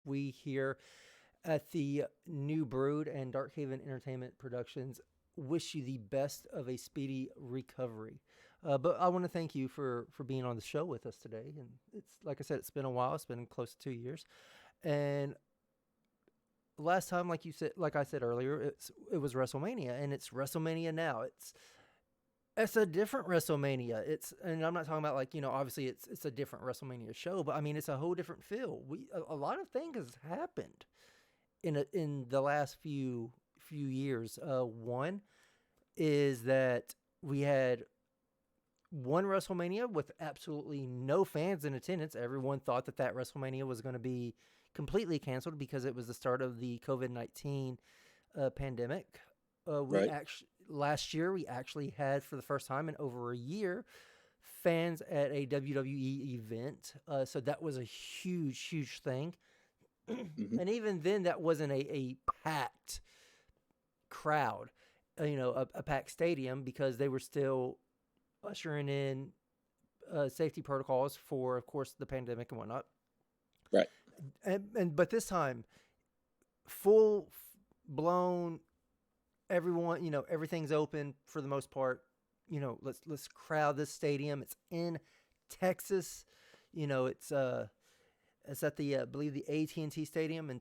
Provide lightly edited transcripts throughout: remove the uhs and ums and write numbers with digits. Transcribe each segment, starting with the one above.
we here at the New Brood and Dark Haven Entertainment Productions wish you the best of a speedy recovery. But I want to thank you for being on the show with us today. And it's like I said, it's been a while. It's been close to 2 years. And last time, like I said earlier, it was WrestleMania, and it's WrestleMania now. It's a different WrestleMania. And I'm not talking about obviously it's a different WrestleMania show, but I mean it's a whole different feel. A lot of things has happened in the last few years. One is that we had one WrestleMania with absolutely no fans in attendance. Everyone thought that WrestleMania was going to be completely canceled because it was the start of the COVID-19 pandemic. Right. Last year we actually had, for the first time in over a year, fans at a WWE event. So that was a huge thing. Mm-hmm. And even then, that wasn't a packed crowd, a packed stadium, because they were still ushering in safety protocols for, of course, the pandemic and whatnot. Right. But this time, full blown, everyone, everything's open for the most part. Let's crowd this stadium. It's in Texas. It's at the I believe the AT&T Stadium in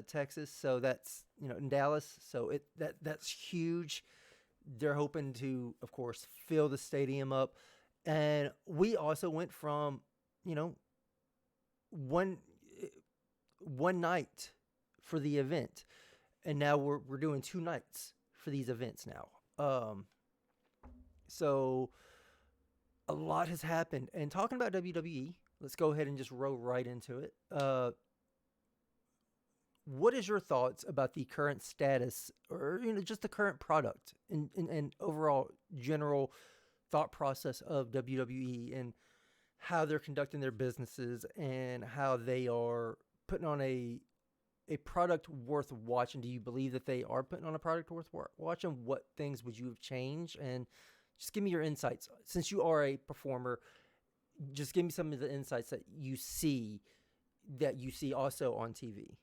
Texas. So that's in Dallas. So that's huge. They're hoping to, of course, fill the stadium up. And we also went from one night for the event, and now we're doing 2 nights for these events now. So a lot has happened. And talking about WWE, let's go ahead and just roll right into it. What is your thoughts about the current status, or just the current product and overall general thought process of WWE, and how they're conducting their businesses, and how they are putting on a product worth watching? Do you believe that they are putting on a product worth watching? What things would you have changed? And just give me your insights. Since you are a performer, just give me some of the insights that you see also on TV.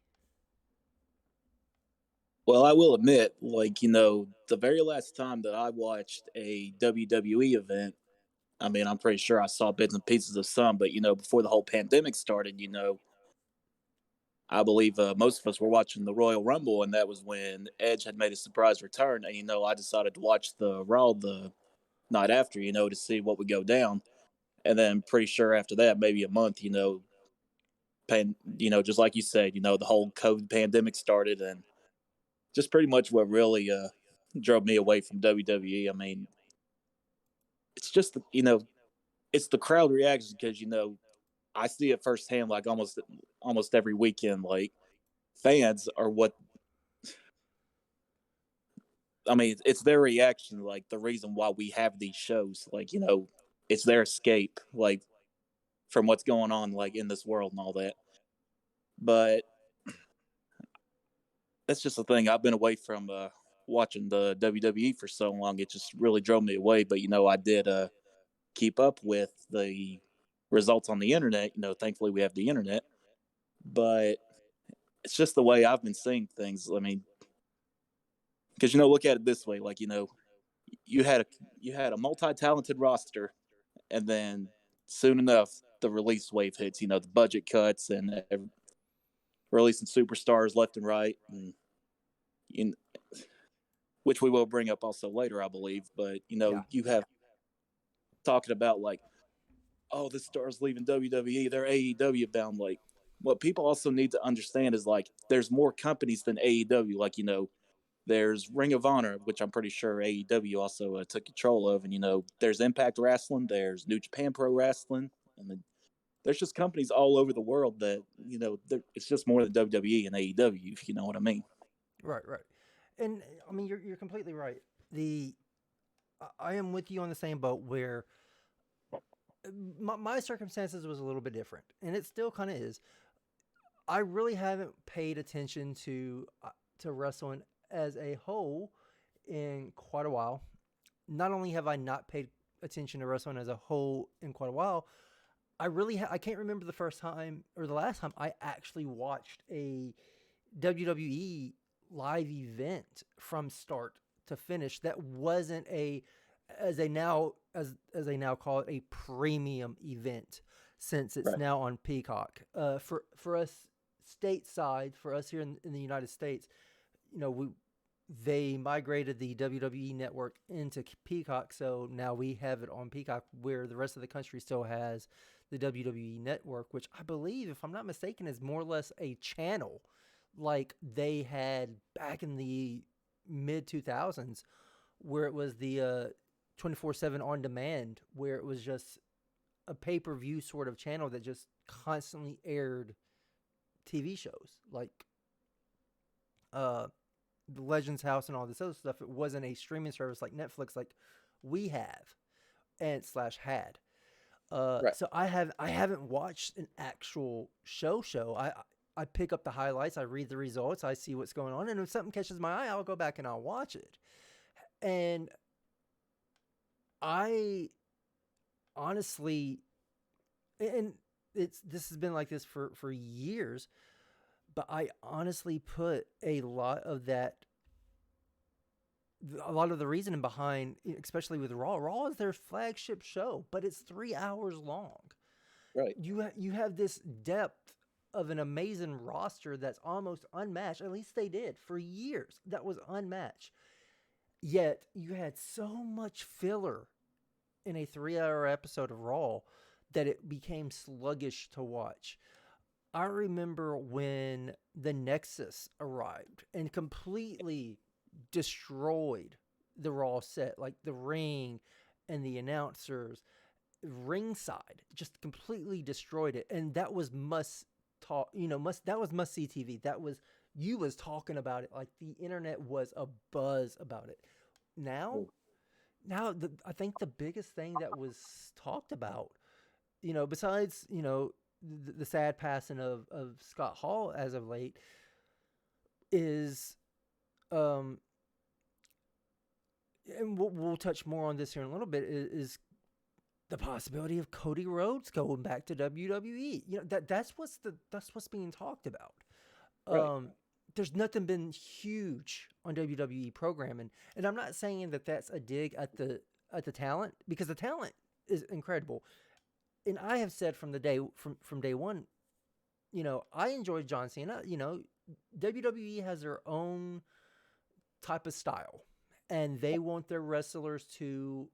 Well, I will admit, the very last time that I watched a WWE event, I mean, I'm pretty sure I saw bits and pieces of some, but, before the whole pandemic started, I believe most of us were watching the Royal Rumble, and that was when Edge had made a surprise return. And, I decided to watch the Raw the night after, to see what would go down. And then pretty sure after that, maybe a month, just like you said, the whole COVID pandemic started, and just pretty much what really drove me away from WWE. I mean, it's just, it's the crowd reaction, because, I see it firsthand, like almost every weekend. Like, fans are what, I mean, it's their reaction, like the reason why we have these shows. Like, it's their escape, like, from what's going on, like, in this world and all that. But that's just the thing. I've been away from watching the WWE for so long. It just really drove me away. But, I did keep up with the results on the internet. Thankfully we have the internet. But it's just the way I've been seeing things. I mean, because, look at it this way. Like, you had a multi-talented roster, and then soon enough the release wave hits. The budget cuts, and releasing superstars left and right, and which we will bring up also later, I believe. But Yeah. you have talking about, like, oh, this star's leaving WWE, they're AEW bound. Like, what people also need to understand is, like, there's more companies than AEW. Like, there's Ring of Honor, which I'm pretty sure AEW also took control of, and there's Impact Wrestling, there's New Japan Pro Wrestling, and then there's just companies all over the world that it's just more than WWE and AEW, if you know what I mean. Right. And I mean, you're completely right. I am with you on the same boat, where my circumstances was a little bit different, and it still kind of is. I really haven't paid attention to wrestling as a whole in quite a while. Not only have I not paid attention to wrestling as a whole in quite a while, I can't remember the first time or the last time I actually watched a WWE live event from start to finish that wasn't a as they now call it a premium event, since it's Right. now on Peacock. For us stateside, for us here in the United States, they migrated the WWE network into Peacock, so now we have it on Peacock, where the rest of the country still has the WWE network, which I believe, if I'm not mistaken, is more or less a channel like they had back in the mid 2000s, where it was the 24/7 on demand, where it was just a pay per view sort of channel that just constantly aired TV shows like the Legends House and all this other stuff. It wasn't a streaming service like Netflix, like we have and slash had. Right. So I haven't watched an actual show. I pick up the highlights, I read the results, I see what's going on, and if something catches my eye, I'll go back and I'll watch it. And I honestly, and this has been like this for years, but I honestly put a lot of the reasoning behind, especially with Raw. Raw is their flagship show, but it's 3 hours long. Right. You have this depth of an amazing roster that's almost unmatched. At least they did for years. That was unmatched. Yet you had so much filler in a 3 hour episode of Raw that it became sluggish to watch. I remember when the Nexus arrived and completely destroyed the Raw set, like the ring and the announcers, ringside, just completely destroyed it. And that was must see TV. That was, you was talking about it, like the internet was a buzz about it. Now, I think the biggest thing that was talked about, besides the sad passing of Scott Hall as of late, is and we'll touch more on this here in a little bit, is the possibility of Cody Rhodes going back to WWE. That's what's being talked about. Right. There's nothing been huge on WWE programming, and I'm not saying that that's a dig at the talent, because the talent is incredible. And I have said from day one, I enjoyed John Cena. WWE has their own type of style, and they want their wrestlers to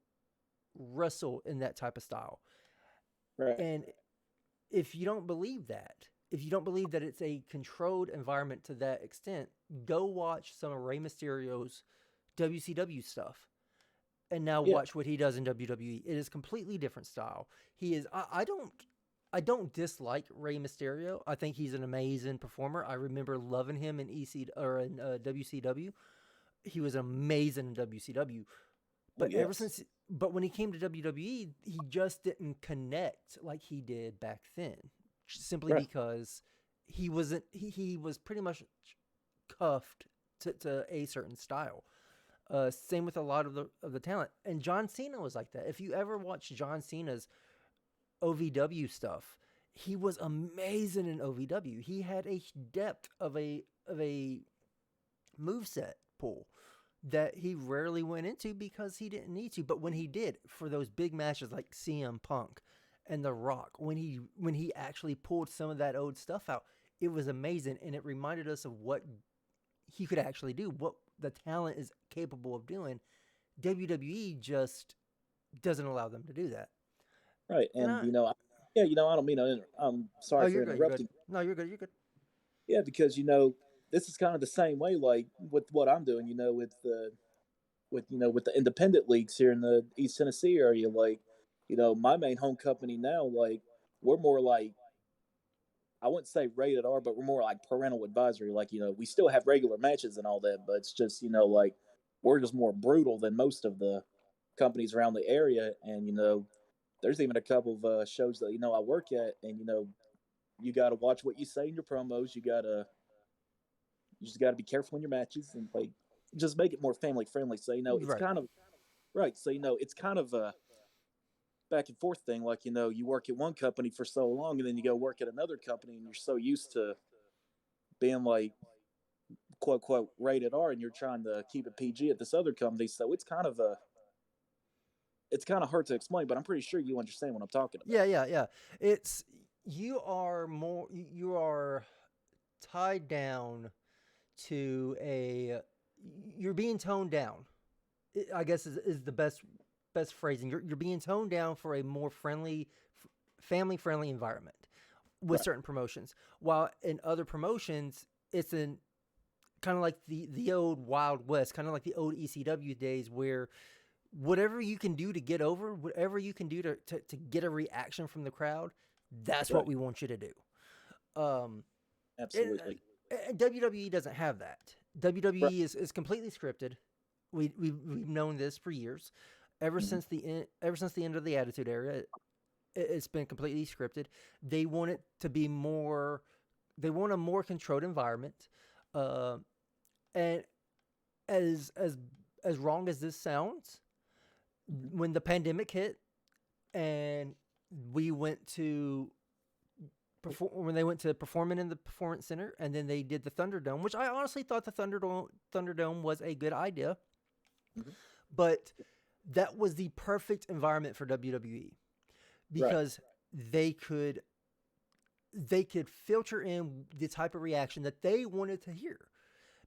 wrestle in that type of style. Right. And if you don't believe that, it's a controlled environment to that extent, go watch some of Rey Mysterio's WCW stuff, and now Yeah. watch what he does in WWE. It is completely different style. He is. I don't dislike Rey Mysterio. I think he's an amazing performer. I remember loving him in WCW. He was amazing in WCW. Oh, But yes. but when he came to WWE, he just didn't connect like he did back then, simply Right. because he wasn't. He was pretty much cuffed to a certain style. Same with a lot of the talent, and John Cena was like that. If you ever watch John Cena's OVW stuff, he was amazing in OVW. He had a depth of a moveset pool that he rarely went into because he didn't need to. But when he did, for those big matches like CM Punk and The Rock, when he actually pulled some of that old stuff out, it was amazing, and it reminded us of what he could actually do, what the talent is capable of doing. WWE just doesn't allow them to do that. Right. And And yeah, I don't mean to. I'm oh, sorry for you're good. You're good. interrupting. No, you're good. You're good. Yeah, because this is kind of the same way, like with what I'm doing. With the independent leagues here in the East Tennessee area, like my main home company now, like we're more like, I wouldn't say rated R, but we're more like parental advisory. Like we still have regular matches and all that, but it's just like we're just more brutal than most of the companies around the area. And there's even a couple of shows that I work at, and you got to watch what you say in your promos. You just got to be careful in your matches, and like just make it more family friendly. So it's Right. kind of right. So it's kind of back and forth thing. Like, you work at one company for so long and then you go work at another company and you're so used to being like, quote, quote, rated R, and you're trying to keep it PG at this other company. So it's kind of hard to explain, but I'm pretty sure you understand what I'm talking about. Yeah. You are tied down to you're being toned down, I guess is the best phrasing. You're being toned down for a more friendly, family friendly environment with certain promotions. While in other promotions, it's in kind of like the old Wild West, kind of like the old ECW days, where whatever you can do to get over, whatever you can do to get a reaction from the crowd, that's what we want you to do. Absolutely. And WWE doesn't have that. WWE is completely scripted. We've known this for years. Ever since the end of the Attitude Era, it's been completely scripted. They want it to be more. They want a more controlled environment. And as wrong as this sounds, when the pandemic hit, and we went to when they went to performing in the Performance Center, and then they did the Thunderdome, which I honestly thought the Thunderdome was a good idea, but that was the perfect environment for WWE because they could filter in the type of reaction that they wanted to hear,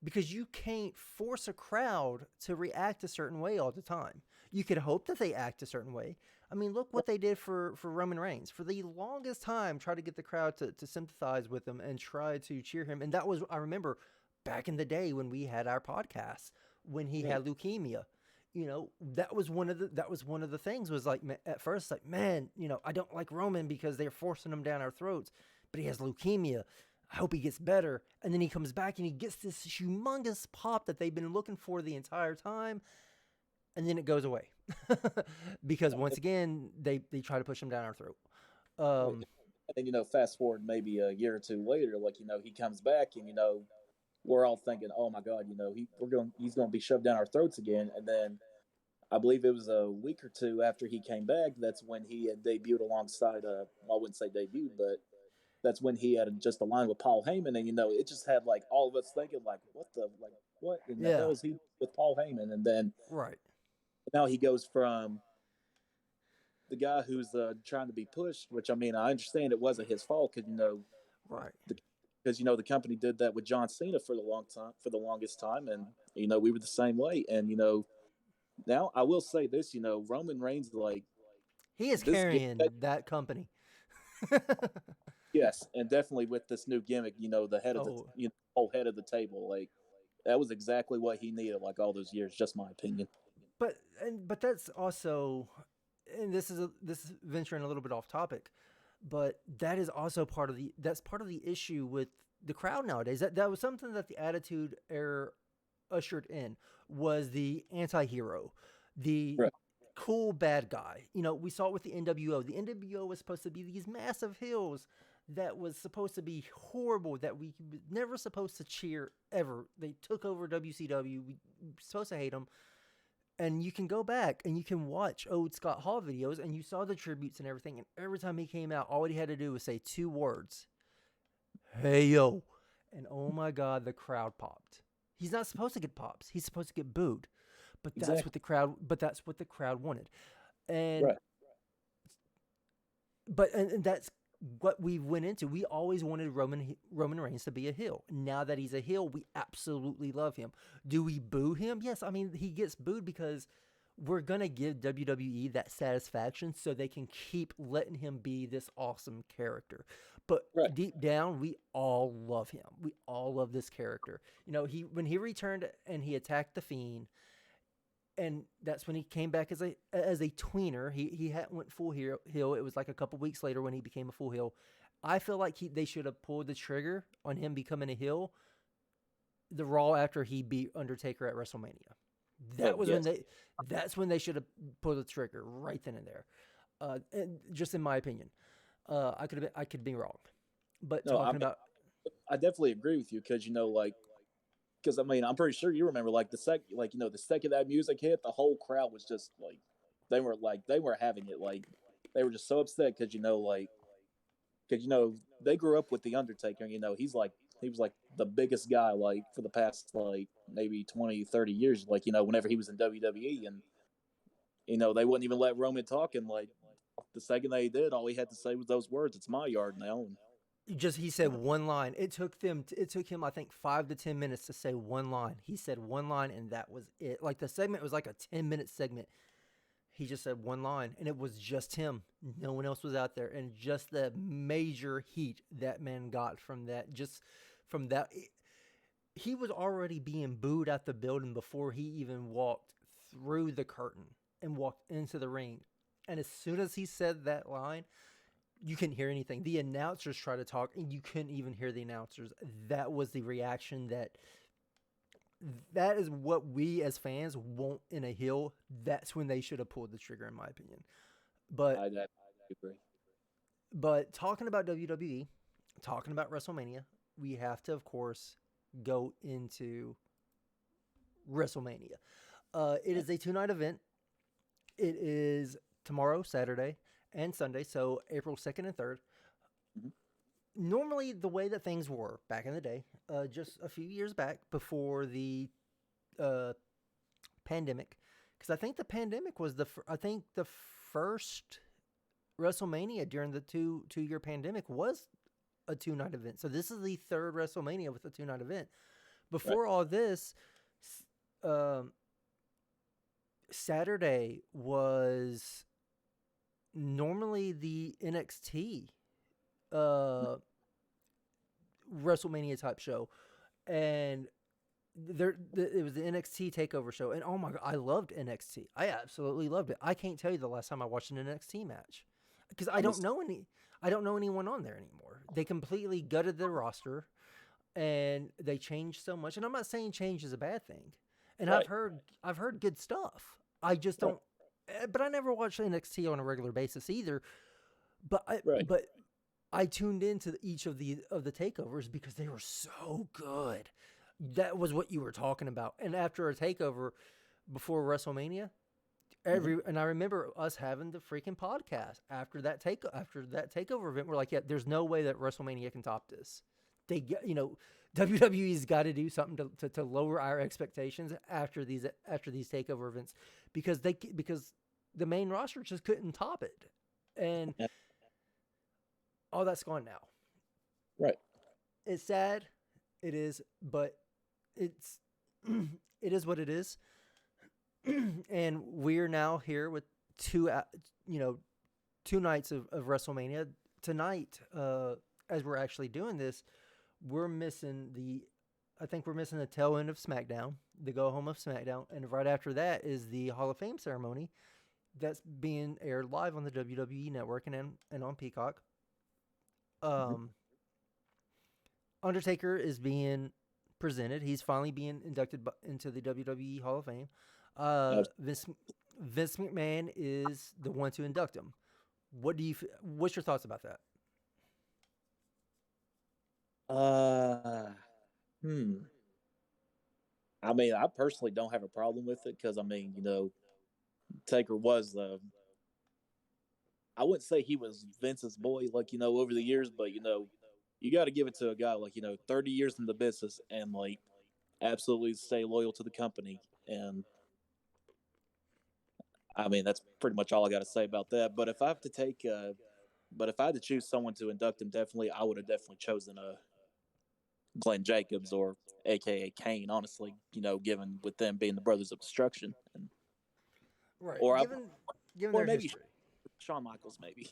because you can't force a crowd to react a certain way all the time. You could hope that they act a certain way. I mean, look what they did for Roman Reigns. For the longest time, try to get the crowd to sympathize with him and try to cheer him. And that was, I remember back in the day when we had our podcast, when he had leukemia, that was one of the things was like, at first, like, man, I don't like Roman because they're forcing him down our throats, but he has leukemia. I hope he gets better. And then he comes back and he gets this humongous pop that they've been looking for the entire time. And then it goes away because once again, they try to push him down our throat. And then, fast forward maybe a year or two later, like, he comes back and, we're all thinking, oh my God, he's going to be shoved down our throats again. And then I believe it was a week or two after he came back. That's when he had debuted alongside, I wouldn't say debuted, but that's when he had just a line with Paul Heyman. And, it just had like all of us thinking like, what in the hell is he with Paul Heyman? And then now he goes from the guy who's trying to be pushed, which, I mean, I understand it wasn't his fault because, because the company did that with John Cena for the longest time, and we were the same way. And now I will say this, Roman Reigns, like, he is carrying that company. Yes, and definitely with this new gimmick, the head of the whole head of the table, like, that was exactly what he needed, like, all those years. Just my opinion. But that's also, and this is venturing a little bit off topic, but that is also part of the issue with the crowd nowadays. That was something that the Attitude Era ushered in, was the anti-hero, the cool bad guy. We saw it with the NWO. The NWO was supposed to be these massive heels that was supposed to be horrible, that we were never supposed to cheer ever. They took over WCW. We were supposed to hate them. And you can go back and you can watch old Scott Hall videos, and you saw the tributes and everything. And every time he came out, all he had to do was say two words: "Hey yo," and oh my God, the crowd popped. He's not supposed to get pops. He's supposed to get booed, but that's what the crowd. But that's what the crowd wanted, and and that's what we went into. We always wanted Roman Reigns to be a heel. Now that he's a heel, we absolutely love him. Do we boo him? Yes. I mean, he gets booed because we're going to give WWE that satisfaction so they can keep letting him be this awesome character. But deep down, we all love him. We all love this character. When he returned and he attacked The Fiend, and that's when he came back as a tweener. He went full heel. It was like a couple weeks later when he became a full heel. I feel like they should have pulled the trigger on him becoming a heel the Raw after he beat Undertaker at WrestleMania. That's when they should have pulled the trigger, right then and there. And just in my opinion, I could be wrong, but I definitely agree with you because because I mean, I'm pretty sure you remember, the second that music hit, the whole crowd was just like, they were having it. Like, they were just so upset because they grew up with the Undertaker. He was like the biggest guy for the past maybe 20, 30 years. Whenever he was in WWE, and they wouldn't even let Roman talk, and the second they did, all he had to say was those words: "It's my yard now." And he said one line. It took him I think 5 to 10 minutes to say one line. He said one line and that was it. Like the segment was like a 10-minute segment. He just said one line and it was just him. No one else was out there, and just the major heat that man got from that he was already being booed out the building before he even walked through the curtain and walked into the ring. And as soon as he said that line, you couldn't hear anything. The announcers tried to talk, and you couldn't even hear the announcers. That was the reaction that is what we as fans want in a heel. That's when they should have pulled the trigger, in my opinion. But I agree. But talking about WWE, talking about WrestleMania, we have to, of course, go into WrestleMania. It is a 2-night event. It is tomorrow, Saturday, and Sunday, so April 2nd and 3rd. Mm-hmm. Normally, the way that things were back in the day, just a few years back before the pandemic, because I think the pandemic was the first WrestleMania during the two-year pandemic was a 2-night event. So this is the third WrestleMania with a 2-night event. Before all this, Saturday was normally the NXT WrestleMania type show, and it was the NXT Takeover show, and oh my god, I loved NXT. I absolutely loved it. I can't tell you the last time I watched an NXT match because I don't know anyone on there anymore. They completely gutted their roster, and they changed so much. And I'm not saying change is a bad thing. And right. I've heard good stuff. I just don't. Right. But I never watched NXT on a regular basis either. But I tuned into each of the takeovers because they were so good. That was what you were talking about. And after a takeover before WrestleMania, and I remember us having the freaking podcast after that takeover event. We're like, yeah, there's no way that WrestleMania can top this. They get, WWE's got to do something to lower our expectations after these takeover events because the main roster just couldn't top it, and all that's gone now. Right. It's sad. It is, but it is what it is. And we're now here with two nights of WrestleMania tonight. As we're actually doing this, we're missing the tail end of SmackDown, the go home of SmackDown, and right after that is the Hall of Fame ceremony that's being aired live on the WWE Network and on Peacock. Undertaker is being presented. He's finally being inducted into the WWE Hall of Fame. Vince McMahon is the one to induct him. What's your thoughts about that? I mean, I personally don't have a problem with it because, Taker was I wouldn't say he was Vince's boy, over the years, but, you got to give it to a guy 30 years in the business and, absolutely stay loyal to the company. And, I mean, that's pretty much all I got to say about that. But if I have to choose someone to induct him, I would have definitely chosen Glenn Jacobs or AKA Kane, honestly, given with them being the Brothers of Destruction. And, right. Or given or their maybe history. Shawn Michaels, maybe.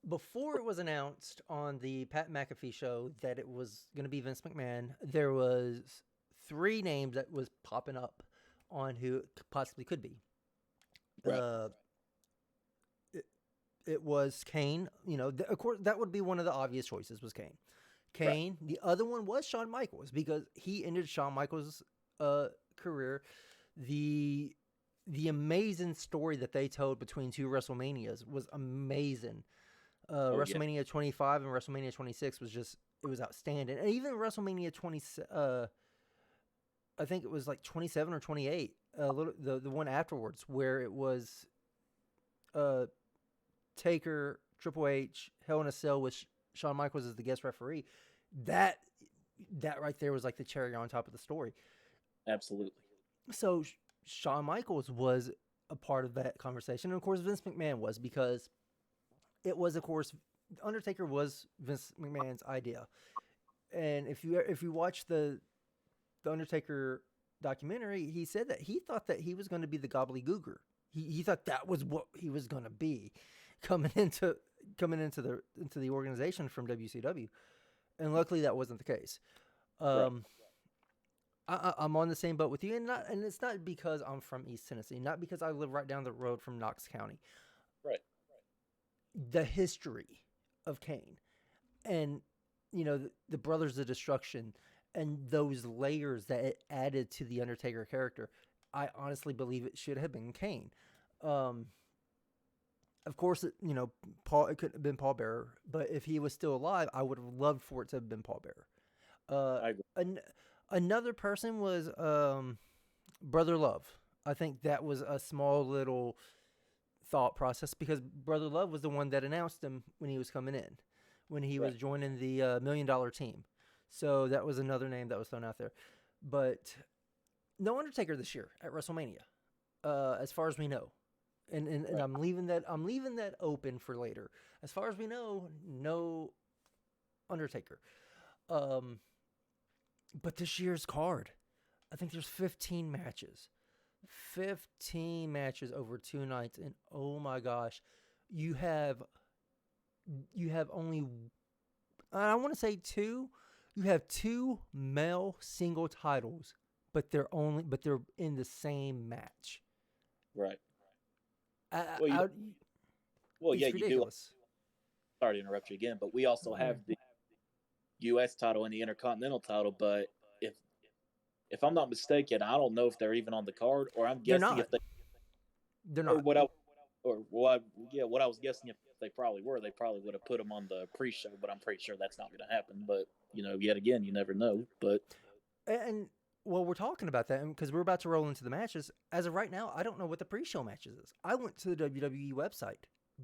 Before it was announced on the Pat McAfee show that it was going to be Vince McMahon, there was 3 names that was popping up on who it possibly could be. Right. It was Kane. Of course, that would be one of the obvious choices was Kane. Kane. Right. The other one was Shawn Michaels because he ended Shawn Michaels' career. The amazing story that they told between 2 WrestleManias was amazing. WrestleMania 25 and WrestleMania 26 it was outstanding. And even WrestleMania 20, I think it was 27 or 28, the one afterwards where it was Taker, Triple H, Hell in a Cell with Shawn Michaels as the guest referee, that right there was like the cherry on top of the story. Absolutely. So Shawn Michaels was a part of that conversation, and of course Vince McMahon was, because it was, of course, Undertaker was Vince McMahon's idea. And if you watch the Undertaker documentary, he said that he thought that he was going to be the gobbledygooker. He thought that was what he was going to be coming into the organization from WCW, and luckily that wasn't the case. I'm on the same boat with you, and it's not because I'm from East Tennessee, not because I live right down the road from Knox County. Right. The history of Kane, and the Brothers of Destruction, and those layers that it added to the Undertaker character, I honestly believe it should have been Kane. Of course, it couldn't have been Paul Bearer, but if he was still alive, I would have loved for it to have been Paul Bearer. I agree. Another person was Brother Love. I think that was a small little thought process, because Brother Love was the one that announced him when he was coming in, when he was joining the $1 Million Team. So that was another name that was thrown out there. But no Undertaker this year at WrestleMania, as far as we know. And I'm leaving that open for later. As far as we know, no Undertaker. But this year's card, I think there's 15 matches. 15 matches over 2 nights, and oh my gosh, you have only, I want to say 2. You have 2 male single titles, but they're in the same match. Right. You do. Sorry to interrupt you again, but we also have the U.S. title and the Intercontinental title. But if I'm not mistaken, I don't know if they're even on the card, or I'm guessing if they're not. What I was guessing, if they probably were, they probably would have put them on the pre-show. But I'm pretty sure that's not going to happen. But yet again, you never know. But well, we're talking about that because we're about to roll into the matches. As of right now, I don't know what the pre-show matches is. I went to the WWE website.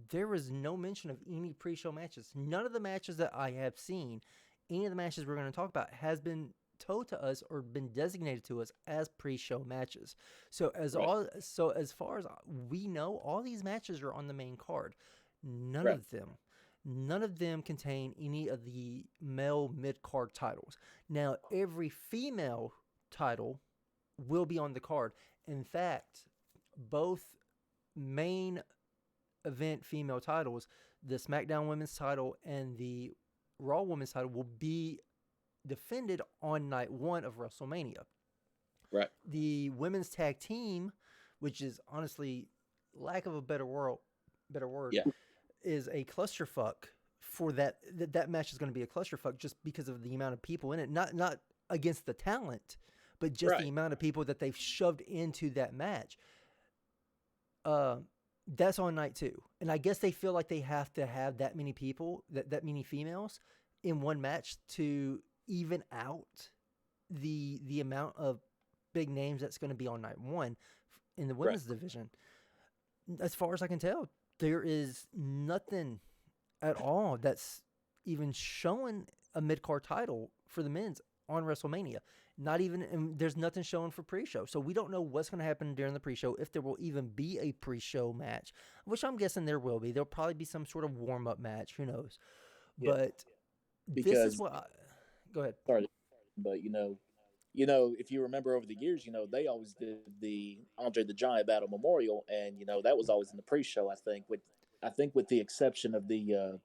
There is no mention of any pre-show matches. None of the matches that I have seen, any of the matches we're going to talk about, has been told to us or been designated to us as pre-show matches. So as far as we know, all these matches are on the main card. None of them contain any of the male mid-card titles. Now, every female title will be on the card. In fact, both main event female titles, the SmackDown Women's title and the Raw Women's title, will be defended on night 1 of WrestleMania. Right. The women's tag team, which is honestly, lack of a better word, is a clusterfuck. For that match is going to be a clusterfuck just because of the amount of people in it. Not against the talent, but just the amount of people that they've shoved into that match. That's on night 2. And I guess they feel like they have to have that many people, that many females in one match to even out the amount of big names that's going to be on night 1 in the women's division. As far as I can tell, there is nothing at all that's even showing a mid-card title for the men's on WrestleMania. Not even, and there's nothing showing for pre-show. So we don't know what's going to happen during the pre-show, if there will even be a pre-show match, which I'm guessing there will be. There'll probably be some sort of warm-up match. Who knows? Yeah. But because, this is what go ahead. Sorry, but if you remember over the years, they always did the Andre the Giant Battle Memorial, and that was always in the pre-show. I think with the exception of the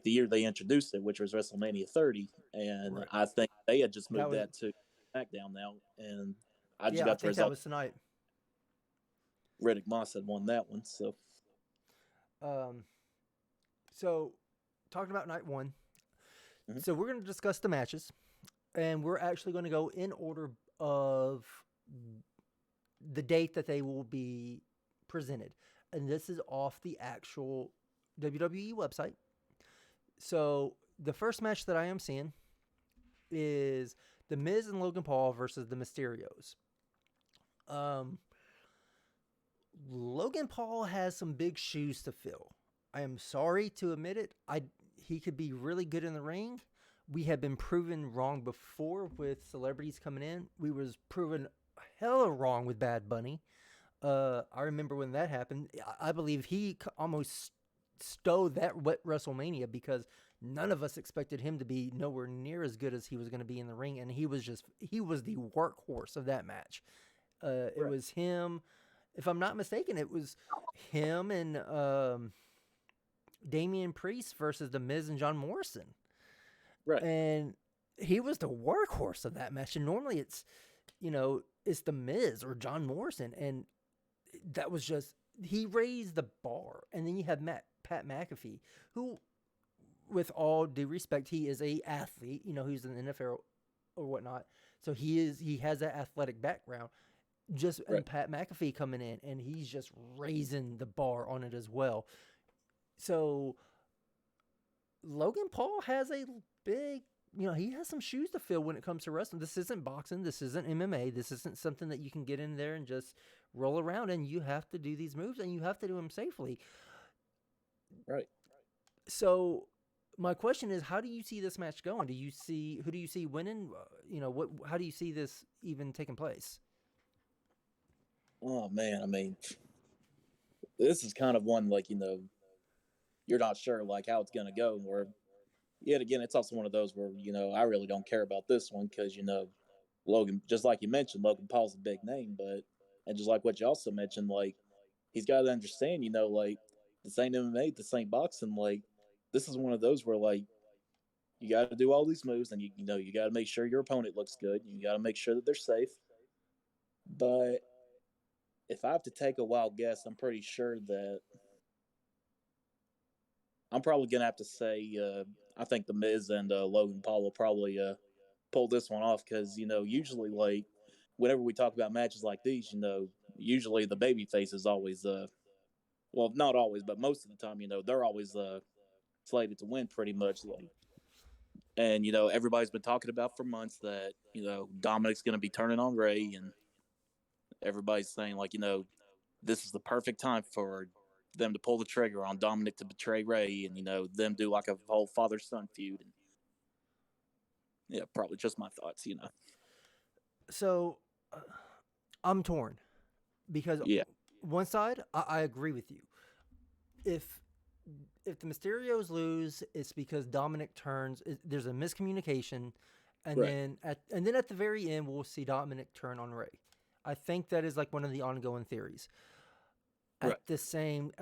the year they introduced it, which was WrestleMania 30, and I think they had just moved that to SmackDown now, and I got the result. That was tonight. Riddick Moss had won that one, so. So, talking about night 1, so we're going to discuss the matches, and we're actually going to go in order of the date that they will be presented, and this is off the actual WWE website. So, the first match that I am seeing is The Miz and Logan Paul versus the Mysterios. Logan Paul has some big shoes to fill. I am sorry to admit it. He could be really good in the ring. We have been proven wrong before with celebrities coming in. We was proven hella wrong with Bad Bunny. I remember when that happened. I believe he almost stole that WrestleMania because none of us expected him to be nowhere near as good as he was going to be in the ring, and he was the workhorse of that match. It was him. If I'm not mistaken, it was him and Damian Priest versus The Miz and John Morrison. Right. And he was the workhorse of that match. And normally it's The Miz or John Morrison. And that was just, he raised the bar. And then you have Pat McAfee, who, with all due respect, he is a athlete. He's in the NFL or whatnot. So he has that athletic background. And Pat McAfee coming in, and he's just raising the bar on it as well. So Logan Paul has a big, he has some shoes to fill when it comes to wrestling. This isn't boxing. This isn't MMA. This isn't something that you can get in there and just roll around, and you have to do these moves, and you have to do them safely. Right. So my question is, how do you see this match going? Who do you see winning? How do you see this even taking place? Oh man, I mean, this is kind of one you're not sure how it's gonna go. Or yet again, it's also one of those where I really don't care about this one because Logan, just like you mentioned, Logan Paul's a big name, and just like what you also mentioned, he's got to understand, this ain't MMA, this ain't boxing. This is one of those where you got to do all these moves, and you got to make sure your opponent looks good. You got to make sure that they're safe. But if I have to take a wild guess, I'm pretty sure that I'm probably going to have to say I think The Miz and Logan Paul will probably pull this one off because, usually, whenever we talk about matches like these, usually the baby face is always, well, not always, but most of the time, they're always slated to win pretty much. And, everybody's been talking about for months that, Dominic's going to be turning on Ray, and everybody's saying, this is the perfect time for them to pull the trigger on Dominic to betray Ray and, them do a whole father-son feud. And, yeah, probably just my thoughts, So I'm torn because one side, I agree with you. If the Mysterios lose, it's because Dominic turns. There's a miscommunication, and then at the very end, we'll see Dominic turn on Ray. I think that is one of the ongoing theories. At the same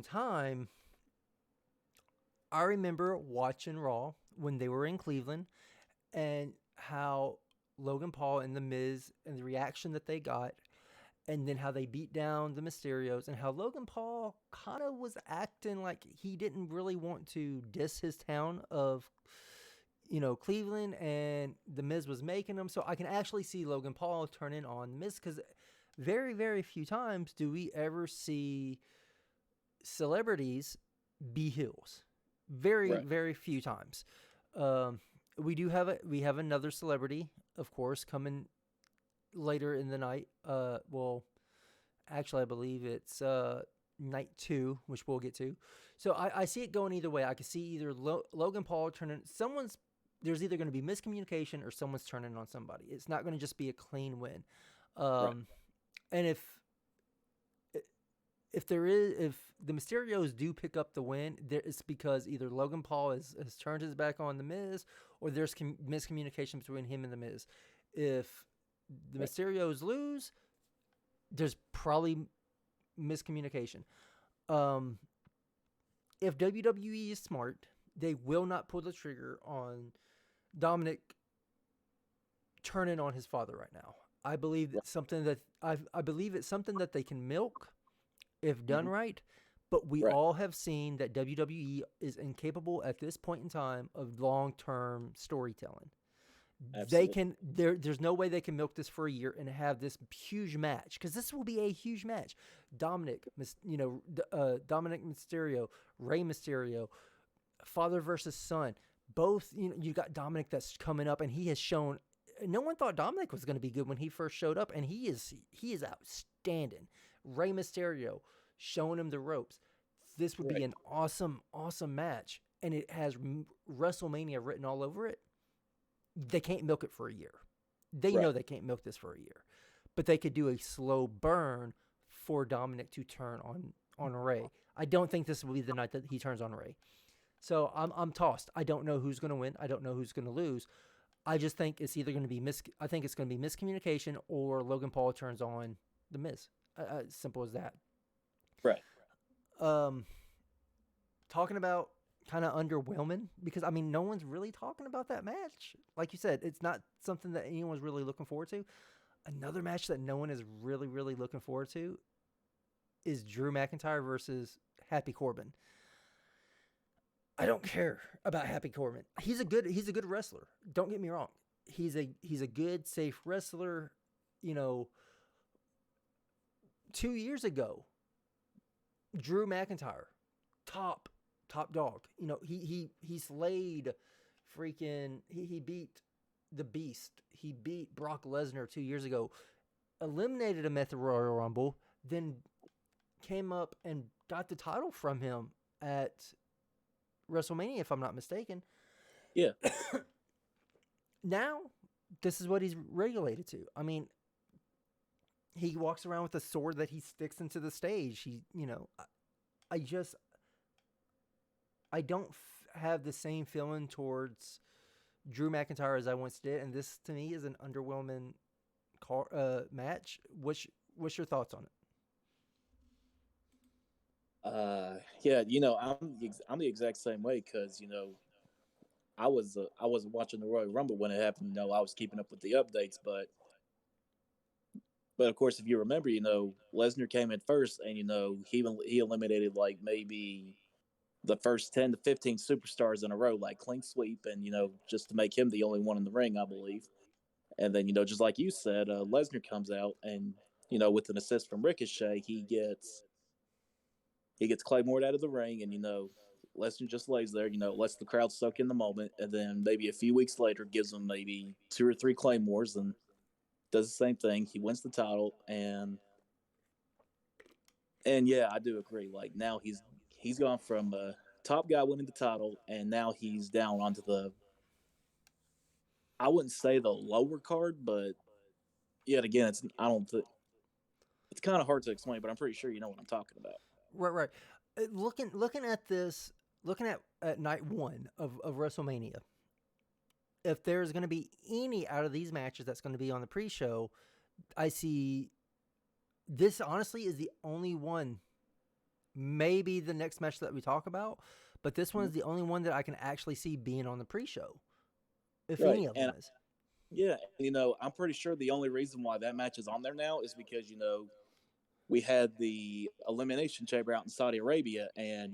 time, I remember watching Raw when they were in Cleveland, and how Logan Paul and The Miz and the reaction that they got. And then how they beat down the Mysterios, and how Logan Paul kind of was acting like he didn't really want to diss his town of, Cleveland, and the Miz was making him. So I can actually see Logan Paul turning on the Miz because very, very few times do we ever see celebrities be heels. Very, very few times. We have another celebrity, of course, coming later in the night. Actually, I believe it's night 2, which we'll get to. So I see it going either way. I can see either Logan Paul turning there's either going to be miscommunication or someone's turning on somebody. It's not going to just be a clean win. And if the Mysterios do pick up the win, it's because either Logan Paul has turned his back on the Miz, or there's miscommunication between him and the Miz. If the Mysterios lose, there's probably miscommunication. If WWE is smart, they will not pull the trigger on Dominic turning on his father right now. I believe it's something that I believe it's something that they can milk if done right. But we all have seen that WWE is incapable at this point in time of long-term storytelling. Absolutely. There's no way they can milk this for a year and have this huge match, because this will be a huge match. Dominic Mysterio, Rey Mysterio, father versus son. Both, you got Dominic that's coming up, and he has shown. No one thought Dominic was going to be good when he first showed up, and he is outstanding. Rey Mysterio showing him the ropes. This would be an awesome, awesome match, and it has WrestleMania written all over it. They can't milk it for a year. They know they can't milk this for a year, but they could do a slow burn for Dominic to turn on Rey. I don't think this will be the night that he turns on Rey. So I'm tossed. I don't know who's going to win. I don't know who's going to lose. I just think it's either going to be I think it's going to be miscommunication or Logan Paul turns on The Miz. Simple as that. Right. Talking about kind of underwhelming, because I mean no one's really talking about that match. Like you said, it's not something that anyone's really looking forward to. Another match that no one is really, really looking forward to is Drew McIntyre versus Happy Corbin. I don't care about Happy Corbin. He's a good wrestler. Don't get me wrong. He's a good, safe wrestler. 2 years ago, Drew McIntyre, top dog. He slayed freaking. He beat the Beast. He beat Brock Lesnar 2 years ago. Eliminated him at the Royal Rumble. Then came up and got the title from him at WrestleMania, if I'm not mistaken. Yeah. Now, this is what he's regulated to. I mean, he walks around with a sword that he sticks into the stage. I don't have the same feeling towards Drew McIntyre as I once did, and this to me is an underwhelming match. What's your thoughts on it? Yeah, I'm the exact same way because I wasn't watching the Royal Rumble when it happened. I was keeping up with the updates, but of course, if you remember, Lesnar came in first, and he eliminated like maybe the first 10 to 15 superstars in a row, like clean sweep, and just to make him the only one in the ring, I believe. And then just like you said, Lesnar comes out, and with an assist from Ricochet, he gets Claymore out of the ring, and Lesnar just lays there, lets the crowd soak in the moment, and then maybe a few weeks later gives him maybe 2 or 3 Claymores and does the same thing. He wins the title, and yeah, I do agree. Like now he's gone from top guy winning the title, and now he's down onto I wouldn't say the lower card, but yet again, it's kind of hard to explain, but I'm pretty sure you know what I'm talking about. Right. Looking at this, looking at night one of WrestleMania, if there's going to be any out of these matches that's going to be on the pre-show, I see this honestly is the only one. Maybe the next match that we talk about, but this one is the only one that I can actually see being on the pre-show. If any of them is. Yeah, I'm pretty sure the only reason why that match is on there now is because, we had the Elimination Chamber out in Saudi Arabia, and,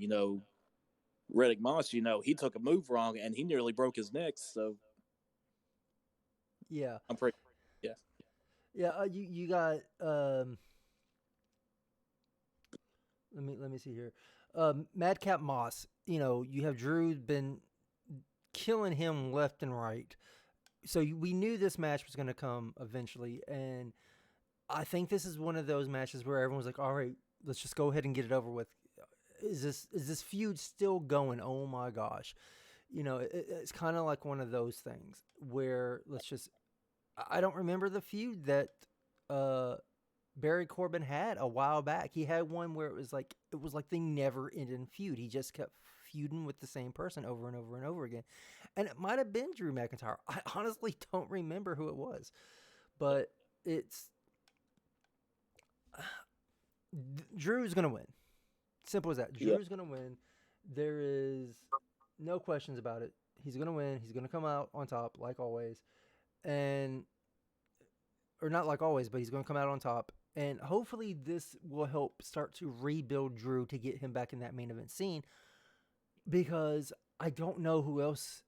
Riddick Moss, he took a move wrong, and he nearly broke his neck, so. Yeah. I'm pretty, yeah. Yeah, you got, let me see here. Madcap Moss, you have Drew been killing him left and right. So we knew this match was going to come eventually, and I think this is one of those matches where everyone's like, all right, let's just go ahead and get it over with. Is this feud still going? Oh my gosh. It's kind of like one of those things where I don't remember the feud that Barry Corbin had a while back. He had one where it was like the never ending feud. He just kept feuding with the same person over and over and over again. And it might have been Drew McIntyre. I honestly don't remember who it was, but Drew's going to win. Simple as that. Drew's going to win. There is no questions about it. He's going to win. He's going to come out on top like always. Or not like always, but he's going to come out on top. And hopefully this will help start to rebuild Drew to get him back in that main event scene, because I don't know who else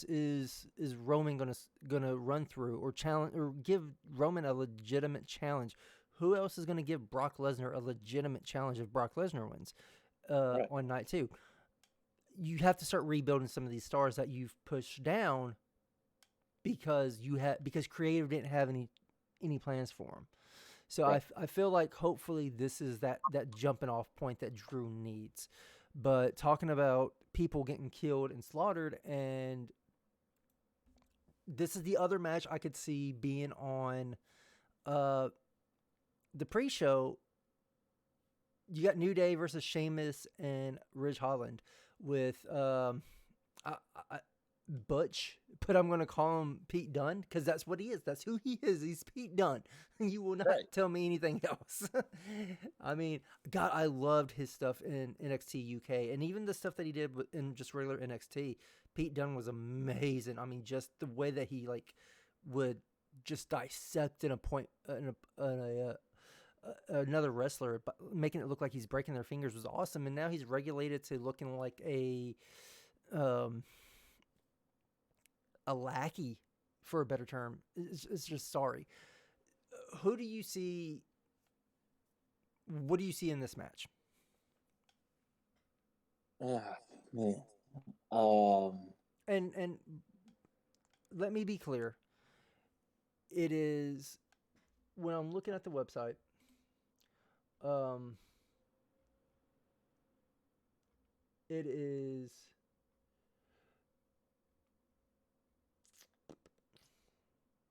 is Roman gonna run through or challenge or give Roman a legitimate challenge. Who else is going to give Brock Lesnar a legitimate challenge if Brock Lesnar wins on night 2? You have to start rebuilding some of these stars that you've pushed down because creative didn't have any plans for them. So Right. I feel like hopefully this is that jumping off point that Drew needs. But talking about people getting killed and slaughtered, and this is the other match I could see being on the pre-show. You got New Day versus Sheamus and Ridge Holland with I, Butch, but I'm going to call him Pete Dunne because that's what he is. That's who he is. He's Pete Dunne. You will not tell me anything else. I mean, God, I loved his stuff in NXT UK, and even the stuff that he did in just regular NXT. Pete Dunne was amazing. I mean, just the way that he like would just dissect in a point another wrestler, but making it look like he's breaking their fingers was awesome. And now he's regulated to looking like a lackey, for a better term. It's just sorry. Who do you see? What do you see in this match? Man. And let me be clear. It is when I'm looking at the website. It is.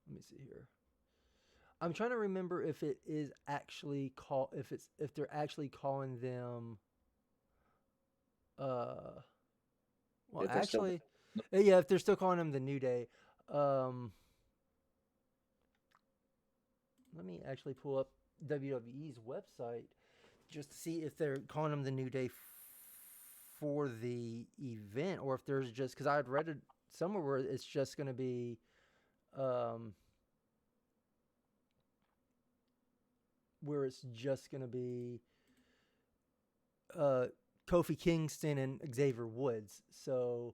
Let me see here. I'm trying to remember if it is actually if they're actually calling them. Well, actually, yeah, if they're still calling them the New Day. Let me actually pull up WWE's website just to see if they're calling them the New Day for the event, or if there's just, because I had read it somewhere where it's just going to be Kofi Kingston and Xavier Woods. So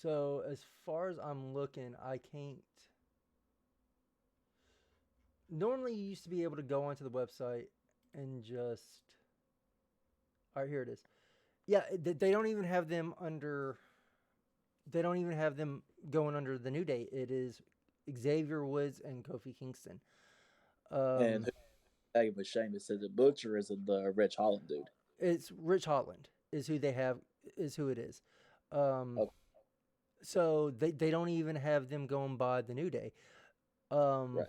so as far as I'm looking, I can't. Normally you used to be able to go onto the website and just, all right, here it is. Yeah, they don't even have them under, they don't even have them going under the New Day. It is Xavier Woods and Kofi Kingston. And who with Sheamus, is it Butch or is it the Rich Holland dude? It's Rich Holland is who they have, is who it is. Okay. So they don't even have them going by the New Day. Right.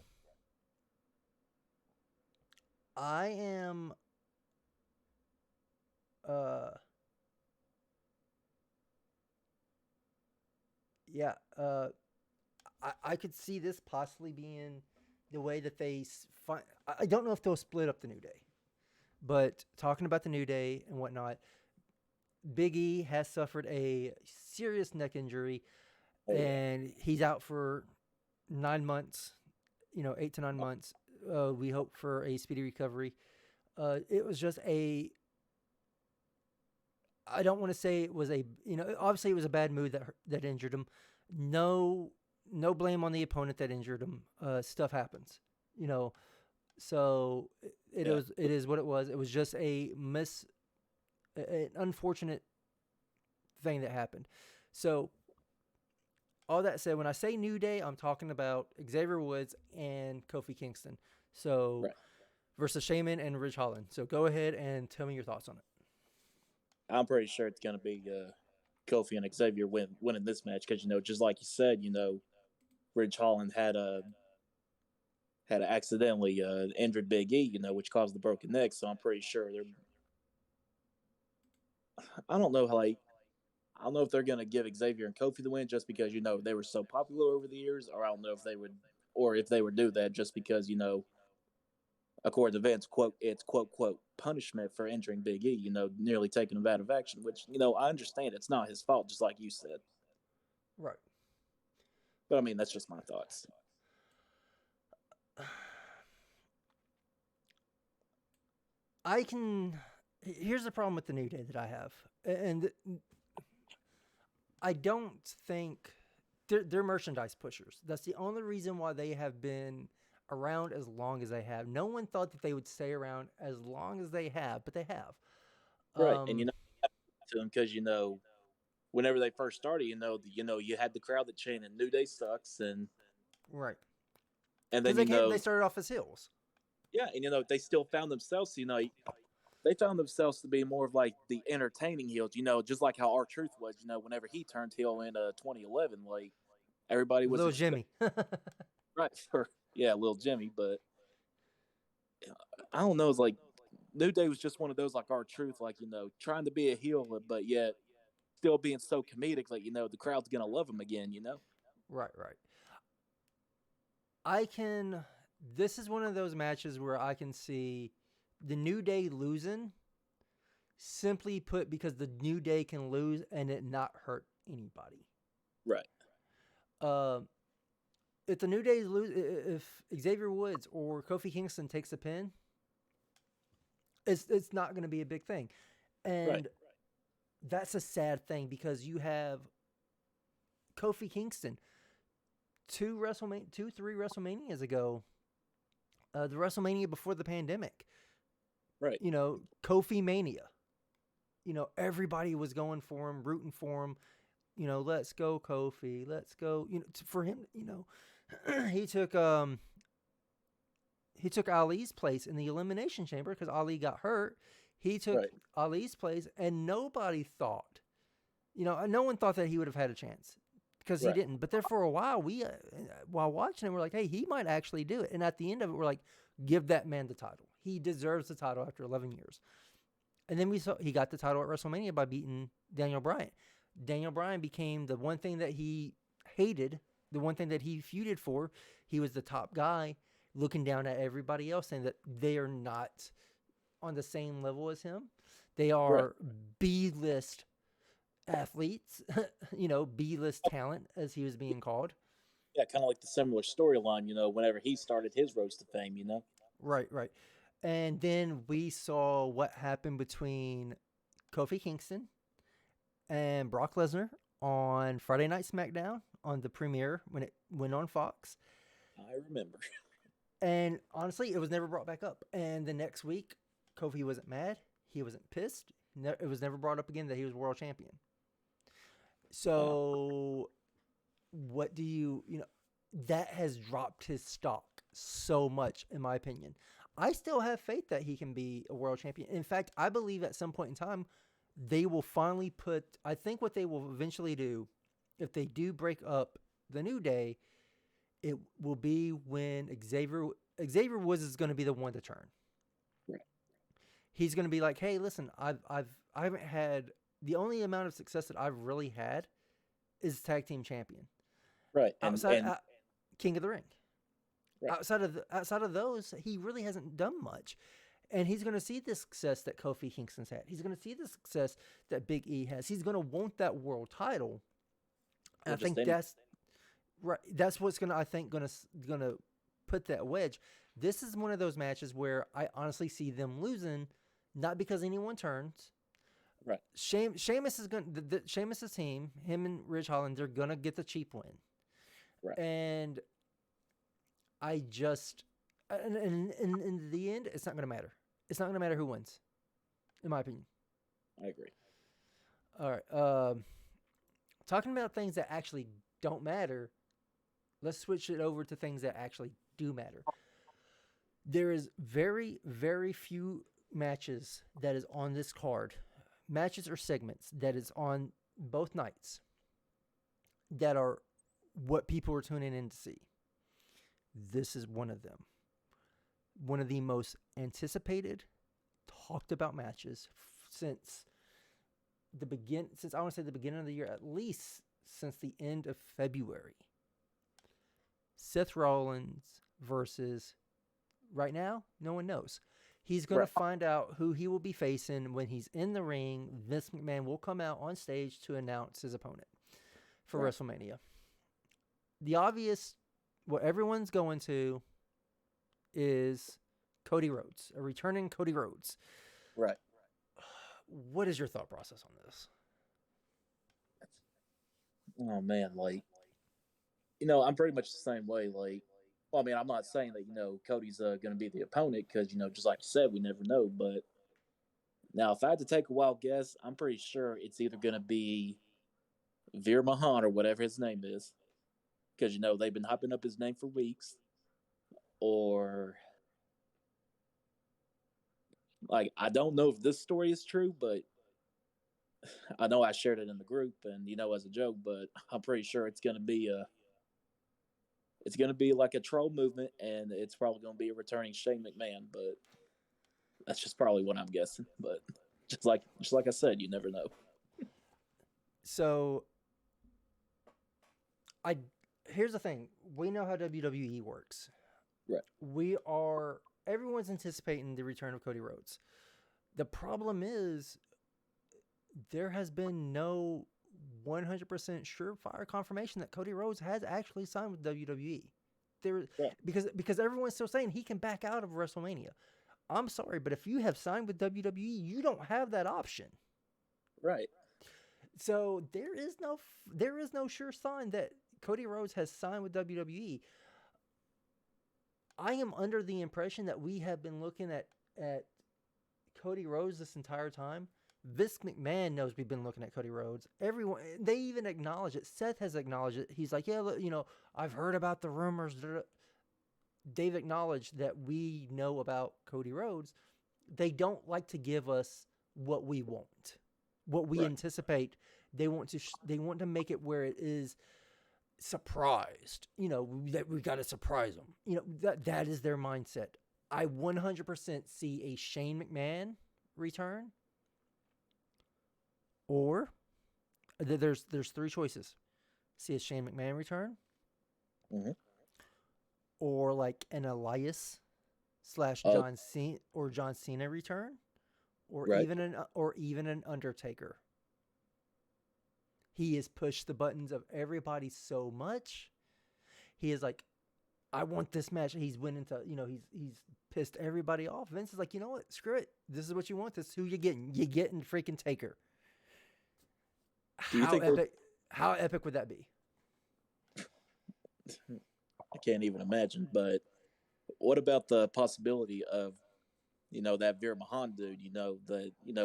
I am yeah, I could see this possibly being the way that they find. I don't know if they'll split up the New Day, but talking about the New Day and whatnot, Big E has suffered a serious neck injury, and he's out for 9 months, 8 to 9 months. We hope for a speedy recovery. It was just I don't want to say it was obviously it was a bad move that injured him. No blame on the opponent that injured him. Stuff happens, so it is what it was. It was just an unfortunate thing that happened. So all that said, when I say New Day, I'm talking about Xavier Woods and Kofi Kingston. So versus Shaman and Ridge Holland. So go ahead and tell me your thoughts on it. I'm pretty sure it's going to be Kofi and Xavier winning this match because, just like you said, Ridge Holland had accidentally injured Big E, which caused the broken neck. So I'm pretty sure I don't know if they're going to give Xavier and Kofi the win just because, they were so popular over the years, or I don't know if they would do that just because, according to Vince, quote, it's quote punishment for injuring Big E, nearly taking him out of action, which, I understand it's not his fault, just like you said. Right. But I mean, that's just my thoughts. Here's the problem with the New Day that I have. And I don't think they're merchandise pushers. That's the only reason why they have been around as long as they have. No one thought that they would stay around as long as they have, but they have. Right. And to them because whenever they first started, you had the crowd that chanted "New Day sucks," Right. and Because then they started off as heels. yeah, and they still found themselves, they found themselves to be more of like the entertaining heels, just like how R-Truth was, whenever he turned heel in 2011, like everybody was Little Jimmy. right for little Jimmy, but I don't know, it's like New Day was just one of those like R-Truth, like trying to be a heel, but yet still being so comedic, like the crowd's gonna love him again. Right. This is one of those matches where I can see the New Day losing, simply put, because the New Day can lose and it not hurt anybody. Right. If the New Day lose, if Xavier Woods or Kofi Kingston takes a pin, it's not going to be a big thing, and that's a sad thing because you have Kofi Kingston 3 WrestleManias ago, the WrestleMania before the pandemic. Right. Kofi Mania. Everybody was going for him, rooting for him. Let's go Kofi. Let's go. For him, he took Ali's place in the Elimination Chamber because Ali got hurt. He took Ali's place, and nobody thought, no one thought that he would have had a chance because he didn't. But there for a while, while watching him, we're like, hey, he might actually do it. And at the end of it, we're like, give that man the title. He deserves the title after 11 years. And then we saw he got the title at WrestleMania by beating Daniel Bryan. Daniel Bryan became the one thing that he hated, the one thing that he feuded for. He was the top guy, looking down at everybody else, saying that they are not on the same level as him. They are B-list athletes, B-list talent, as he was being called. Yeah, kind of like the similar storyline, whenever he started his Rose to Fame, Right. And then we saw what happened between Kofi Kingston and Brock Lesnar on Friday Night SmackDown on the premiere when it went on Fox. I remember. And honestly, it was never brought back up. And the next week, Kofi wasn't mad. He wasn't pissed. It was never brought up again that he was world champion. So, what do that has dropped his stock so much, in my opinion. I still have faith that he can be a world champion. In fact, I believe at some point in time, they will finally I think what they will eventually do, if they do break up the New Day, it will be when Xavier Woods is going to be the one to turn. Right. He's going to be like, hey, listen, I haven't had, the only amount of success that I've really had is tag team champion. Right. Outside King of the Ring. Right. Outside of those, he really hasn't done much. And he's going to see the success that Kofi Kingston's had. He's going to see the success that Big E has. He's going to want that world title. And I think that's right. That's what's going to put that wedge. This is one of those matches where I honestly see them losing, not because anyone turns. Right. Sheamus is going Sheamus' team, him and Ridge Holland, they're going to get the cheap win. Right. And I just, and in the end, it's not going to matter. It's not going to matter who wins, in my opinion. I agree. All right. Talking about things that actually don't matter, let's switch it over to things that actually do matter. There is very, very few matches that is on this card, matches or segments that is on both nights that are what people are tuning in to see. This is one of them. One of the most anticipated, talked about matches since the beginning of the year, at least since the end of February. Seth Rollins versus, right now, no one knows. He's going to find out who he will be facing when he's in the ring. Vince McMahon will come out on stage to announce his opponent for WrestleMania. The obvious, what everyone's going to is Cody Rhodes, a returning Cody Rhodes. Right. What is your thought process on this? Oh, man, I'm pretty much the same way. I'm not saying that, Cody's going to be the opponent because, just like you said, we never know. But now if I had to take a wild guess, I'm pretty sure it's either going to be Veer Mahan or whatever his name is, because they've been hyping up his name for weeks, or like I don't know if this story is true, but I know I shared it in the group and as a joke, but I'm pretty sure it's gonna be like a troll movement, and it's probably gonna be a returning Shane McMahon, but that's just probably what I'm guessing. But just like I said, you never know. So here's the thing. We know how WWE works. Right. Everyone's anticipating the return of Cody Rhodes. The problem is there has been no 100% surefire confirmation that Cody Rhodes has actually signed with WWE. Because everyone's still saying he can back out of WrestleMania. I'm sorry, but if you have signed with WWE, you don't have that option. Right. So there is no sure sign that Cody Rhodes has signed with WWE. I am under the impression that we have been looking at Cody Rhodes this entire time. Vince McMahon knows we've been looking at Cody Rhodes. Everyone, they even acknowledge it. Seth has acknowledged it. He's like, yeah, look, I've heard about the rumors. They've acknowledged that we know about Cody Rhodes. They don't like to give us what we want, what we anticipate. They want to make it where it is surprised. That we got to surprise them. That is their mindset. I 100% see a Shane McMahon return. Or there's three choices. See a Shane McMahon return, or like an Elias / John Cena return, or even an Undertaker. He has pushed the buttons of everybody so much. He is like, I want this match. He's went into he's pissed everybody off. Vince is like, you know what? Screw it. This is what you want. This is who you're getting. You're getting freaking Taker. How epic would that be? I can't even imagine. But what about the possibility of, that Veer Mahan dude?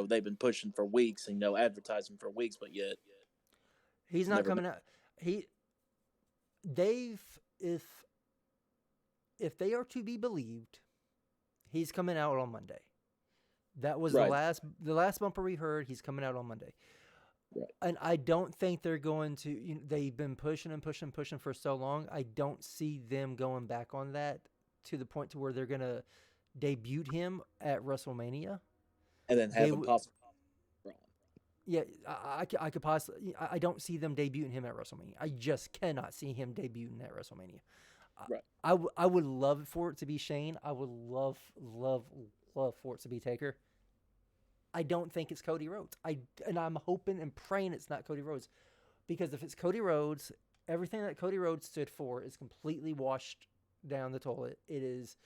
They've been pushing for weeks and advertising for weeks, but yet he's not coming out. If they are to be believed, he's coming out on Monday. That was the last bumper we heard. He's coming out on Monday. Right. And I don't think they're going to. They've been pushing for so long. I don't see them going back on that to the point to where they're going to debut him at WrestleMania, and then have him possibly. Yeah, I could possibly. I don't see them debuting him at WrestleMania. I just cannot see him debuting at WrestleMania. Right. I would love for it to be Shane. I would love for it to be Taker. I don't think it's Cody Rhodes. I'm hoping and praying it's not Cody Rhodes, because if it's Cody Rhodes, everything that Cody Rhodes stood for is completely washed down the toilet. It is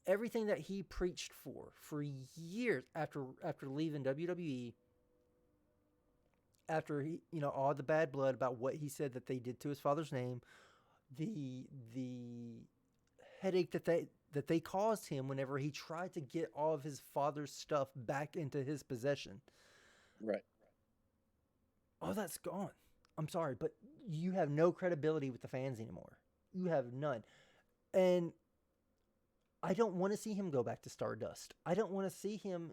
everything that he preached for years after leaving WWE. After he, all the bad blood about what he said that they did to his father's name, the headache that they caused him whenever he tried to get all of his father's stuff back into his possession. Right. Oh, that's gone. I'm sorry, but you have no credibility with the fans anymore. You have none. And I don't want to see him go back to Stardust. I don't want to see him,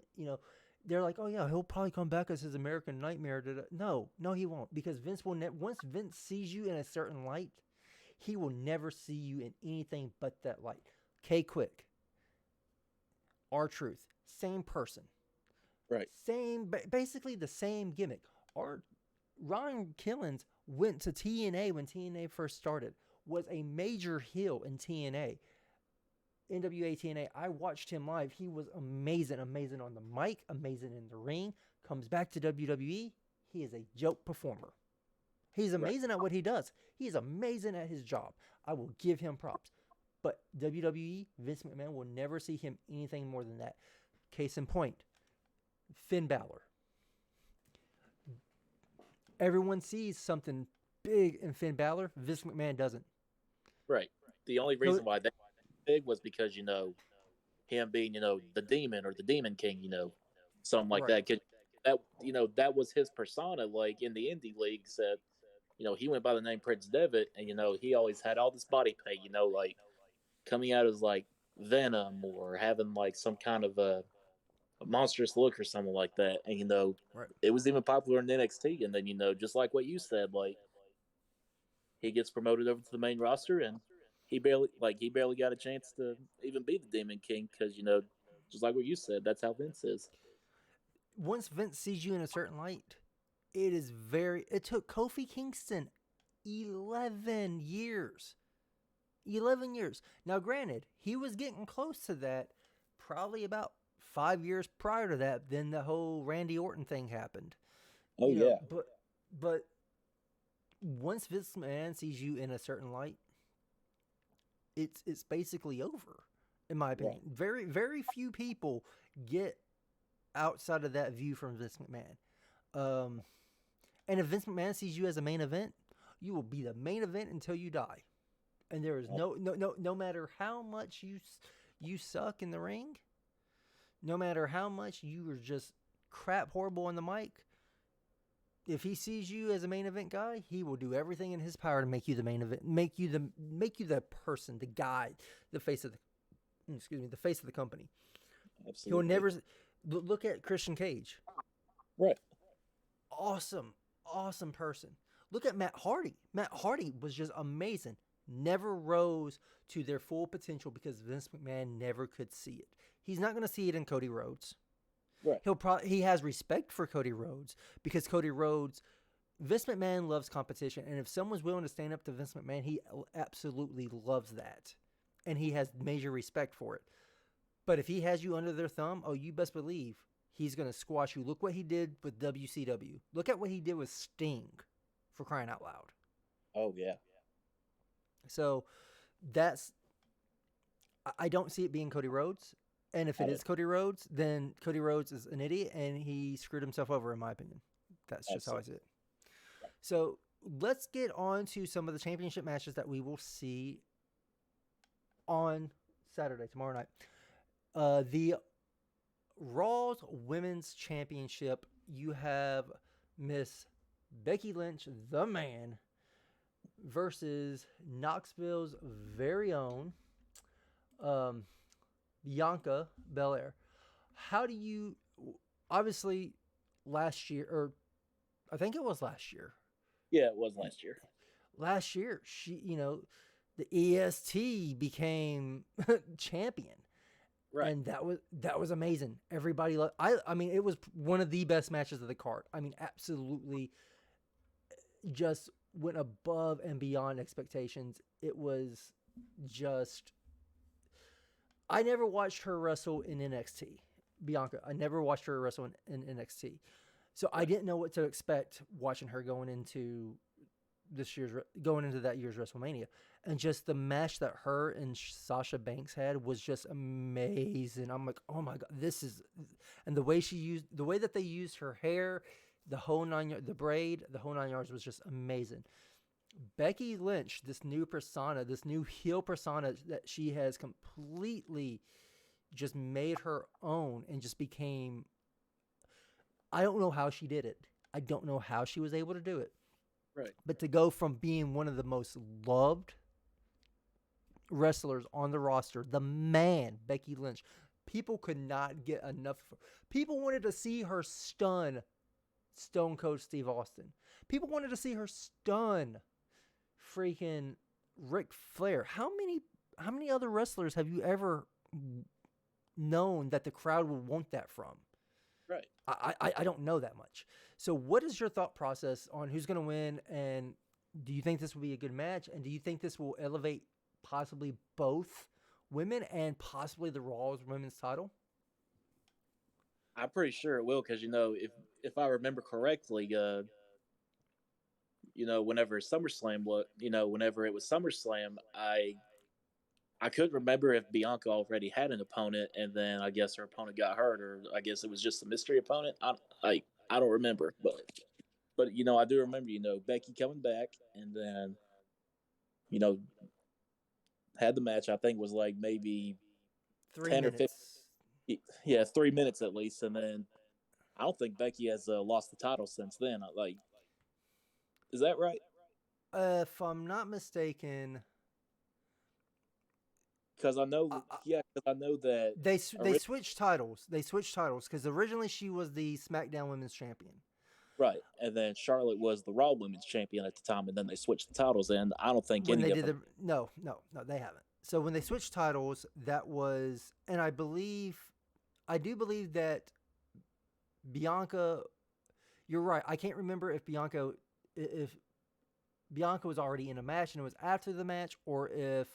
they're like, oh yeah, he'll probably come back as his American Nightmare. No, he won't, because Vince will once Vince sees you in a certain light, he will never see you in anything but that light. K-Quick, R-Truth, same person. Right. Basically the same gimmick. Ron Killens went to TNA when TNA first started, was a major heel in TNA. NWA TNA, I watched him live. He was amazing on the mic, amazing in the ring. Comes back to WWE, he is a joke performer. He's amazing at what he does. He's amazing at his job. I will give him props. But WWE, Vince McMahon will never see him anything more than that. Case in point, Finn Balor. Everyone sees something big in Finn Balor. Vince McMahon doesn't. Right. The only reason why they big was because him being the Demon or the Demon King, something like that. that was his persona. Like in the indie leagues, that he went by the name Prince Devitt, and he always had all this body paint. Like coming out as like Venom or having like some kind of a monstrous look or something like that. And Right. it was even popular in NXT. And then just like what you said, like he gets promoted over to the main roster, and he barely got a chance to even be the Demon King because just like what you said, that's how Vince is. Once Vince sees you in a certain light, it took Kofi Kingston 11 years. 11 years. Now, granted, he was getting close to that probably about 5 years prior to that. Then the whole Randy Orton thing happened. Oh, yeah. But once Vince McMahon sees you in a certain light, it's basically over, in my opinion. Right. Very, very few people get outside of that view from Vince McMahon. And if Vince McMahon sees you as a main event, you will be the main event until you die. And there is no matter how much you suck in the ring, no matter how much you are just crap horrible on the mic, if he sees you as a main event guy, he will do everything in his power to make you the main event, make you the person, the guy, the face of the company. Absolutely. He'll never look at Christian Cage. Right. Awesome person. Look at Matt Hardy. Matt Hardy was just amazing. Never rose to their full potential because Vince McMahon never could see it. He's not going to see it in Cody Rhodes. Right. He has respect for Cody Rhodes because Cody Rhodes, Vince McMahon loves competition, and if someone's willing to stand up to Vince McMahon, he absolutely loves that, and he has major respect for it. But if he has you under their thumb, you best believe he's going to squash you. Look what he did with WCW. Look at what he did with Sting, for crying out loud. Oh, yeah. So I don't see it being Cody Rhodes. And if it is Cody Rhodes, then Cody Rhodes is an idiot and he screwed himself over, in my opinion. That's just how I see it. So let's get on to some of the championship matches that we will see on Saturday, tomorrow night. The Raw's Women's Championship, you have Miss Becky Lynch, the man, versus Knoxville's very own Bianca Belair. How do you, obviously last year, or I think it was last year. Yeah, it was last year. Last year, she, the EST became champion. Right. And that was amazing. Everybody loved, I mean, it was one of the best matches of the card. I mean, absolutely just went above and beyond expectations. It was just, I never watched her wrestle in NXT, Bianca. I never watched her wrestle in NXT. So I didn't know what to expect watching her going into that year's WrestleMania. And just the match that her and Sasha Banks had was just amazing. I'm like, oh my God, and the way that they used her hair, the whole the braid, the whole 9 yards was just amazing. Becky Lynch, this new persona, this new heel persona that she has completely just made her own and just became, I don't know how she did it. I don't know how she was able to do it. Right. But to go from being one of the most loved wrestlers on the roster, the man, Becky Lynch, people could not get enough of her. People wanted to see her stun Stone Cold Steve Austin. People wanted to see her stun freaking Ric Flair. How many other wrestlers have you ever known that the crowd will want that from? Right. I don't know that much. So what is your thought process on who's going to win, and do you think this will be a good match, and do you think this will elevate possibly both women and possibly the Raw's women's title? I'm pretty sure it will because, if I remember correctly, whenever SummerSlam whenever it was SummerSlam, I couldn't remember if Bianca already had an opponent, and then I guess her opponent got hurt, or I guess it was just a mystery opponent. I don't remember, but I do remember Becky coming back, and then had the match. I think was like maybe 3 10 minutes. or 15. Yeah, 3 minutes at least, and then don't think Becky has lost the title since then. Like, is that right? If I'm not mistaken, Because I know, because I know that they switched titles. They switched titles because originally she was the SmackDown Women's Champion. right, and then Charlotte was the Raw Women's Champion at the time, and then they switched the titles. And I don't think When any they of did them. no, they haven't. So when they switched titles, that was, and I do believe that Bianca. You're right. I can't remember if Bianca was already in a match and it was after the match, or if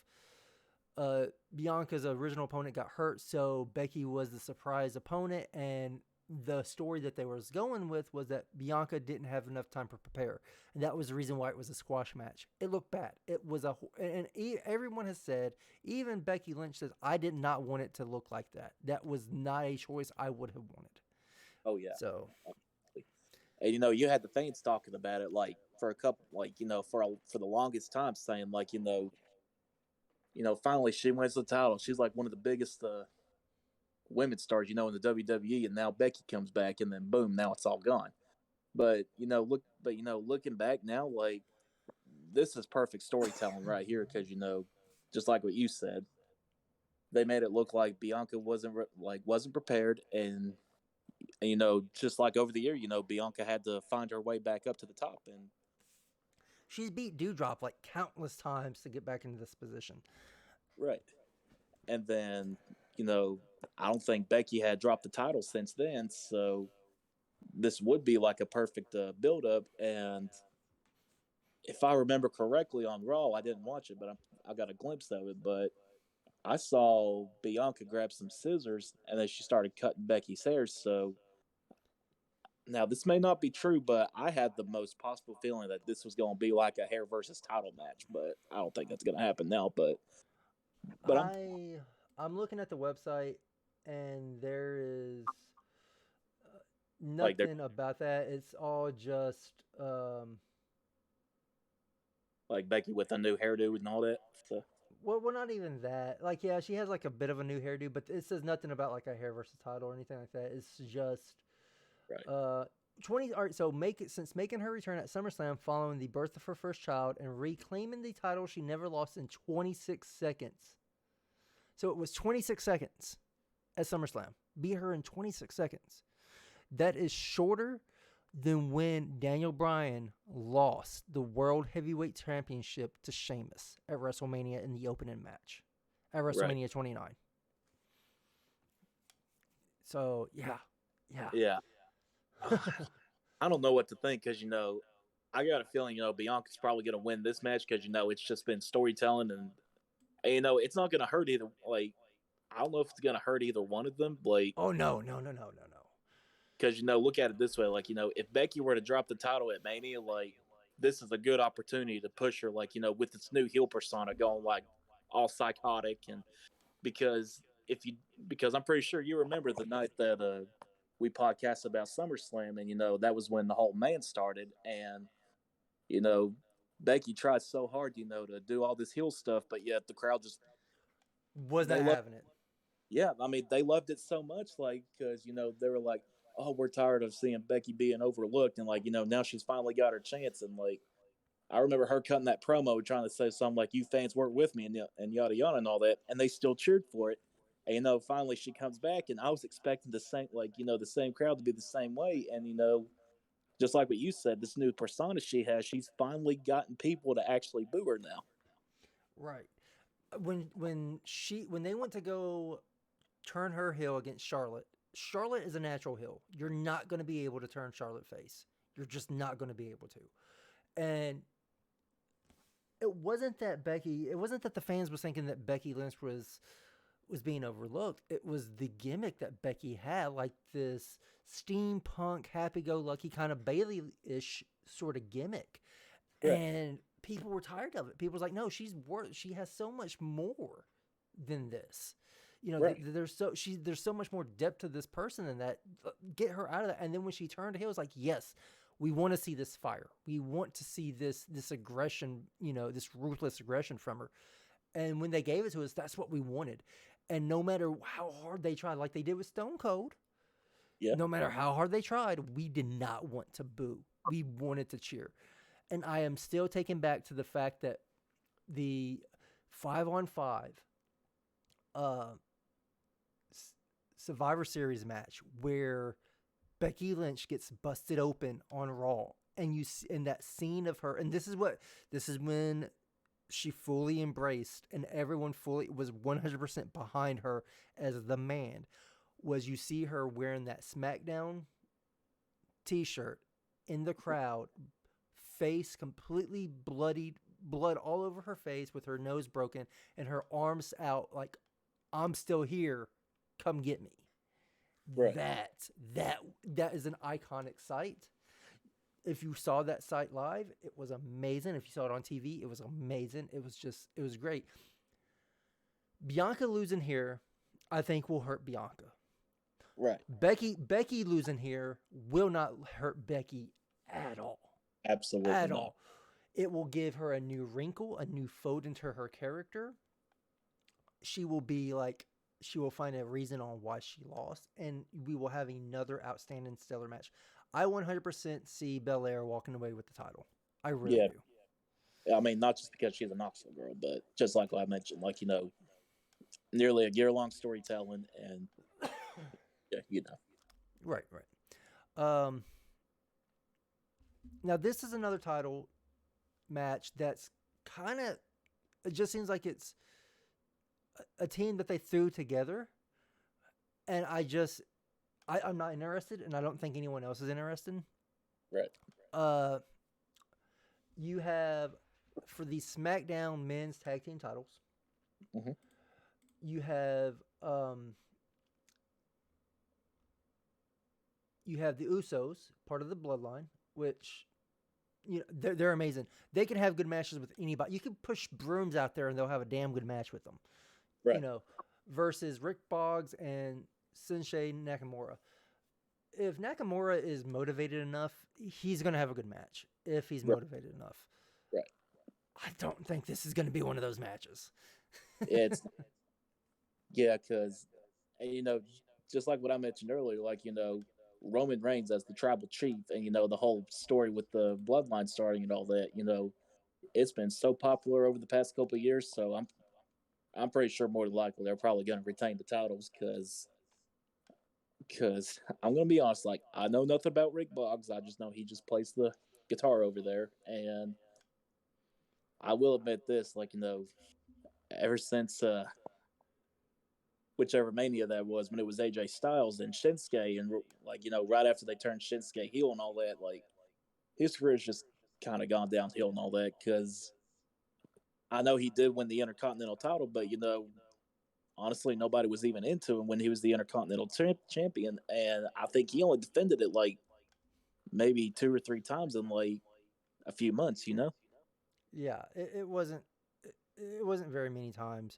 Bianca's original opponent got hurt, so Becky was the surprise opponent, and the story that they was going with was that Bianca didn't have enough time to prepare, and that was the reason why it was a squash match. It looked bad. It was everyone has said, even Becky Lynch says, I did not want it to look like that. That was not a choice I would have wanted. Oh yeah. So, and you had the fans talking about it like for a couple, like for the longest time, saying like finally she wins the title. She's like one of the biggest women's stars, in the WWE, and now Becky comes back, and then boom, now it's all gone. But looking back now, like this is perfect storytelling right here, because just like what you said, they made it look like Bianca wasn't prepared, and just like over the year, Bianca had to find her way back up to the top, and she's beat Doudrop like countless times to get back into this position. Right. And then, I don't think Becky had dropped the title since then, so this would be like a perfect build-up. And if I remember correctly on Raw, I didn't watch it, but I got a glimpse of it, but I saw Bianca grab some scissors, and then she started cutting Becky's hair, so now this may not be true, but I had the most possible feeling that this was going to be like a hair versus title match, but I don't think that's going to happen now, but I'm looking at the website, and there is nothing about that. It's all just like Becky with a new hairdo and all that. So. Well, not even that. Like, yeah, she has like a bit of a new hairdo, but it says nothing about like a hair versus title or anything like that. It's just right. 20. All right, so since making her return at SummerSlam following the birth of her first child and reclaiming the title she never lost in 26 seconds. So it was 26 seconds at SummerSlam. Beat her in 26 seconds. That is shorter than when Daniel Bryan lost the World Heavyweight Championship to Sheamus at WrestleMania in the opening match at WrestleMania 29. So, yeah. I don't know what to think, because, I got a feeling, Bianca's probably going to win this match, because, it's just been storytelling, and it's not going to hurt either. Like, I don't know if it's going to hurt either one of them. Like, oh, no. Because, look at it this way. Like, if Becky were to drop the title at Mania, like, this is a good opportunity to push her, like, with its new heel persona going, like, all psychotic. And because I'm pretty sure you remember the night that we podcast about SummerSlam, and, that was when the whole man started. And, Becky tried so hard, to do all this heel stuff, but yet the crowd just was not having it. Yeah, I mean, they loved it so much, like, because, they were like, oh, we're tired of seeing Becky being overlooked, and, like, now she's finally got her chance. And, like, I remember her cutting that promo trying to say something like, you fans weren't with me, and yada yada and all that, and they still cheered for it. And, finally she comes back, and I was expecting the same, like, the same crowd to be the same way. And, just like what you said, this new persona she has, she's finally gotten people to actually boo her now. Right. When they went to go turn her heel against Charlotte is a natural heel. You're not going to be able to turn Charlotte face. You're just not going to be able to. And it wasn't that the fans were thinking that Becky Lynch was being overlooked. It was the gimmick that Becky had, like this steampunk, happy-go-lucky kind of Bayley-ish sort of gimmick. Yeah. And people were tired of it. People was like, no, she has so much more than this. Right. There's so much more depth to this person than that. Get her out of that. And then when she turned heel, it was like, yes, we want to see this fire. We want to see this aggression, this ruthless aggression from her. And when they gave it to us, that's what we wanted. And no matter how hard they tried, like they did with Stone Cold, Yeah. No matter how hard they tried, we did not want to boo. We wanted to cheer. And I am still taken back to the fact that the 5-on-5 Survivor Series match where Becky Lynch gets busted open on Raw, and you see in that scene of her, and this is when she fully embraced, and everyone fully was 100% behind her as the man. Was you see her wearing that SmackDown T-shirt in the crowd, face completely bloodied, blood all over her face, with her nose broken, and her arms out like, "I'm still here, come get me." Right. That is an iconic sight. If you saw that sight live, it was amazing. If you saw it on TV, it was amazing. It was great. Bianca losing here, I think, will hurt Bianca. Right. Becky losing here will not hurt Becky at all. Absolutely at not. all. It will give her a new wrinkle, a new fold into her character. She will find a reason on why she lost, and we will have another outstanding stellar match. I 100% see Belair walking away with the title. I really do. I mean, not just because she's a Knoxville girl, but just like I mentioned, like, nearly a year-long storytelling, and Right. Now this is another title match that's kind of, it just seems like it's a team that they threw together, and I'm not interested, and I don't think anyone else is interested. Right. You have, for the SmackDown men's tag team titles, Mm-hmm. you have the Usos, part of the Bloodline, which, they're amazing. They can have good matches with anybody. You can push brooms out there and they'll have a damn good match with them. Right. Versus Rick Boggs and Shinsuke Nakamura. If Nakamura is motivated enough, he's going to have a good match. If he's motivated enough. Right. I don't think this is going to be one of those matches. It's because, just like what I mentioned earlier, like, Roman Reigns as the tribal chief, and the whole story with the bloodline starting and all that, it's been so popular over the past couple of years. So I'm pretty sure more than likely they're probably going to retain the titles, because I'm going to be honest, like, I know nothing about Rick Boggs. I just know he just plays the guitar over there, and I will admit this, like, ever since whichever Mania that was, when it was AJ Styles and Shinsuke, and like, right after they turned Shinsuke heel and all that, like, his career's just kind of gone downhill and all that, because I know he did win the Intercontinental title, but honestly, nobody was even into him when he was the Intercontinental champion, and I think he only defended it like maybe 2 or 3 times in like a few months. Yeah, it wasn't very many times.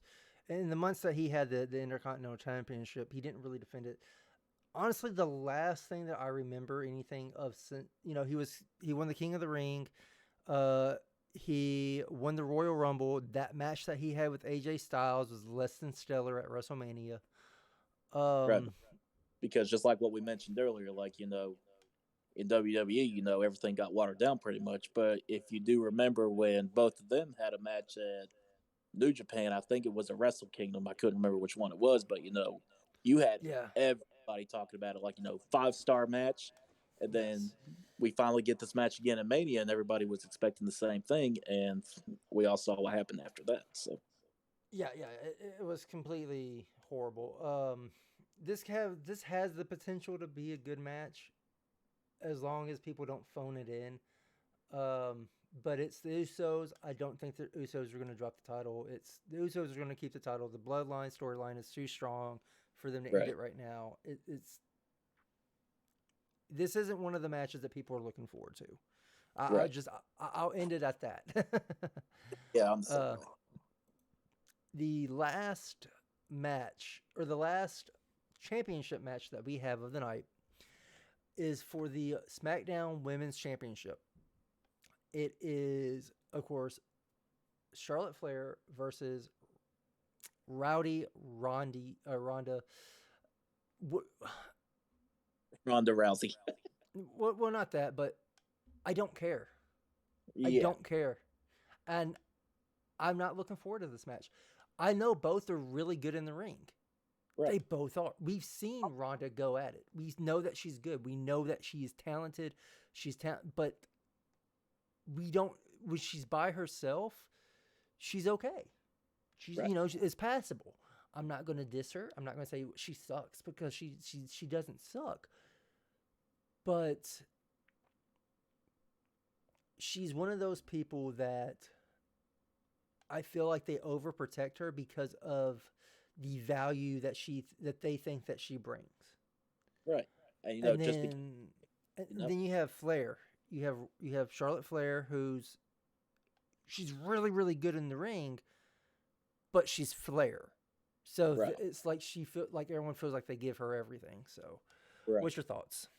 In the months that he had the Intercontinental Championship, he didn't really defend it. Honestly, the last thing that I remember anything of, he won the King of the Ring. He won the Royal Rumble. That match that he had with AJ Styles was less than stellar at WrestleMania. Right. Because just like what we mentioned earlier, like, in WWE, everything got watered down pretty much. But if you do remember when both of them had a match at New Japan, I think it was a Wrestle Kingdom. I couldn't remember which one it was, but you had everybody talking about it, like, 5-star match, and then we finally get this match again in Mania, and everybody was expecting the same thing, and we all saw what happened after that. So it was completely horrible. This has the potential to be a good match, as long as people don't phone it in. But it's the Usos. I don't think the Usos are going to drop the title. The Usos are going to keep the title. The Bloodline storyline is too strong for them to end it right now. This isn't one of the matches that people are looking forward to. I'll end it at that. Yeah, I'm sorry. The last match, or the last championship match that we have of the night, is for the SmackDown Women's Championship. It is, of course, Charlotte Flair versus Ronda. Ronda Rousey. Well, not that, but I don't care. I Yeah, don't care. And I'm not looking forward to this match. I know both are really good in the ring. right, They both are. We've seen Ronda go at it. We know that she's good. We know that she's talented. But we don't. When she's by herself, she's okay. She's right, it's passable. I'm not going to diss her. I'm not going to say she sucks because she doesn't suck. But she's one of those people that I feel like they overprotect her because of the value that they think that she brings. right. And And just because then you have Flair. You have Charlotte Flair, she's really really good in the ring, but she's Flair. So right, it's like everyone feels like they give her everything. So, right. what's your thoughts?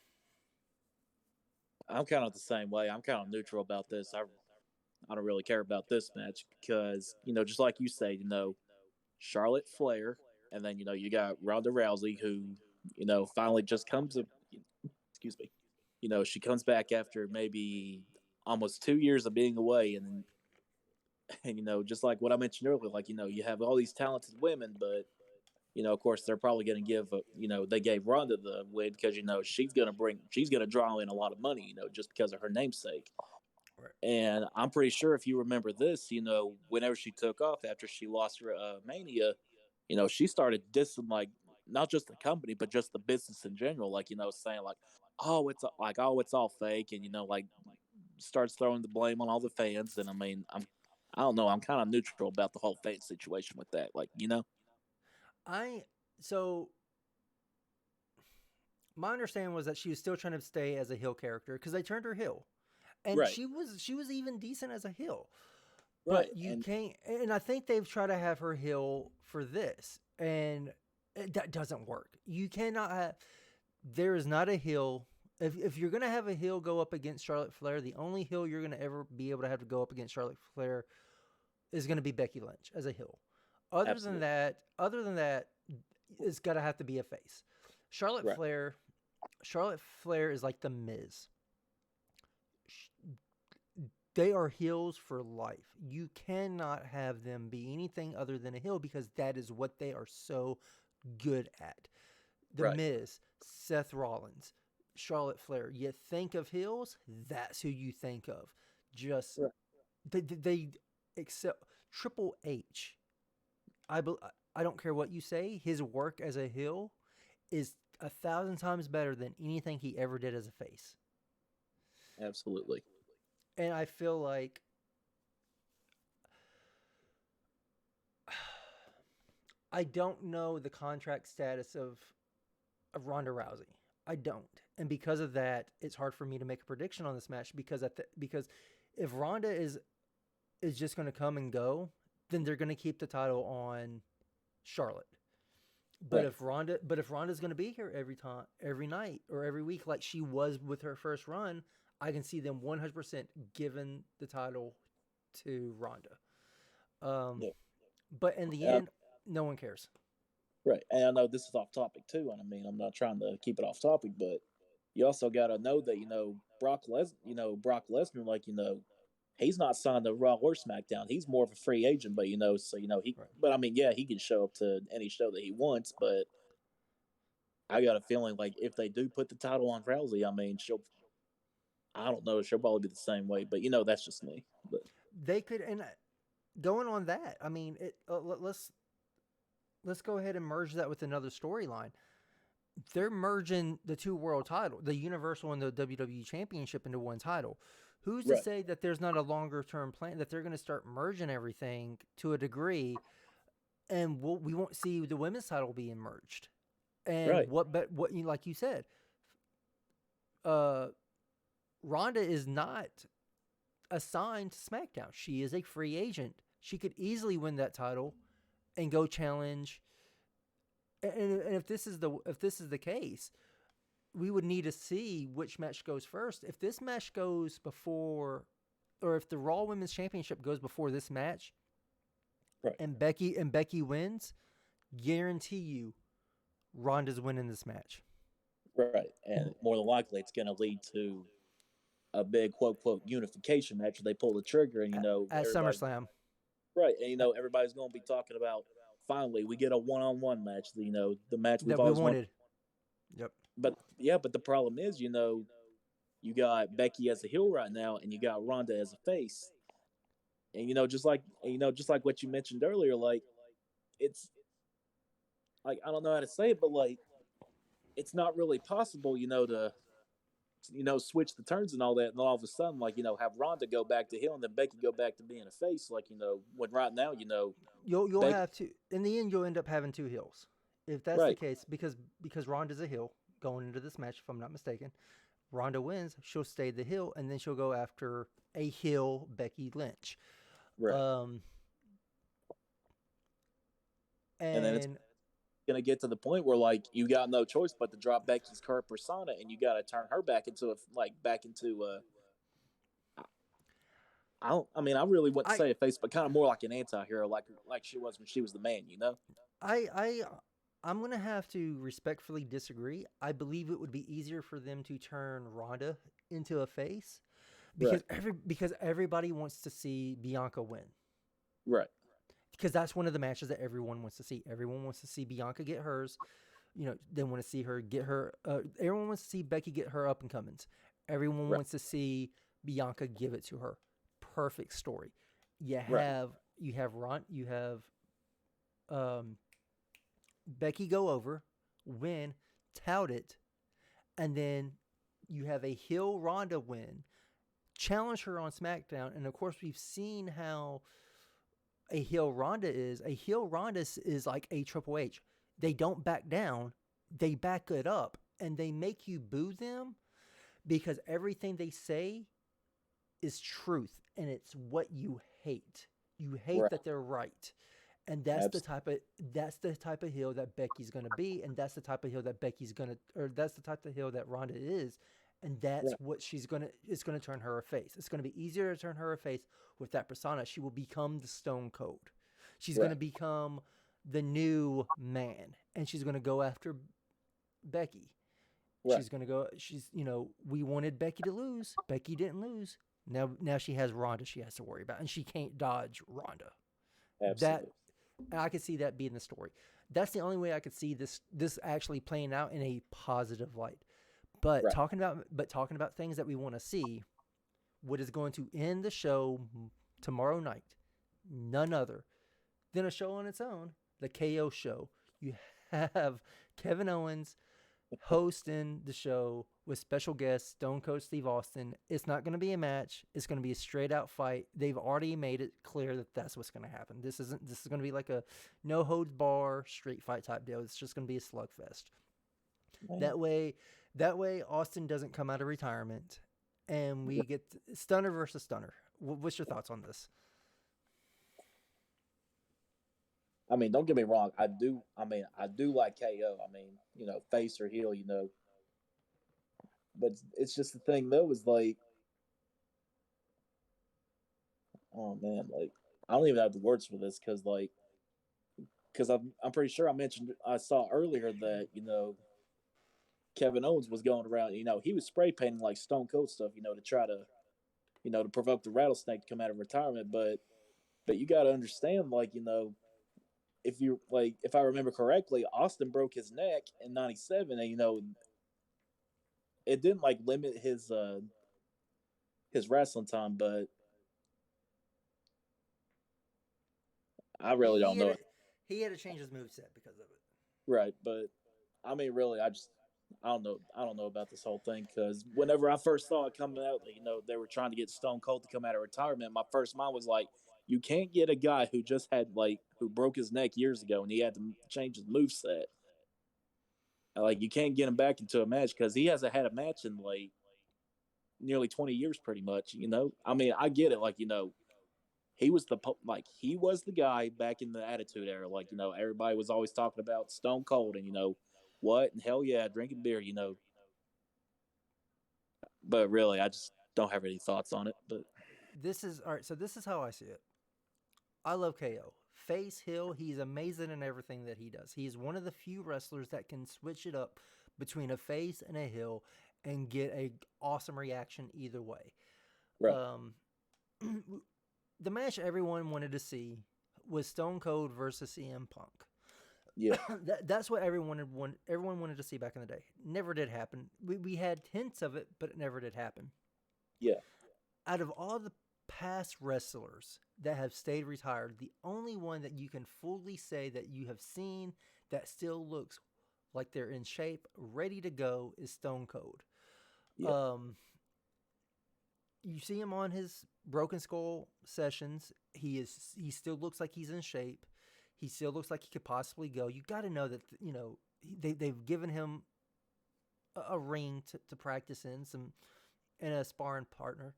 I'm kind of the same way. I'm kind of neutral about this. I don't really care about this match because just like you say, Charlotte Flair, and then you got Ronda Rousey, who finally just comes. Excuse me. She comes back after maybe almost 2 years of being away, and just like what I mentioned earlier, like you have all these talented women, but of course they're probably going to give they gave Ronda the win because she's going to draw in a lot of money, just because of her namesake. Right. And I'm pretty sure if you remember this, whenever she took off after she lost her Mania, she started dissing like not just the company but just the business in general, like saying like, oh it's all fake, and like starts throwing the blame on all the fans. And I don't know, I'm kind of neutral about the whole fan situation with that, like I so my understanding was that she was still trying to stay as a heel character because they turned her heel, and right, she was even decent as a heel. right, But you and can't, and I think they've tried to have her heel for this, and that doesn't work. You cannot have. There is not a heel. If you're gonna have a heel go up against Charlotte Flair, the only heel you're gonna ever be able to have to go up against Charlotte Flair is gonna be Becky Lynch as a heel. absolutely, Other than that, it's gotta have to be a face. Charlotte right, Flair, Charlotte Flair is like the Miz. They are heels for life. You cannot have them be anything other than a heel because that is what they are so good at. The right, Miz, Seth Rollins, Charlotte Flair. You think of heels, that's who you think of. Just right, they accept Triple H. I don't care what you say. His work as a heel is 1,000 times better than anything he ever did as a face. absolutely, And I feel like I don't know the contract status of Ronda Rousey. I don't, and because of that, it's hard for me to make a prediction on this match because if Ronda is just going to come and go, then they're going to keep the title on Charlotte. right, But if Ronda's going to be here every night, or every week, like she was with her first run, I can see them 100% giving the title to Ronda. Um, yeah. but in the And end, no one cares. right. And I know this is off topic too, and I'm not trying to keep it off topic, but you also got to know that Brock Lesnar, like he's not signed to Raw or SmackDown. He's more of a free agent, but so he. Right. But yeah, he can show up to any show that he wants. But I got a feeling like if they do put the title on Rousey, she'll. I don't know. She'll probably be the same way, but that's just me. But They could, and going on that, let's go ahead and merge that with another storyline. They're merging the two world title, the Universal and the WWE Championship, into one title. Who's to right, say that there's not a longer term plan that they're going to start merging everything to a degree, and we won't see the women's title being merged? And right, like you said, uh, Ronda is not assigned to SmackDown. She is a free agent. She could easily win that title and go challenge. And if this is the case, we would need to see which match goes first. If this match goes before, or if the Raw Women's Championship goes before this match, right. and Becky wins, guarantee you, Ronda's winning this match. Right. And more than likely, it's going to lead to a big quote unquote unification match where they pull the trigger and, at SummerSlam. Right. And, everybody's going to be talking about finally we get a one on one match, the match we've That we always wanted. Yep. But the problem is, you got Becky as a heel right now and you got Ronda as a face. And, just like what you mentioned earlier, like, it's like, I don't know how to say it, but like, it's not really possible, to switch the turns and all that, and all of a sudden, like, have Ronda go back to heel and then Becky go back to being a face, like, when right now, you'll have to, in the end, you'll end up having two heels if that's the case, because Ronda's a heel going into this match, if I'm not mistaken. Ronda wins, she'll stay the heel, and then she'll go after a heel Becky Lynch. Right. And then it's going to get to the point where, like, you got no choice but to drop Becky's current persona, and you got to turn her back into I really wouldn't say a face, but kind of more like an anti-hero, like she was when she was the man, I'm going to have to respectfully disagree. I believe it would be easier for them to turn Ronda into a face because everybody wants to see Bianca win. Right. Because that's one of the matches that everyone wants to see. Everyone wants to see Bianca get hers. They want to see her get her. Everyone wants to see Becky get her up and comings. Everyone wants to see Bianca give it to her. Perfect story. You have Becky go over, win, tout it, and then you have a heel Ronda win, challenge her on SmackDown, and of course we've seen how a heel Ronda is. A heel Ronda is like a Triple H. They don't back down, they back it up, and they make you boo them because everything they say is truth, and it's what you hate. You hate that they're right. And that's the type of heel that Becky's gonna be, and that's the type of heel that that's the type of heel that Ronda is, and that's what it's gonna turn her a face. It's gonna be easier to turn her a face with that persona. She will become the Stone Cold. She's gonna become the new man, and she's gonna go after Becky. Right. We wanted Becky to lose. Becky didn't lose. Now she has Ronda she has to worry about, and she can't dodge Ronda. Absolutely. I could see that being the story. That's the only way I could see this actually playing out in a positive light. But talking about things that we want to see, what is going to end the show tomorrow night, none other than a show on its own, the KO show. You have Kevin Owens hosting the show with special guest Stone Cold Steve Austin. It's not going to be a match. It's going to be a straight out fight. They've already made it clear that that's what's going to happen. This is going to be like a no holds bar street fight type deal. It's just going to be a slugfest. Man. That way Austin doesn't come out of retirement and we get stunner versus stunner. What's your thoughts on this? I mean, don't get me wrong. I do like KO. I mean, face or heel, But it's just the thing, though, is like, oh, man, like, I don't even have the words for this because I'm pretty sure I saw earlier that, Kevin Owens was going around, he was spray painting like Stone Cold stuff, to try to, to provoke the rattlesnake to come out of retirement. But you got to understand, like, if I remember correctly, Austin broke his neck in '97, and it didn't like limit his wrestling time, but I really don't know. He had to change his moveset because of it. Right, but I mean, really, I don't know about this whole thing because whenever I first saw it coming out, they were trying to get Stone Cold to come out of retirement. My first mind was like, you can't get a guy who just had who broke his neck years ago and he had to change his moveset. Like, you can't get him back into a match because he hasn't had a match in like nearly 20 years, pretty much. I mean, I get it. Like, he was the guy back in the Attitude Era. Like, everybody was always talking about Stone Cold and what and hell yeah, drinking beer. But really, I just don't have any thoughts on it. But this is all right. So this is how I see it. I love KO. Face, heel, he's amazing in everything that he does. He's one of the few wrestlers that can switch it up between a face and a heel and get a awesome reaction either way. Right. Um, the match everyone wanted to see was Stone Cold versus CM Punk. Yeah. That's what everyone wanted to see back in the day. Never did happen. We had hints of it, but it never did happen. Yeah. Out of all the past wrestlers that have stayed retired, the only one that you can fully say that you have seen that still looks like they're in shape, ready to go, is Stone Cold. Yeah. You see him on his Broken Skull sessions. He still looks like he's in shape. He still looks like he could possibly go. You got to know that they've given him a ring to practice in, and a sparring partner.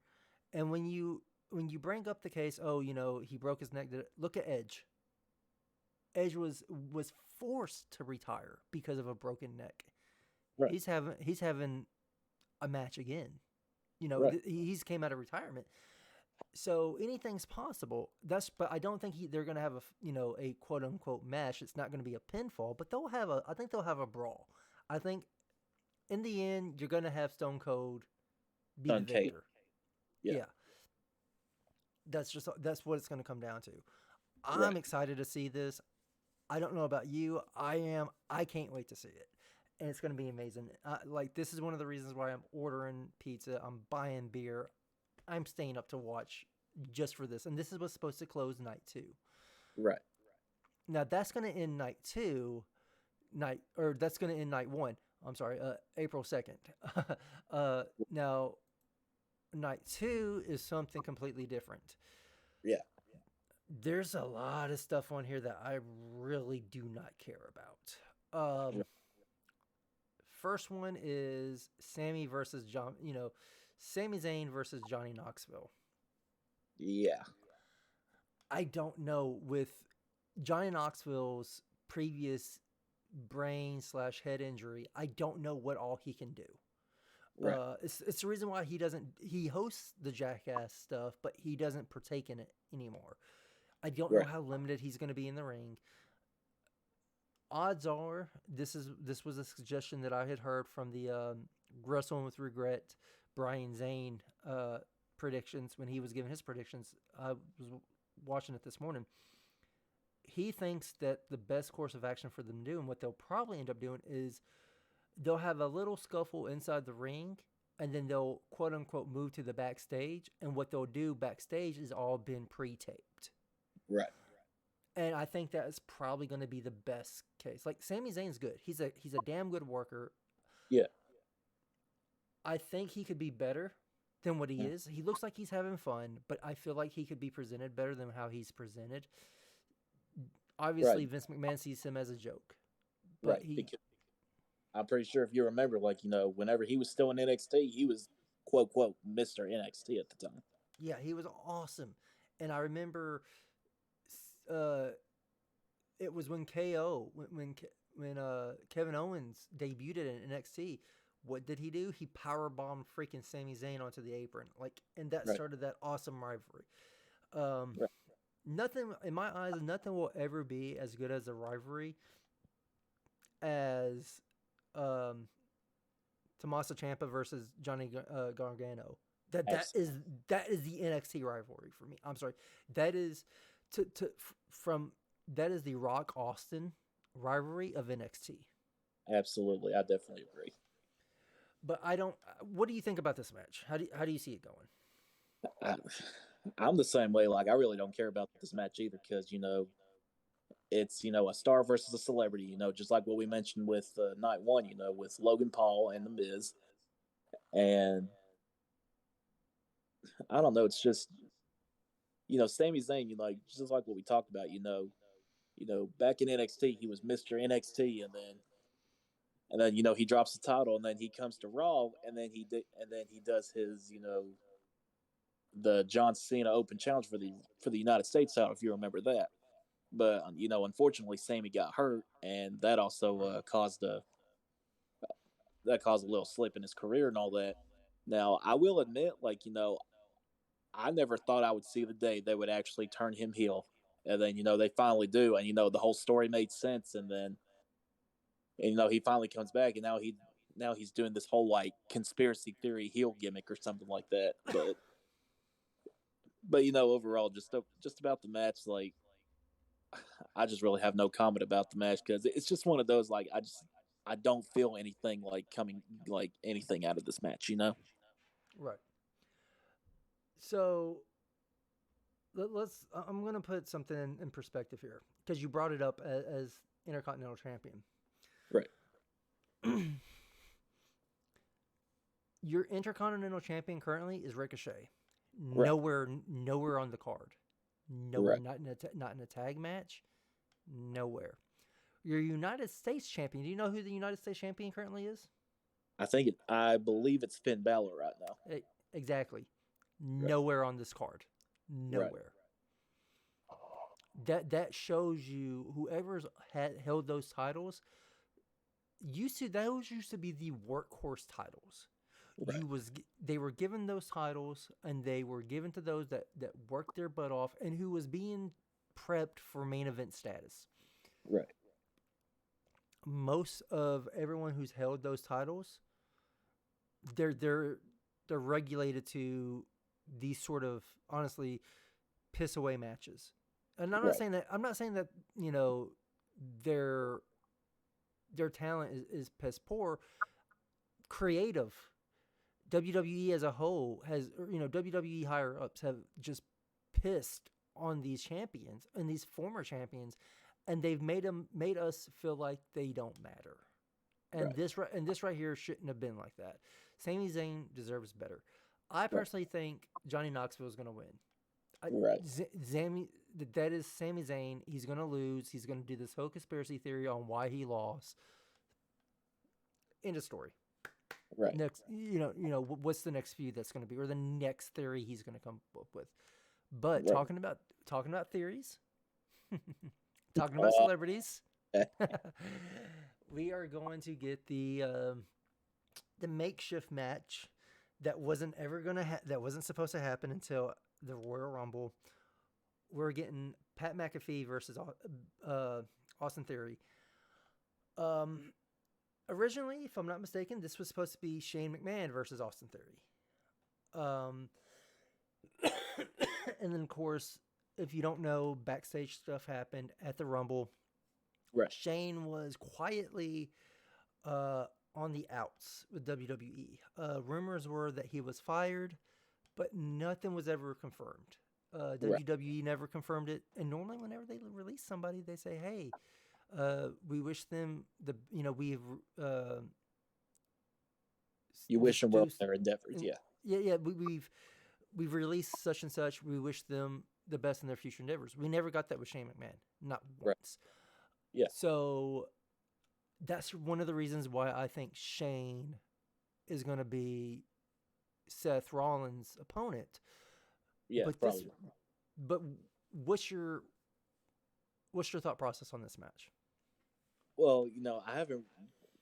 And when you bring up the case, he broke his neck. Look at Edge. Edge was forced to retire because of a broken neck. Right. He's having a match again. Right. He's came out of retirement. So anything's possible. But I don't think they're going to have a quote unquote match. It's not going to be a pinfall, but I think they'll have a brawl. I think in the end you're going to have Stone Cold be the victor. Yeah. That's what it's going to come down to. I'm excited to see this. I don't know about you. I am. I can't wait to see it. And it's going to be amazing. This is one of the reasons why I'm ordering pizza. I'm buying beer. I'm staying up to watch just for this. And this is what's supposed to close night 2. Right. Now that's going to end night 2. That's going to end night 1. I'm sorry, April 2nd. Now, night 2 is something completely different. Yeah. There's a lot of stuff on here that I really do not care about. First one is Sami versus Sami Zayn versus Johnny Knoxville. Yeah. I don't know, with Johnny Knoxville's previous brain/head injury, I don't know what all he can do. Right. It's the reason why he hosts the Jackass stuff, but he doesn't partake in it anymore. I don't know how limited he's going to be in the ring. Odds are, this was a suggestion that I had heard from the Wrestling with Regret Brian Zane predictions when he was giving his predictions. I was watching it this morning. He thinks that the best course of action for them to do, and what they'll probably end up doing, is they'll have a little scuffle inside the ring, and then they'll quote unquote move to the backstage. And what they'll do backstage is all been pre-taped. Right. And I think that is probably going to be the best case. Like, Sami Zayn's good. He's a damn good worker. Yeah. I think he could be better than what he is. He looks like he's having fun, but I feel like he could be presented better than how he's presented. Obviously, Vince McMahon sees him as a joke. But I'm pretty sure if you remember, whenever he was still in NXT, he was quote quote Mr. NXT at the time. Yeah, he was awesome. And I remember it was when Kevin Owens debuted in NXT. What did he do? He powerbombed freaking Sami Zayn onto the apron, and that started that awesome rivalry. Nothing in my eyes, nothing will ever be as good as a rivalry as Tommaso Ciampa versus Johnny Gargano. That is the NXT rivalry for me. I'm sorry, that is that is the Rock Austin rivalry of NXT. Absolutely, I definitely agree. But I don't. What do you think about this match? How do you see it going? I'm the same way. I really don't care about this match either, because it's a star versus a celebrity. Just like what we mentioned with night 1. With Logan Paul and The Miz, and I don't know. It's just Sami Zayn. Just like what we talked about. Back in NXT, he was Mr. NXT, and then he drops the title, and then he comes to Raw, and then he does his the John Cena Open Challenge for the United States title, if you remember that. But unfortunately, Sami got hurt, and that also caused a little slip in his career and all that. Now, I will admit, I never thought I would see the day they would actually turn him heel, and then they finally do, and the whole story made sense, and then he finally comes back, and now now he's doing this whole like conspiracy theory heel gimmick or something like that. But overall, just about the match, like I just really have no comment about the match because it's just one of those like I don't feel anything like coming like anything out of this match. Right. So let's. I'm going to put something in perspective here because you brought it up as Intercontinental Champion. Right. Your Intercontinental Champion currently is Ricochet. Right. Nowhere on the card. Nowhere. Right. Not in a tag match. Nowhere. Your United States Champion. Do you know who the United States Champion currently is? I believe it's Finn Balor right now. Exactly. Nowhere on this card. Nowhere. Right. That shows you whoever's held those titles used to be the workhorse titles. Right. They were given those titles and they were given to those that worked their butt off and who was being prepped for main event status. Right. Most of everyone who's held those titles, they're regulated to these sort of honestly piss away matches. And I'm not saying that their talent is piss poor. Creative. WWE as a whole has, WWE higher ups have just pissed on these champions and these former champions, and they've made us feel like they don't matter. And this right here shouldn't have been like that. Sami Zayn deserves better. I personally think Johnny Knoxville is going to win. That is Sami Zayn. He's going to lose. He's going to do this whole conspiracy theory on why he lost. End of story. Right. Next, what's the next feud that's going to be, or the next theory he's going to come up with? But talking about theories, talking about celebrities, we are going to get the makeshift match that wasn't supposed to happen until the Royal Rumble. We're getting Pat McAfee versus Austin Theory. Originally, if I'm not mistaken, this was supposed to be Shane McMahon versus Austin Theory. And then, of course, if you don't know, backstage stuff happened at the Rumble. Right. Shane was quietly on the outs with WWE. Rumors were that he was fired, but nothing was ever confirmed. WWE never confirmed it. And normally, whenever they release somebody, they say, "Hey, we wish them you wish them well in their endeavors." Yeah. We've released such and such. We wish them the best in their future endeavors. We never got that with Shane McMahon, not once. Yeah. So that's one of the reasons why I think Shane is going to be Seth Rollins' opponent. Yeah, probably. But what's your thought process on this match? Well, I haven't.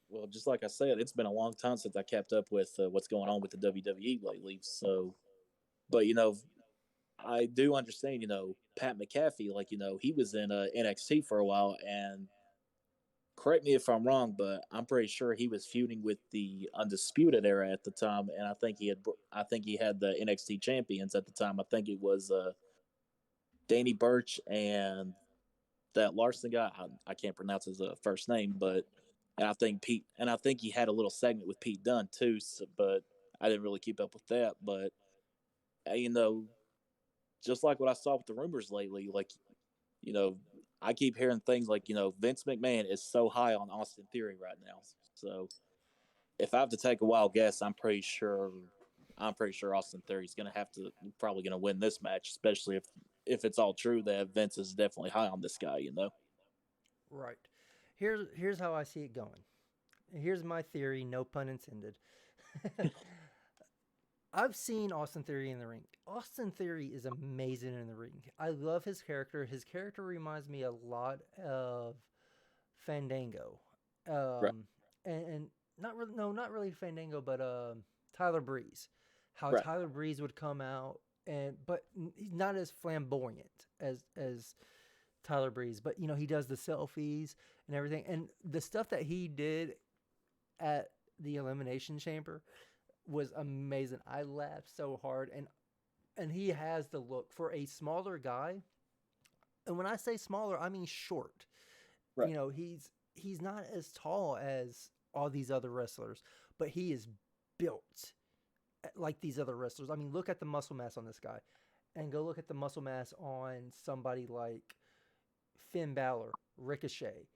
Well, just like I said, it's been a long time since I kept up with what's going on with the WWE lately. So, but I do understand. Pat McAfee, like he was in NXT for a while, and correct me if I'm wrong, but I'm pretty sure he was feuding with the Undisputed Era at the time, and I think he had the NXT champions at the time. I think it was Danny Burch and that Larson guy. I can't pronounce his first name, but I think he had a little segment with Pete Dunne too. So, but I didn't really keep up with that. But just like what I saw with the rumors lately, like I keep hearing things like Vince McMahon is so high on Austin Theory right now. So if I have to take a wild guess, I'm pretty sure Austin Theory is probably gonna win this match, especially if it's all true that Vince is definitely high on this guy. Right. Here's how I see it going. Here's my theory, no pun intended. I've seen Austin Theory in the ring. Austin Theory is amazing in the ring. I love his character. His character reminds me a lot of Fandango. And not really Fandango, but Tyler Breeze. How Tyler Breeze would come out but he's not as flamboyant as Tyler Breeze, but he does the selfies and everything, and the stuff that he did at the Elimination Chamber was amazing. I laughed so hard, and he has the look for a smaller guy. And when I say smaller, I mean short. Right. You know, he's not as tall as all these other wrestlers, but he is built like these other wrestlers. I mean, look at the muscle mass on this guy, and go look at the muscle mass on somebody like Finn Balor, Ricochet.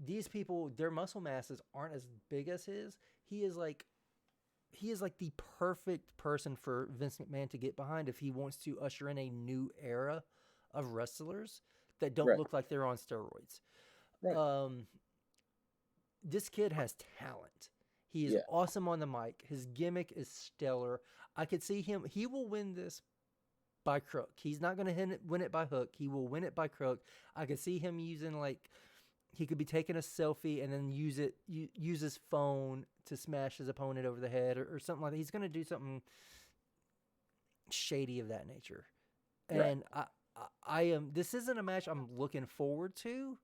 These people, their muscle masses aren't as big as his. He is like the perfect person for Vince McMahon to get behind if he wants to usher in a new era of wrestlers that don't look like they're on steroids. Right. This kid has talent. He is awesome on the mic. His gimmick is stellar. I could see him. He will win this by crook. He's not going to win it by hook. He will win it by crook. I could see him using, like, he could be taking a selfie and then use his phone to smash his opponent over the head or something like that. He's going to do something shady of that nature. And I am. This isn't a match I'm looking forward to.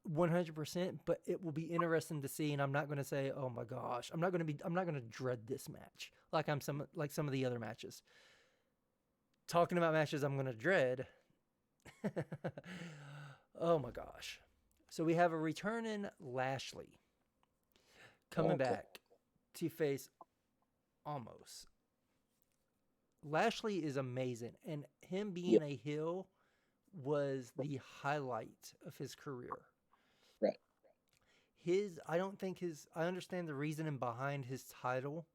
100%, but it will be interesting to see. And I'm not going to say, "Oh my gosh," I'm not going to dread this match like some of the other matches. Talking about matches I'm going to dread. Oh my gosh. So we have a returning Lashley coming back to face Omos. Lashley is amazing, and him being a heel was the highlight of his career. Right. I understand the reasoning behind his title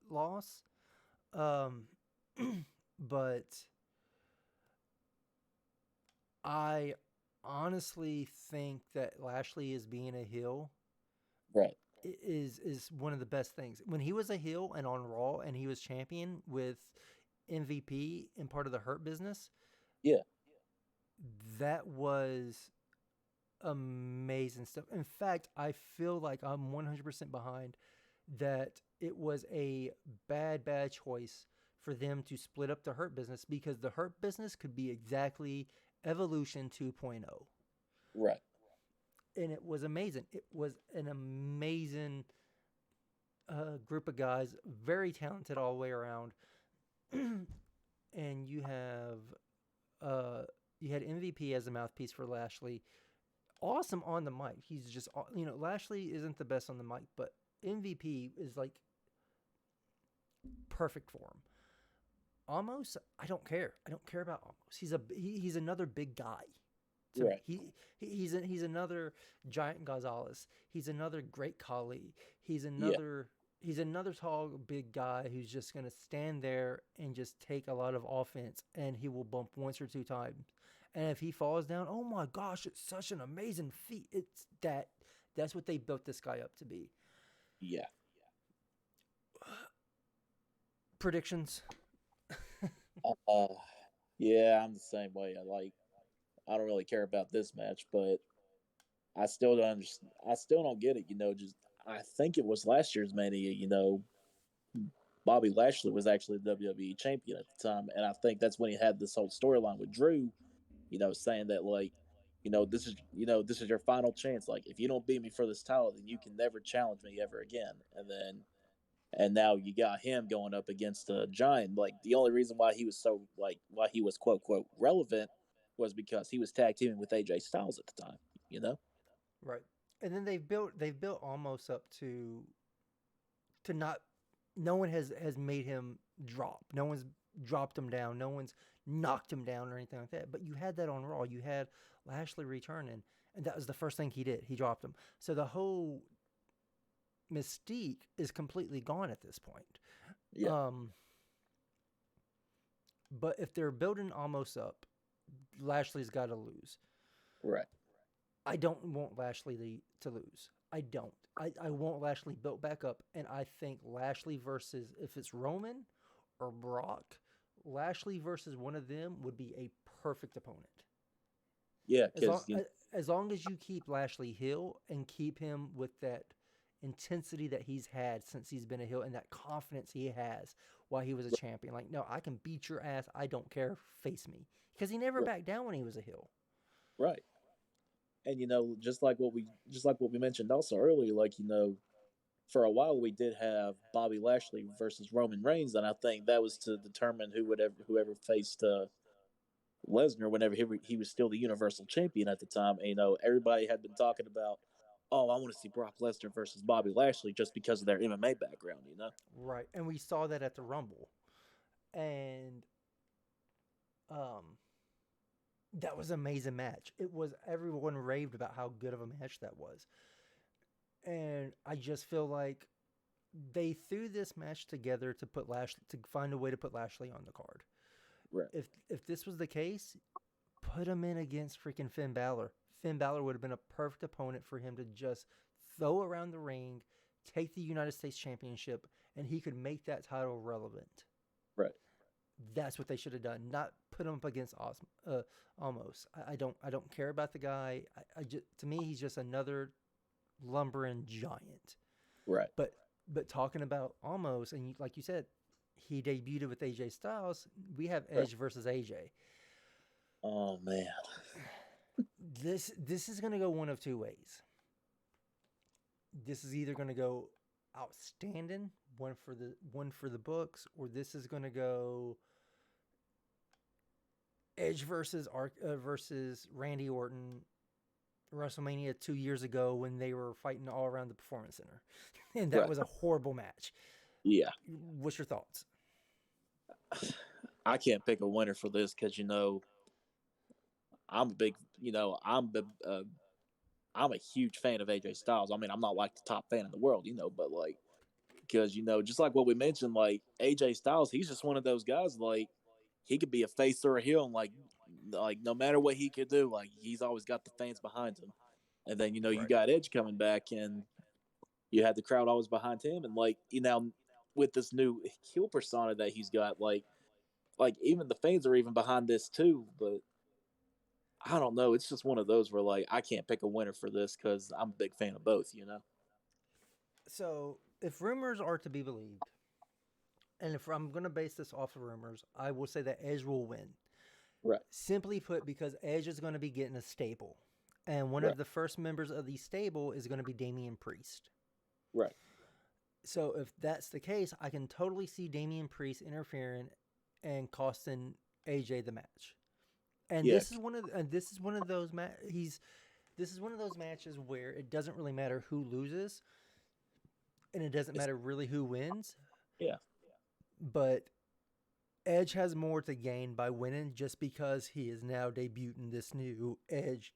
loss. But I honestly think that Lashley is being a heel is one of the best things. When he was a heel and on Raw and he was champion with MVP and part of the Hurt Business, that was amazing stuff. In fact, I feel like I'm 100% behind that it was a bad choice for them to split up the Hurt Business, because the Hurt Business could be exactly Evolution 2.0. Right. And it was amazing. It was an amazing group of guys, very talented all the way around. And you had MVP as a mouthpiece for Lashley. Awesome on the mic. He's just, Lashley isn't the best on the mic, but MVP is like perfect for him. Omos, I don't care. I don't care about Omos. He's another big guy. Right. He's another Giant Gonzalez. He's another Great Khali. He's another tall big guy who's just gonna stand there and just take a lot of offense, and he will bump once or two times. And if he falls down, oh my gosh, it's such an amazing feat. That's what they built this guy up to be. Yeah. Predictions. Yeah, I'm the same way. I don't really care about this match, but I still don't understand. I still don't get it. I think it was last year's Mania. Bobby Lashley was actually the WWE champion at the time, and I think that's when he had this whole storyline with Drew. Saying that this is your final chance. Like, if you don't beat me for this title, then you can never challenge me ever again. And now you got him going up against a Giant. Like, the only reason why he was why he was quote quote relevant was because he was tag teaming with AJ Styles at the time. Right. And then they've built almost up to not. No one has made him drop. No one's dropped him down. No one's knocked him down or anything like that. But you had that on Raw. You had Lashley returning, and that was the first thing he did. He dropped him. So the whole mystique is completely gone at this point. Yeah. But if they're building almost up, Lashley's got to lose. Right. I don't want Lashley to lose. I don't. I want Lashley built back up, and I think Lashley versus, if it's Roman or Brock, Lashley versus one of them would be a perfect opponent. Yeah, as long as you keep Lashley heel and keep him with that intensity that he's had since he's been a heel, and that confidence he has while he was a champion. Like, no, I can beat your ass. I don't care. Face me. Because he never backed down when he was a heel. Right. And just like what we mentioned also earlier, for a while we did have Bobby Lashley versus Roman Reigns, and I think that was to determine whoever faced Lesnar whenever he was still the Universal Champion at the time. And, everybody had been talking about, oh, I want to see Brock Lesnar versus Bobby Lashley just because of their MMA background. Right. And we saw that at the Rumble. And that was an amazing match. It was, everyone raved about how good of a match that was. And I just feel like they threw this match together to find a way to put Lashley on the card. Right. If this was the case, put him in against freaking Finn Balor. Finn Balor would have been a perfect opponent for him to just throw around the ring, take the United States Championship, and he could make that title relevant. Right. That's what they should have done. Not put him up against Almost. I don't care about the guy. To me, he's just another lumbering giant. Right. But talking about Almost, and like you said, he debuted with AJ Styles. We have Edge versus AJ. Oh man, this is going to go one of two ways. This is either going to go outstanding, one for the books, or this is going to go Edge versus Randy Orton, WrestleMania 2 years ago when they were fighting all around the Performance Center, and that was a horrible match. Yeah. What's your thoughts? I can't pick a winner for this because I'm a big, I'm a huge fan of AJ Styles. I mean, I'm not like the top fan in the world, but because just like what we mentioned, like AJ Styles, he's just one of those guys. Like he could be a face or a heel, and like no matter what he could do, like he's always got the fans behind him. And then you got Edge coming back, and you had the crowd always behind him, and with this new heel persona that he's got, like even the fans are even behind this too. But I don't know. It's just one of those where I can't pick a winner for this because I'm a big fan of both. So if rumors are to be believed, and if I'm going to base this off of rumors, I will say that Edge will win. Right. Simply put, because Edge is going to be getting a stable. And one of the first members of the stable is going to be Damian Priest. Right. So if that's the case, I can totally see Damian Priest interfering and costing AJ the match. And this is one of those this is one of those matches where it doesn't really matter who loses, and it doesn't matter really who wins. Yeah. But Edge has more to gain by winning just because he is now debuting this new Edge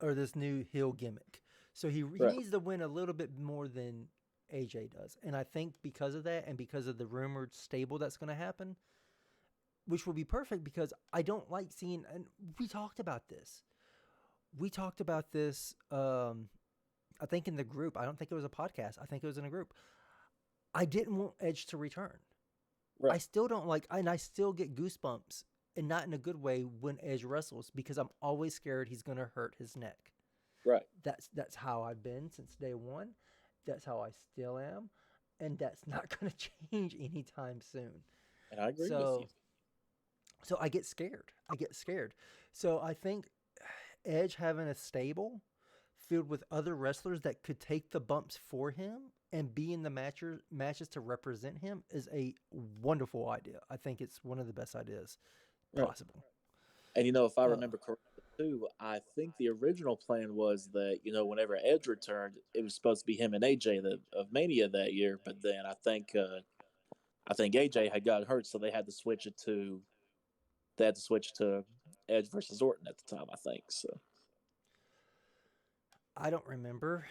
or this new heel gimmick. So he needs to win a little bit more than AJ does. And I think because of that and because of the rumored stable that's going to happen, which will be perfect because I don't like seeing, and we talked about this. I think in the group. I don't think it was a podcast. I think it was in a group. I didn't want Edge to return. Right. I still don't like, and I still get goosebumps, and not in a good way when Edge wrestles because I'm always scared he's going to hurt his neck. Right. That's how I've been since day one. That's how I still am, and that's not going to change anytime soon. And I agree with you. So I get scared. So I think Edge having a stable filled with other wrestlers that could take the bumps for him and be in the matches to represent him is a wonderful idea. I think it's one of the best ideas possible. And if I remember correctly too, I think the original plan was that whenever Edge returned, it was supposed to be him and AJ of Mania that year. But then I think AJ had got hurt, so they had to switch it to Edge versus Orton at the time. I think so. I don't remember.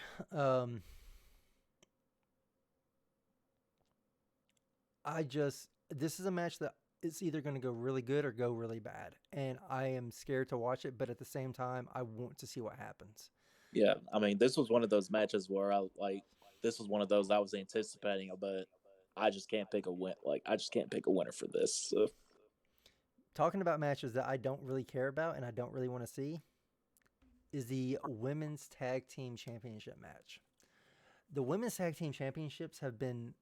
This is a match that it's either going to go really good or go really bad. And I am scared to watch it, but at the same time, I want to see what happens. Yeah. I mean, this was one of those matches where this was one of those I was anticipating, but I just can't pick a win. I just can't pick a winner for this. So. Talking about matches that I don't really care about and I don't really want to see is the Women's Tag Team Championship match. The Women's Tag Team Championships have been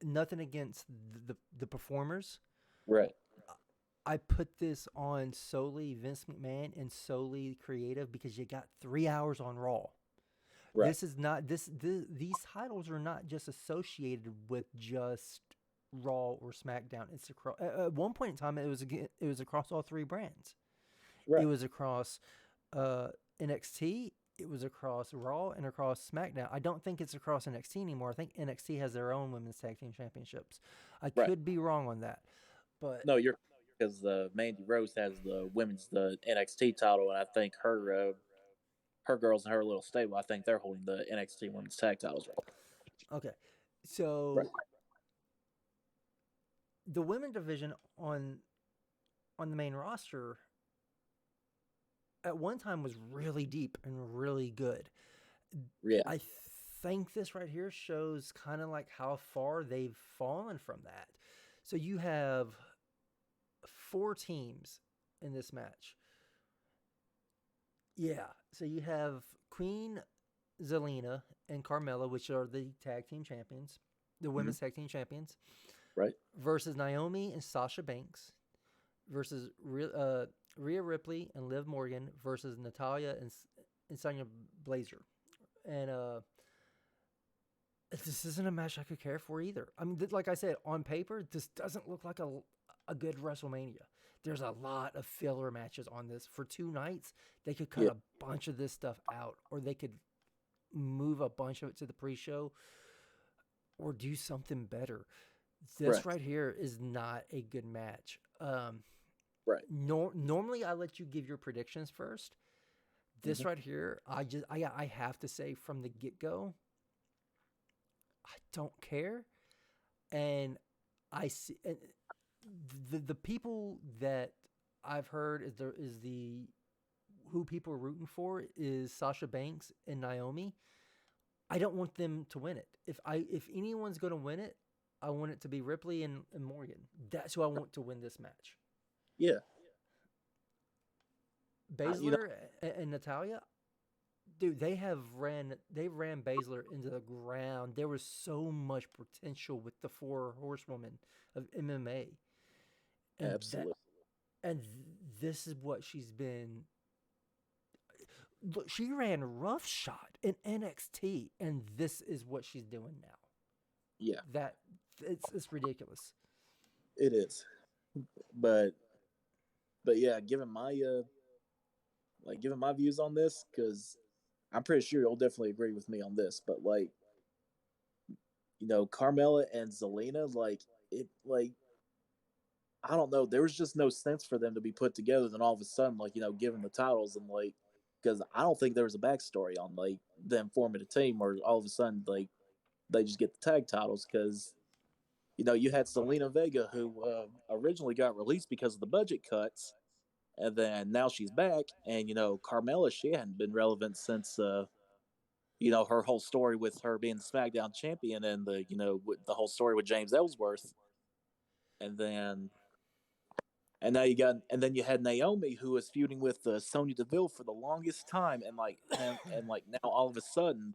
nothing against the performers. Right. I put this on solely Vince McMahon and solely creative because you got 3 hours on Raw. Right. This is not these titles are not just associated with just Raw or SmackDown. It's across. At one point in time, it was across all three brands. Right. It was across NXT. It was across Raw and across SmackDown. I don't think it's across NXT anymore. I think NXT has their own women's tag team championships. I could be wrong on that, but no, you're because Mandy Rose has the NXT title, and I think her girls and her little stable, I think they're holding the NXT women's tag titles right. okay. So Right. the women division on the main roster at one time was really deep and really good. Yeah. I think this right here shows kind of like how far they've fallen from that. So you have 4 teams in this match. Yeah. So you have Queen Zelina and Carmella, which are the tag team champions, the women's tag team champions. Right. Versus Naomi and Sasha Banks. Versus Rhea Ripley and Liv Morgan versus Natalya and Sonya Blazer. And this isn't a match I could care for either. I mean, like I said, on paper, this doesn't look like a good WrestleMania. There's a lot of filler matches on this. For 2 nights, they could cut a bunch of this stuff out, or they could move a bunch of it to the pre-show, or do something better. This right here is not a good match. Right. Normally, I let you give your predictions first. This right here, I have to say from the get-go, I don't care, and I see the people that I've heard is the who people are rooting for is Sasha Banks and Naomi. I don't want them to win it. If anyone's going to win it, I want it to be Ripley and Morgan. That's who I want to win this match. Yeah. Baszler and Natalya, dude, they ran Baszler into the ground. There was so much potential with the 4 horsewomen of MMA. And absolutely. This is what she's been. Look, she ran roughshod in NXT, and this is what she's doing now. Yeah. It's ridiculous. It is. But yeah, given my views on this, because I'm pretty sure you'll definitely agree with me on this, but Carmella and Zelina, I don't know, there was just no sense for them to be put together. Then all of a sudden, given the titles and because I don't think there was a backstory on them forming a team, or all of a sudden they just get the tag titles because. You had Zelina Vega, who originally got released because of the budget cuts, and then now she's back. And Carmella, she hadn't been relevant since her whole story with her being the SmackDown champion, and the whole story with James Ellsworth. And then you had Naomi, who was feuding with Sonya Deville for the longest time, and now all of a sudden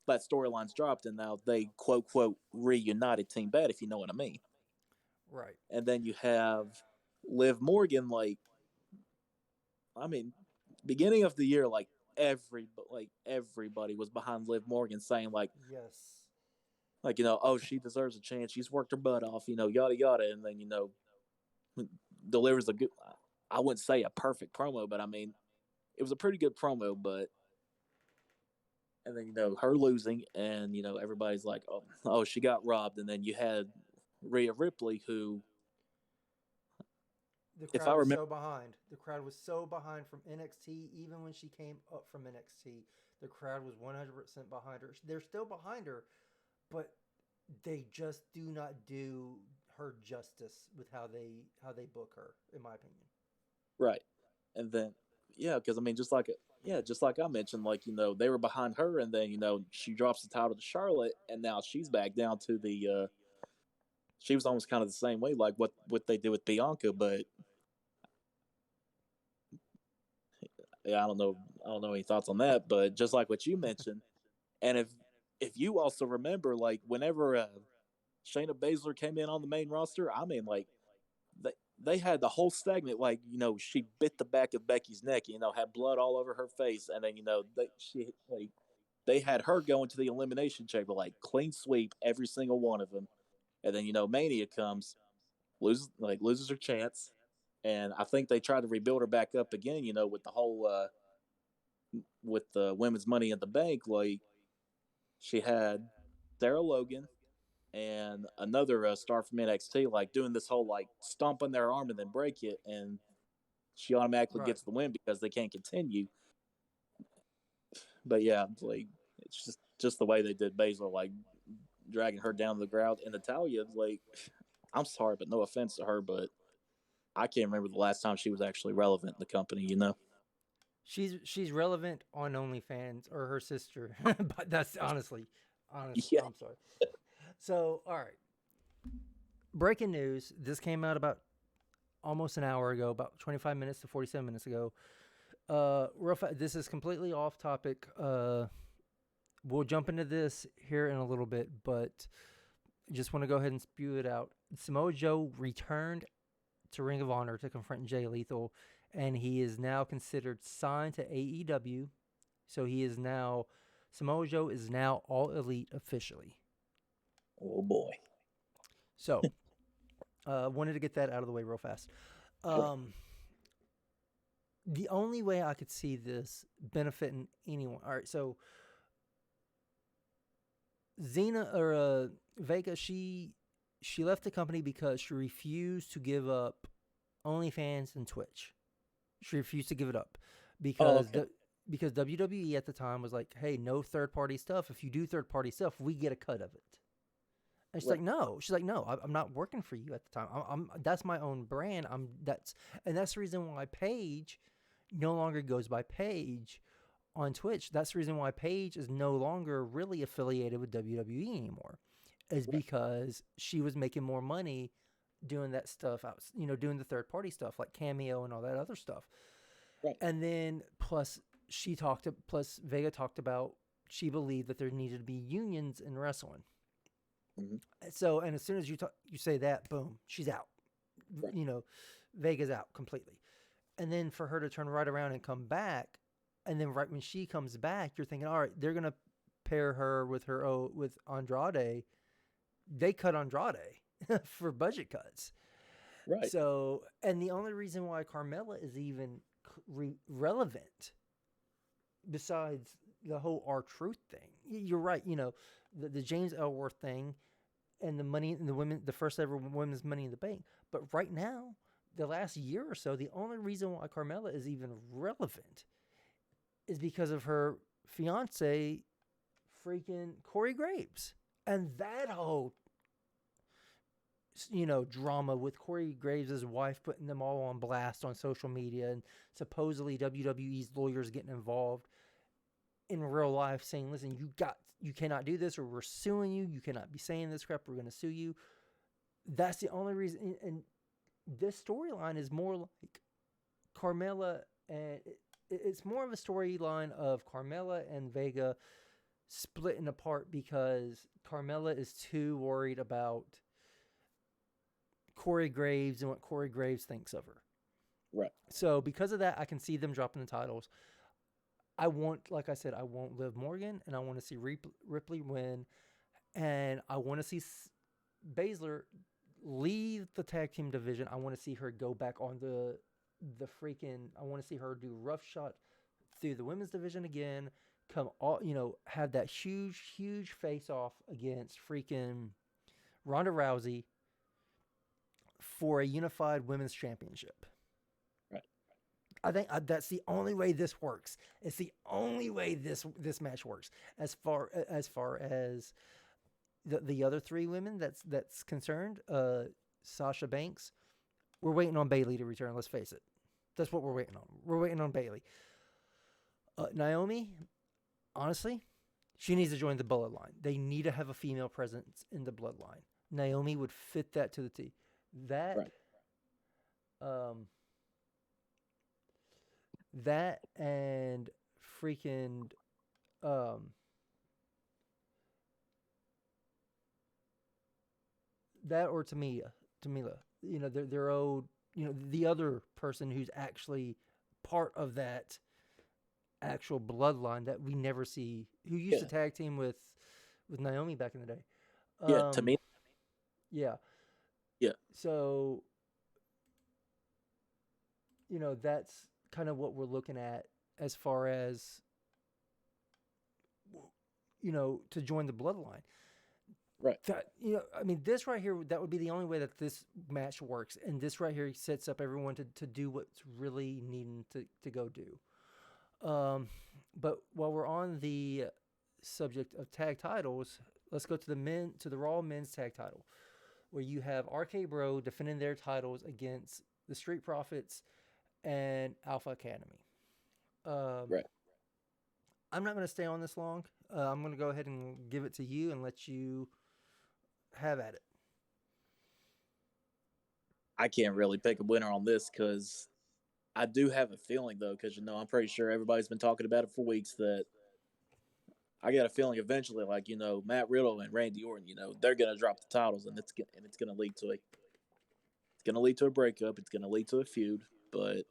that storyline's dropped, and now they quote reunited Team Bad, if you know what I mean. Right. And then you have Liv Morgan, beginning of the year, everybody was behind Liv Morgan, saying yes, oh, she deserves a chance. She's worked her butt off, yada yada, and then delivers a good. I wouldn't say a perfect promo, but it was a pretty good promo, but. And then her losing, and everybody's like, oh, she got robbed. And then you had Rhea Ripley, who, the crowd was so behind. The crowd was so behind from NXT. Even when she came up from NXT, the crowd was 100% behind her. They're still behind her, but they just do not do her justice with how they book her, in my opinion. Right, and then because just like I mentioned, they were behind her, and then she drops the title to Charlotte, and now she's back down to the. She was almost kind of the same way, like what they did with Bianca, but I don't know any thoughts on that, but just like what you mentioned, and if you also remember, whenever Shayna Baszler came in on the main roster, they had the whole segment like she bit the back of Becky's neck, had blood all over her face, and then they had her go into the elimination chamber like clean sweep every single one of them, and then Mania comes, loses her chance, and I think they tried to rebuild her back up again, with the whole with the women's Money in the Bank. Like she had Sarah Logan and another star from NXT, like doing this whole like stomp on their arm and then break it, and she automatically Right. gets the win because they can't continue. But yeah, like it's just the way they did Baszler, like dragging her down to the ground. And Natalya, like, I'm sorry, but no offense to her, but I can't remember the last time she was actually relevant in the company. She's relevant on OnlyFans or her sister, but that's honestly, Yeah. I'm sorry. So, all right. Breaking news. This came out about almost an hour ago, about 25 minutes to 47 minutes ago. This is completely off topic. We'll jump into this here in a little bit, but just want to go ahead and spew it out. Samoa Joe returned to Ring of Honor to confront Jay Lethal, and he is now considered signed to AEW. So Samoa Joe is now All Elite officially. Oh boy. So, wanted to get that out of the way real fast. The only way I could see this benefiting anyone. All right, so Vega, she left the company because she refused to give up OnlyFans and Twitch. She refused to give it up because because WWE at the time was like, hey, no third party stuff. If you do third party stuff, we get a cut of it. And she's like, no. She's like, no, I'm not working for you at the time. That's my own brand. That's the reason why Paige no longer goes by Paige on Twitch. That's the reason why Paige is no longer really affiliated with WWE anymore, is because she was making more money doing that stuff out, doing the third party stuff like Cameo and all that other stuff. Right. And then plus Vega talked about she believed that there needed to be unions in wrestling. Mm-hmm. So, and as soon as you say that, boom, she's out. Right. Vega's out completely. And then for her to turn right around and come back, and then right when she comes back, you're thinking, all right, they're gonna pair her with Andrade. They cut Andrade for budget cuts. Right. So, and the only reason why Carmella is even relevant, besides the whole R-Truth thing, you're right. The James Ellsworth thing, and the first ever women's Money in the Bank. But right now, the last year or so, the only reason why Carmella is even relevant is because of her fiance, freaking Corey Graves, and that whole drama with Corey Graves' wife putting them all on blast on social media, and supposedly WWE's lawyers getting involved in real life, saying, listen, you cannot do this, or we're suing you. You cannot be saying this crap. We're going to sue you. That's the only reason. And this storyline is more like Carmella, and it's more of a storyline of Carmella and Vega splitting apart because Carmella is too worried about Corey Graves and what Corey Graves thinks of her. Right. So because of that, I can see them dropping the titles. Like I said, I want Liv Morgan, and I want to see Ripley win, and I want to see Baszler leave the tag team division. I want to see her go back on I want to see her do rough shot through the women's division again. Have that huge face off against freaking Ronda Rousey for a unified women's championship. Right. I think that's the only way this works. It's the only way this match works. As far as the other three women that's concerned, Sasha Banks, we're waiting on Bayley to return. Let's face it, that's what we're waiting on. We're waiting on Bayley. Naomi, honestly, she needs to join the bloodline. They need to have a female presence in the bloodline. Naomi would fit that to the T. That, right. That and freaking, that or Tamila, their old the other person who's actually part of that actual bloodline that we never see, who used to tag team with Naomi back in the day. To me. Yeah. Yeah. So, that's kind of what we're looking at as far as, to join the bloodline. Right. That, this right here, that would be the only way that this match works. And this right here sets up everyone to do what's really needing to go do. But while we're on the subject of tag titles, let's go to the Raw men's tag title, where you have RK Bro defending their titles against the Street Profits and Alpha Academy. Right. I'm not going to stay on this long. I'm going to go ahead and give it to you and let you have at it. I can't really pick a winner on this because I do have a feeling, though, because, I'm pretty sure everybody's been talking about it for weeks, that I got a feeling eventually, like, Matt Riddle and Randy Orton, they're going to drop the titles, and it's going to lead to a breakup. It's going to lead to a feud, but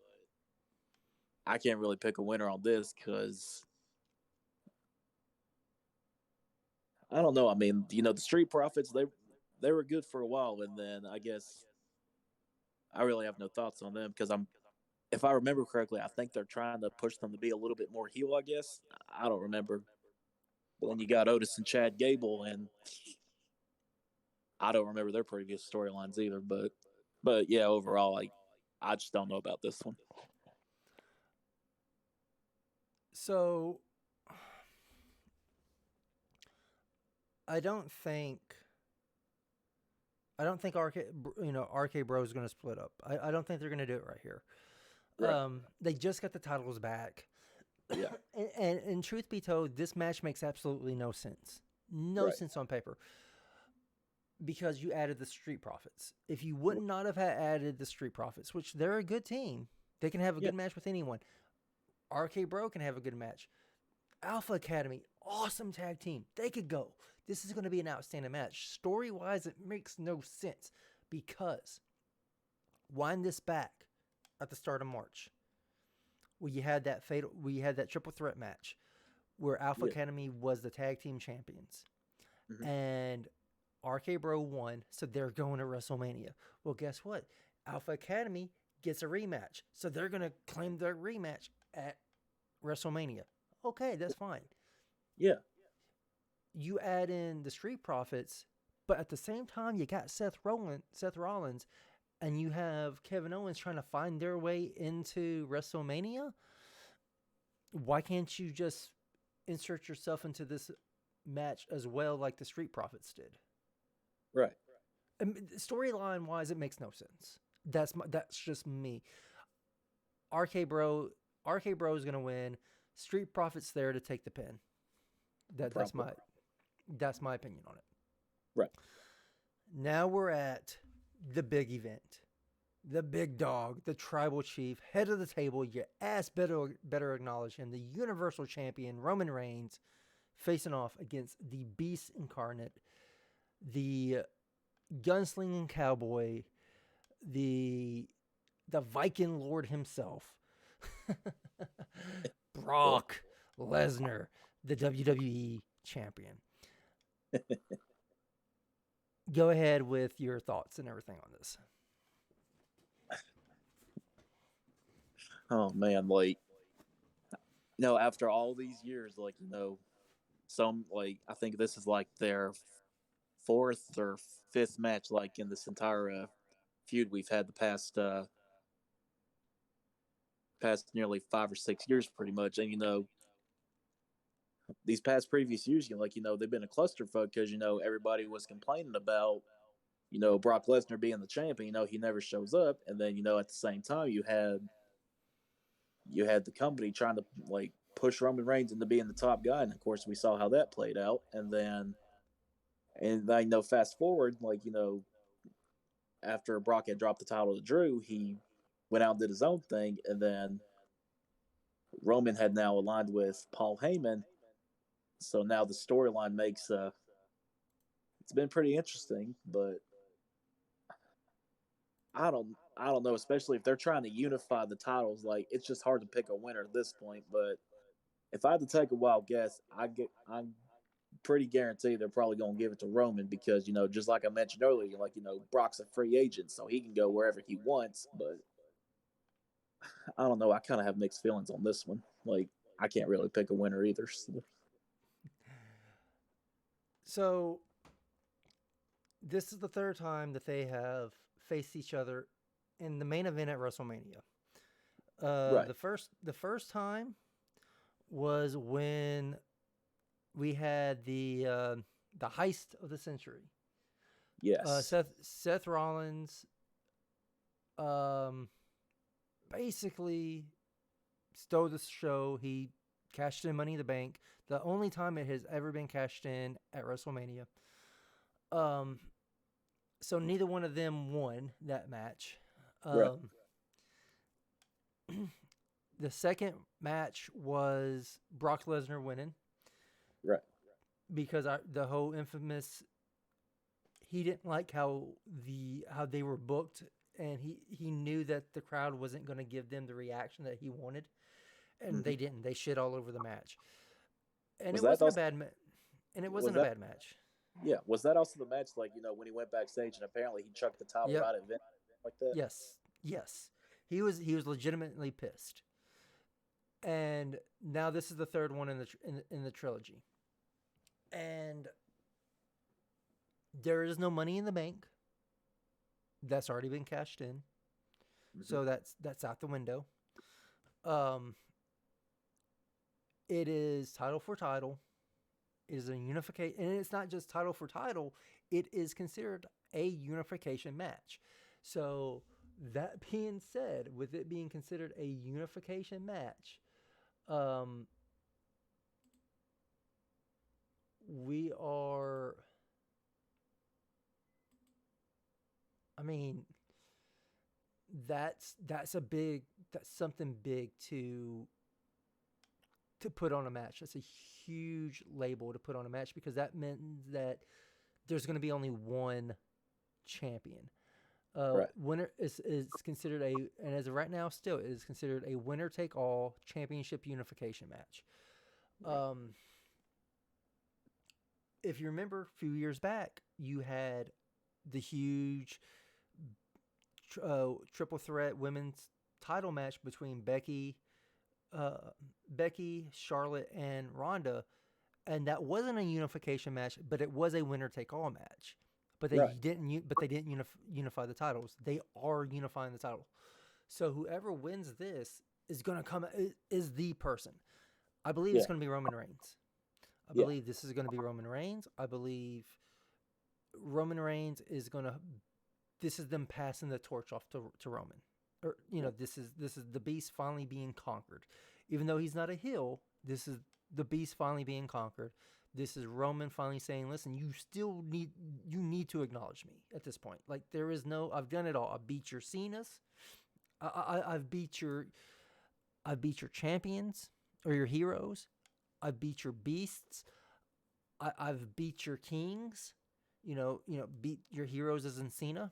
I can't really pick a winner on this because I don't know. I mean, the Street Profits, they were good for a while, and then I guess I really have no thoughts on them because if I remember correctly, I think they're trying to push them to be a little bit more heel, I guess. I don't remember. But then you got Otis and Chad Gable, and I don't remember their previous storylines either. But yeah, overall, I just don't know about this one. So I don't think RK Bro is going to split up. I don't think they're going to do it right here. Right. They just got the titles back. Yeah. and truth be told, this match makes absolutely no sense. No sense on paper. Because you added the Street Profits. If you would not have added the Street Profits, which they're a good team, they can have a good match with anyone. RK Bro can have a good match. Alpha Academy, awesome tag team. They could go. This is going to be an outstanding match. Story-wise, it makes no sense because wind this back at the start of March, where you had that triple threat match where Alpha Academy was the tag team champions. Mm-hmm. And RK Bro won, so they're going to WrestleMania. Well, guess what? Alpha Academy gets a rematch, so they're going to claim their rematch at WrestleMania. Okay, that's fine. Yeah. You add in the Street Profits, but at the same time, you got Seth Rollins, and you have Kevin Owens trying to find their way into WrestleMania. Why can't you just insert yourself into this match as well, like the Street Profits did? Right. Storyline wise, it makes no sense. That's just me. RK Bro is gonna win. Street Profits there to take the pin. That's my opinion on it. Right. Now we're at the big event. The big dog, the tribal chief, head of the table, your ass better acknowledge him, the Universal Champion, Roman Reigns, facing off against the Beast Incarnate, the gunslinging cowboy, the Viking Lord himself, Brock Lesnar, the WWE Champion. Go ahead with your thoughts and everything on this. Oh man, after all these years, I think this is like their fourth or fifth match, in this entire feud we've had the past nearly 5 or 6 years, pretty much. And these previous years, they've been a clusterfuck because everybody was complaining about Brock Lesnar being the champion. He never shows up, and then at the same time you had the company trying to push Roman Reigns into being the top guy, and of course we saw how that played out. And fast forward, after Brock had dropped the title to Drew, he went out and did his own thing, and then Roman had now aligned with Paul Heyman. So now the storyline makes it's been pretty interesting, but I don't know, especially if they're trying to unify the titles. Like it's just hard to pick a winner at this point. But if I had to take a wild guess, I'm pretty guaranteed they're probably going to give it to Roman because just like I mentioned earlier, like Brock's a free agent, so he can go wherever he wants. But I don't know. I kind of have mixed feelings on this one. Like I can't really pick a winner either. So this is the third time that they have faced each other in the main event at WrestleMania. Right. The first time was when we had the heist of the century. Yes. Seth Rollins basically stole the show. He cashed in Money in the Bank. The only time it has ever been cashed in at WrestleMania. So neither one of them won that match. Right. The second match was Brock Lesnar winning. Right. Because the whole infamous, he didn't like how they were booked, and he knew that the crowd wasn't going to give them the reaction that he wanted, and they didn't. They shit all over the match, and it wasn't a bad match. And it wasn't a bad match. Yeah, was that also the match? Like when he went backstage and apparently he chucked the title right at Vince like that. Yes, he was legitimately pissed. And now this is the third one in the trilogy. And there is no Money in the Bank. That's already been cashed in. So that's out the window. It is title for title. It is a unification, and it's not just title for title. It is considered a unification match. So that being said, with it being considered a unification match, we are. I mean, that's something big to put on a match. That's a huge label to put on a match because that meant that there's going to be only one champion. Right. Winner is considered and as of right now, still it is considered a winner take all championship unification match. Right. If you remember, a few years back, you had the huge triple threat women's title match between Becky, Charlotte, and Ronda, and that wasn't a unification match, but it was a winner take all match. But they didn't. But they didn't unify the titles. They are unifying the title. So whoever wins this is going to come is the person. I believe it's going to be Roman Reigns. I believe this is going to be Roman Reigns. I believe Roman Reigns is going to. This is them passing the torch off to Roman. Or this is the beast finally being conquered. Even though he's not a heel, this is the beast finally being conquered. This is Roman finally saying, "Listen, you need to acknowledge me at this point. Like there is no, I've done it all. I beat your Cenas. I've beat your champions or your heroes. I beat your beasts. I've beat your kings. Beat your heroes as in Cena.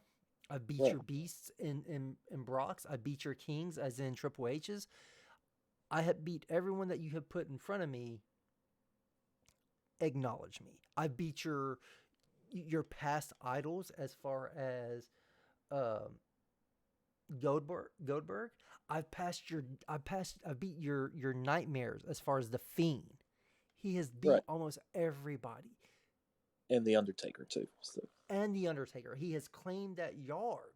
I beat your beasts in Brock's. I beat your kings as in Triple H's. I have beat everyone that you have put in front of me. Acknowledge me. I beat your past idols as far as Goldberg. I beat your nightmares as far as the Fiend. He has beat almost everybody. And the Undertaker too. So. And the Undertaker. He has claimed that yard.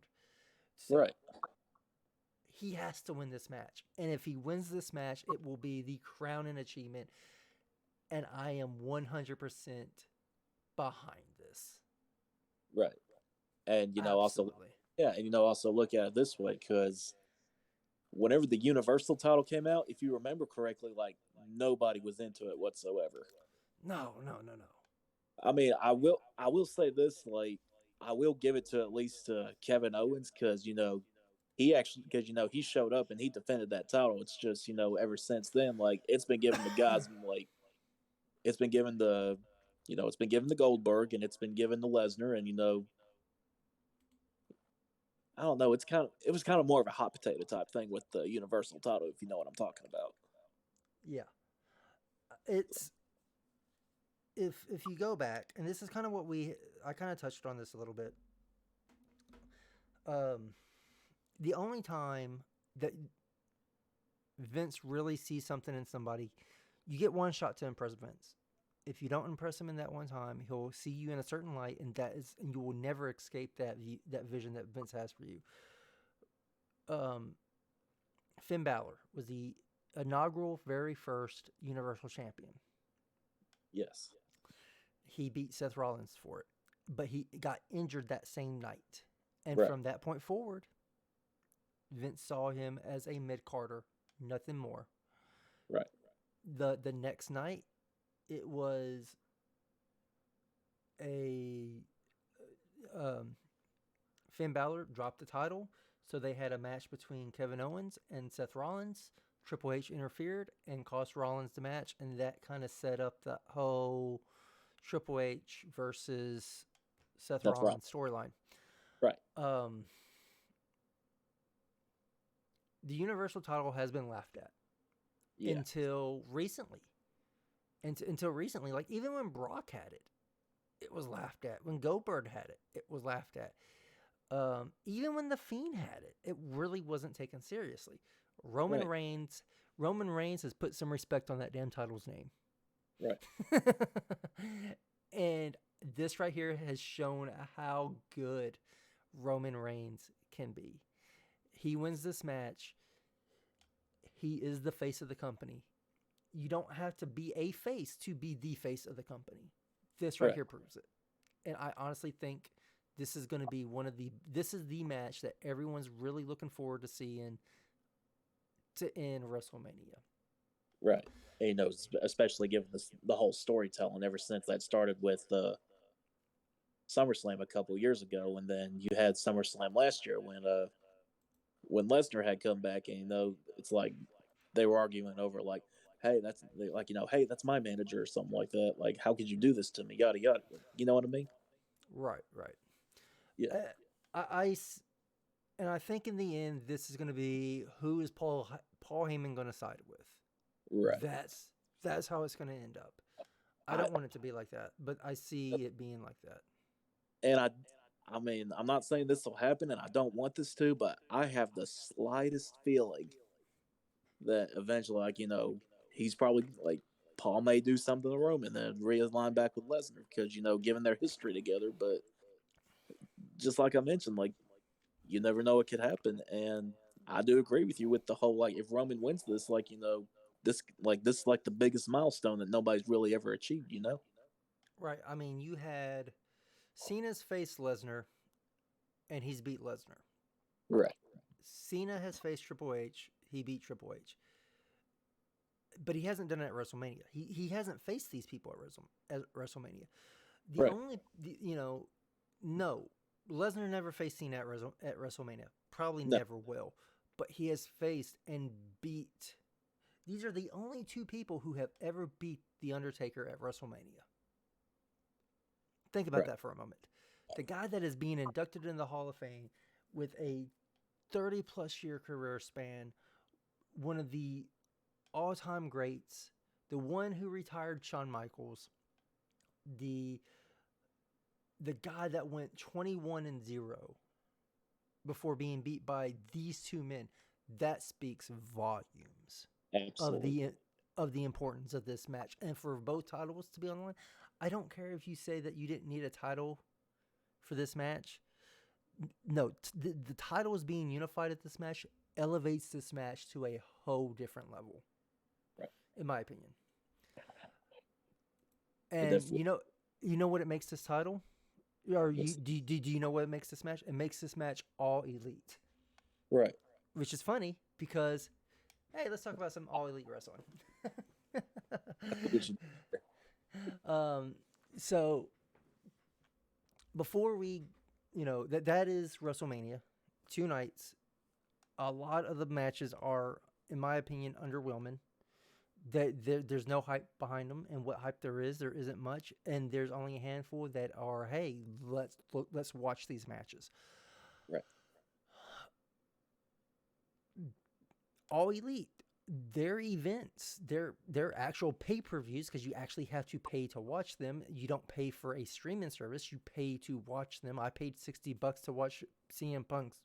So he has to win this match. And if he wins this match, it will be the crowning achievement. And I am 100% behind this. Right. And, Absolutely. also look at it this way, because whenever the Universal title came out, if you remember correctly, like nobody was into it whatsoever. No. I mean, I will say this, like, I will give it to at least Kevin Owens because, he showed up and he defended that title. It's just, ever since then, like, it's been given to guys like, it's been given the Goldberg and it's been given to Lesnar, and, I don't know. It was kind of more of a hot potato type thing with the Universal title, if you know what I'm talking about. Yeah, it's if you go back, and this is kind of what I kind of touched on this a little bit. The only time that Vince really sees something in somebody, you get one shot to impress Vince. If you don't impress him in that one time, he'll see you in a certain light, and you will never escape that vision that Vince has for you. Finn Balor was the inaugural very first Universal Champion. Yes. He beat Seth Rollins for it, but he got injured that same night. And right. From that point forward, Vince saw him as a mid-carder, nothing more. Right. The next night, it was Finn Balor dropped the title, so they had a match between Kevin Owens and Seth Rollins. Triple H interfered and cost Rollins the match, and that kind of set up the whole Triple H versus Seth Rollins storyline. Right. The Universal title has been laughed at until recently. Until recently, like even when Brock had it, it was laughed at. When Goldberg had it, it was laughed at. Even when The Fiend had it, it really wasn't taken seriously. Roman Reigns has put some respect on that damn title's name. Right. And this right here has shown how good Roman Reigns can be. He wins this match. He is the face of the company. You don't have to be a face to be the face of the company. This right here proves it. And I honestly think this is going to be this is the match that everyone's really looking forward to seeing to end WrestleMania. Right. And, you know, especially given the whole storytelling ever since that started with SummerSlam a couple years ago, and then you had SummerSlam last year when Lesnar had come back, and you know, it's like they were arguing over like, hey, that's my manager or something like that. Like, how could you do this to me? Yada yada. You know what I mean? Right. Yeah. I think in the end, this is going to be who is Paul Heyman going to side with. Right. That's how it's going to end up. I don't want it to be like that, but I see it being like that. And I mean, I'm not saying this will happen, and I don't want this to, but I have the slightest feeling that eventually, like, you know, he's probably like Paul may do something to Roman and then realign back with Lesnar because, you know, given their history together. But just like I mentioned, like, you never know what could happen. And I do agree with you with the whole, like, if Roman wins this, like, you know, this is like the biggest milestone that nobody's really ever achieved, you know? Right. I mean, you had Cena's faced Lesnar, and he's beat Lesnar. Right. Cena has faced Triple H. He beat Triple H. But he hasn't done it at WrestleMania. He hasn't faced these people at WrestleMania. No, Lesnar never faced Cena at WrestleMania. Probably never will. But he has faced and beat. These are the only two people who have ever beat The Undertaker at WrestleMania. Think about that for a moment. The guy that is being inducted in the Hall of Fame with a 30-plus year career span, one of the all-time greats, the one who retired Shawn Michaels, the guy that went 21-0 before being beat by these two men, that speaks volumes. Absolutely. Of the importance of this match. And for both titles to be on the line, I don't care if you say that you didn't need a title for this match. No, the titles being unified at this match elevates this match to a whole different level, in my opinion. And you know what it makes this title? Or do you know what it makes this match? It makes this match all elite. Right. Which is funny because, hey, let's talk about some all elite wrestling. So before we, that is WrestleMania, 2 nights. A lot of the matches are, in my opinion, underwhelming. There's no hype behind them, and what hype there isn't much. And there's only a handful that are, hey, let's watch these matches. Right. All Elite, their events, their actual pay-per-views, because you actually have to pay to watch them. You don't pay for a streaming service, you pay to watch them. I paid $60 to watch CM Punk's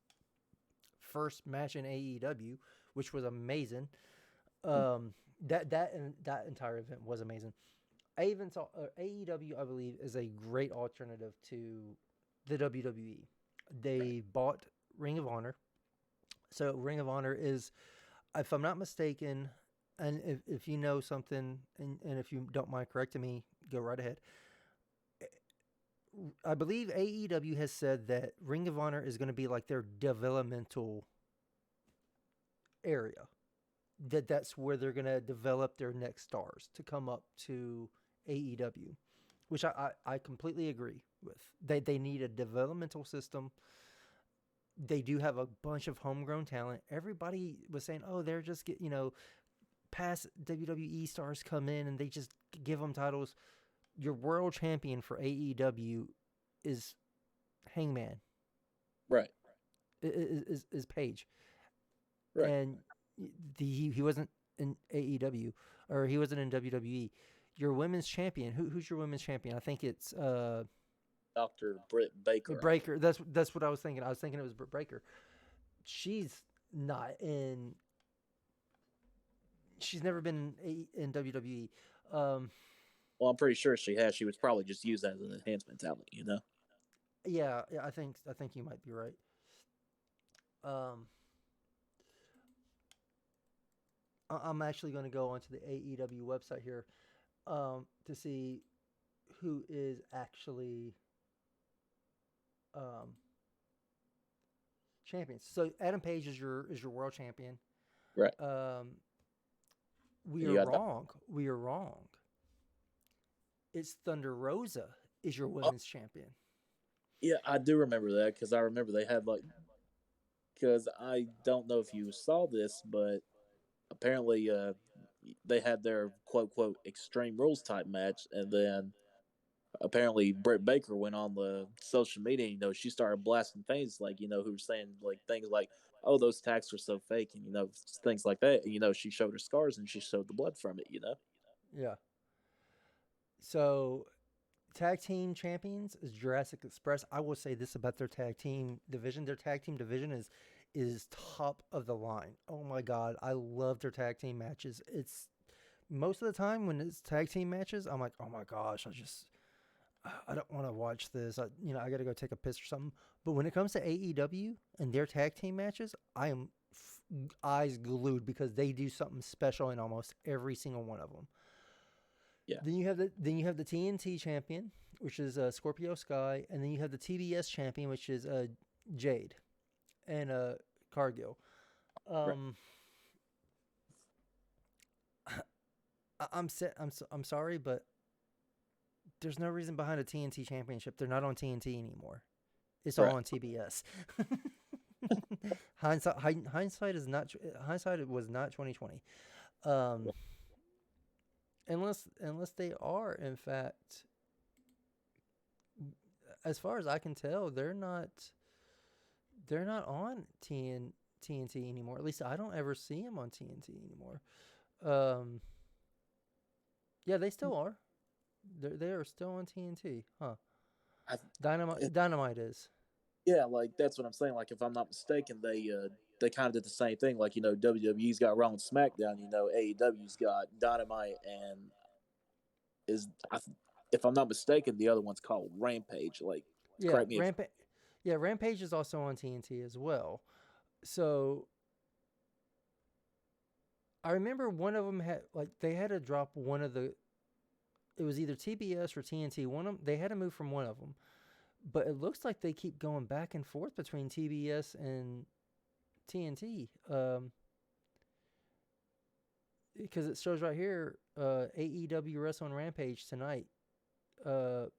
first match in AEW, which was amazing. That entire event was amazing. I even saw AEW, I believe, is a great alternative to the WWE. They bought Ring of Honor. So Ring of Honor is, if I'm not mistaken, and if you know something, and if you don't mind correcting me, go right ahead. I believe AEW has said that Ring of Honor is going to be like their developmental area. That's where they're going to develop their next stars to come up to AEW, which I completely agree with. They need a developmental system. They do have a bunch of homegrown talent. Everybody was saying, oh, they're just past WWE stars come in and they just give them titles. Your world champion for AEW is Hangman. Right. Is Page. Right. And he wasn't in AEW, or he wasn't in WWE. Your women's champion, who's your women's champion? I think it's Dr. Britt Baker. Breaker. That's what I was thinking. I was thinking it was Britt Baker. She's not in. She's never been in WWE. Well, I'm pretty sure she has. She was probably just used as an enhancement talent, you know. Yeah, I think you might be right. I'm actually going to go onto the AEW website here to see who is actually champions. So Adam Page is your world champion. Right. We are wrong. We are wrong. It's Thunder Rosa is your women's champion. Yeah, I do remember that because I remember they had because I don't know if you saw this, but apparently they had their quote Extreme Rules type match, and then apparently Britt Baker went on the social media. You know, she started blasting things who were saying things like, "Oh, those tags are so fake," and things like that. And, she showed her scars and she showed the blood from it. Yeah. So, tag team champions is Jurassic Express. I will say this about their tag team division. Their tag team division is top of the line. Oh my God, I love their tag team matches. It's most of the time when it's tag team matches, I'm like, oh my gosh, I don't want to watch this. I got to go take a piss or something. But when it comes to AEW and their tag team matches, I am eyes glued because they do something special in almost every single one of them. Yeah. Then you have the TNT champion, which is Scorpio Sky, and then you have the TBS champion, which is Jade and Cargill. Right. I'm sorry, but there's no reason behind a TNT championship. They're not on TNT anymore. It's all on TBS. Hindsight was not 2020. Unless they are, in fact, as far as I can tell, they're not on TNT anymore. At least I don't ever see them on TNT anymore. Yeah, they still are. They are still on TNT, huh? Dynamite is. Yeah, that's what I'm saying. If I'm not mistaken, they kind of did the same thing. WWE's got Raw and SmackDown. AEW's got Dynamite, and if I'm not mistaken, the other one's called Rampage. Correct me. Rampage is also on TNT as well. So I remember one of them had they had to drop one of the. It was either TBS or TNT. One of them, they had to move from one of them, but it looks like they keep going back and forth between TBS and TNT. Because it shows right here, AEW Wrestling Rampage tonight. TNT.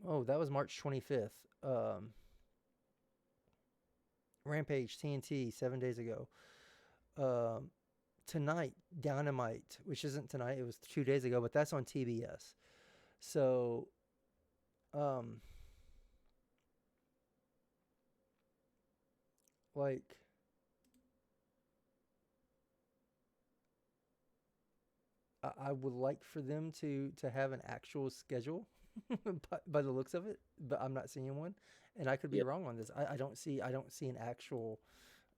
Oh, that was March 25th. Rampage TNT 7 days ago. Tonight, Dynamite, which isn't tonight, it was 2 days ago, but that's on TBS. So, I would like for them to have an actual schedule by the looks of it, but I'm not seeing one, and I could be Yep. wrong on this. I don't see an actual.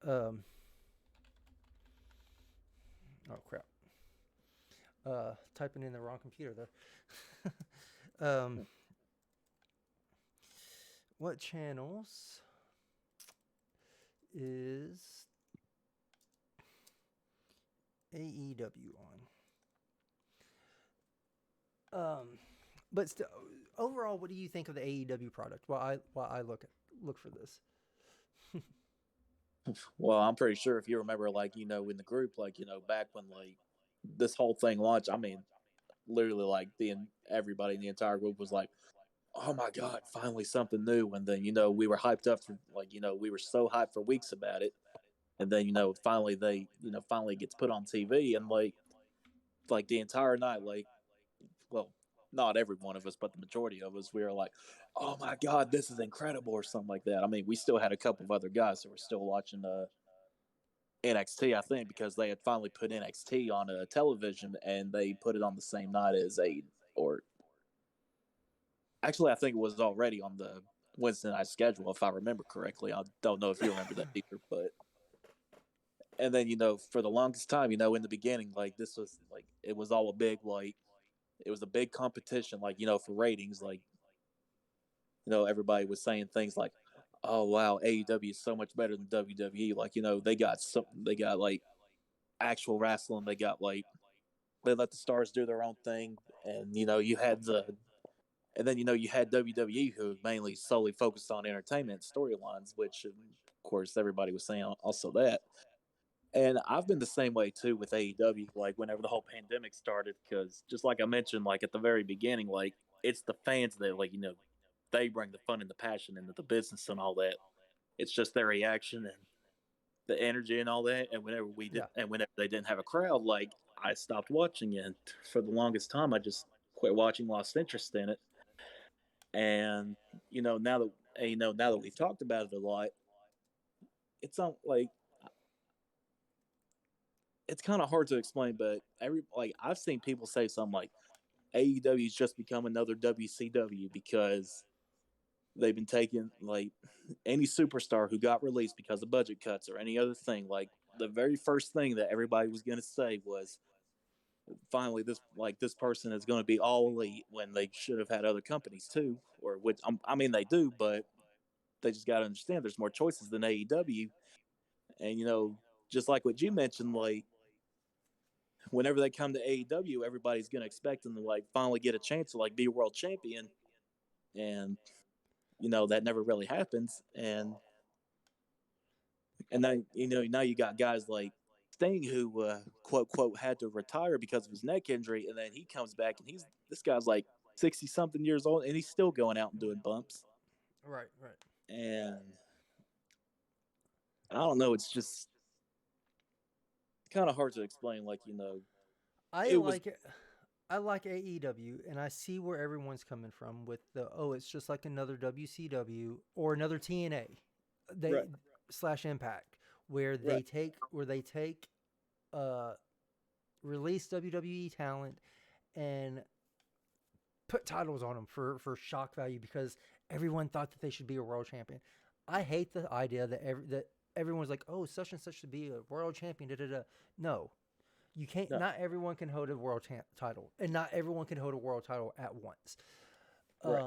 Um, oh crap! Typing in the wrong computer there. What channels is AEW on? But still, overall, what do you think of the AEW product? While I look for this. Well, I'm pretty sure if you remember, like, in the group, like, back when, like, this whole thing launched, I mean, literally, like, everybody in the entire group was like, oh my God, finally something new. And then, we were hyped up for, like, we were so hyped for weeks about it. And then, finally finally gets put on TV. And, like the entire night, like, well, not every one of us, but the majority of us, we were like, oh my God, this is incredible, or something like that. I mean, we still had a couple of other guys that were still watching NXT, I think, because they had finally put NXT on a television and they put it on the same night as or actually, I think it was already on the Wednesday night schedule, if I remember correctly. I don't know if you remember that either, but. And then, for the longest time, in the beginning, like, this was like, it was all a big, like, it was a big competition, like, for ratings. Like, everybody was saying things like, oh, wow, AEW is so much better than WWE. Like, they got like actual wrestling. They got like, they let the stars do their own thing. And, and then, you had WWE, who mainly solely focused on entertainment storylines, which, of course, everybody was saying also that. And I've been the same way too with AEW. Like, whenever the whole pandemic started, because just like I mentioned, like at the very beginning, like, it's the fans that, like, they bring the fun and the passion into the business and all that. It's just their reaction and the energy and all that. And Yeah. whenever they didn't have a crowd, like, I stopped watching, and for the longest time, I just quit watching, lost interest in it. And now that we've talked about it a lot, it's on like it's kind of hard to explain, but I've seen people say something like AEW's just become another WCW because they've been taking, like, any superstar who got released because of budget cuts or any other thing. Like, the very first thing that everybody was going to say was, finally, this person is going to be all elite, when they should have had other companies too, or which, I mean, they do, but they just got to understand there's more choices than AEW. And, just like what you mentioned, like, whenever they come to AEW, everybody's gonna expect them to, like, finally get a chance to, like, be a world champion, and that never really happens. And then, now you got guys like Sting, who, quote quote, had to retire because of his neck injury, and then he comes back, and this guy's like 60 something years old, and he's still going out and doing bumps. Right. Right. And I don't know, it's just kind of hard to explain. Like, I it was like it. I like AEW, and I see where everyone's coming from with it's just like another WCW or another TNA, they right, slash Impact, where right, they take uh release WWE talent and put titles on them for shock value because everyone thought that they should be a world champion. I hate the idea that everyone's like, oh, such and such should be a world champion. Da, da, da. No, you can't. no, Not everyone can hold a world title, and not everyone can hold a world title at once. right,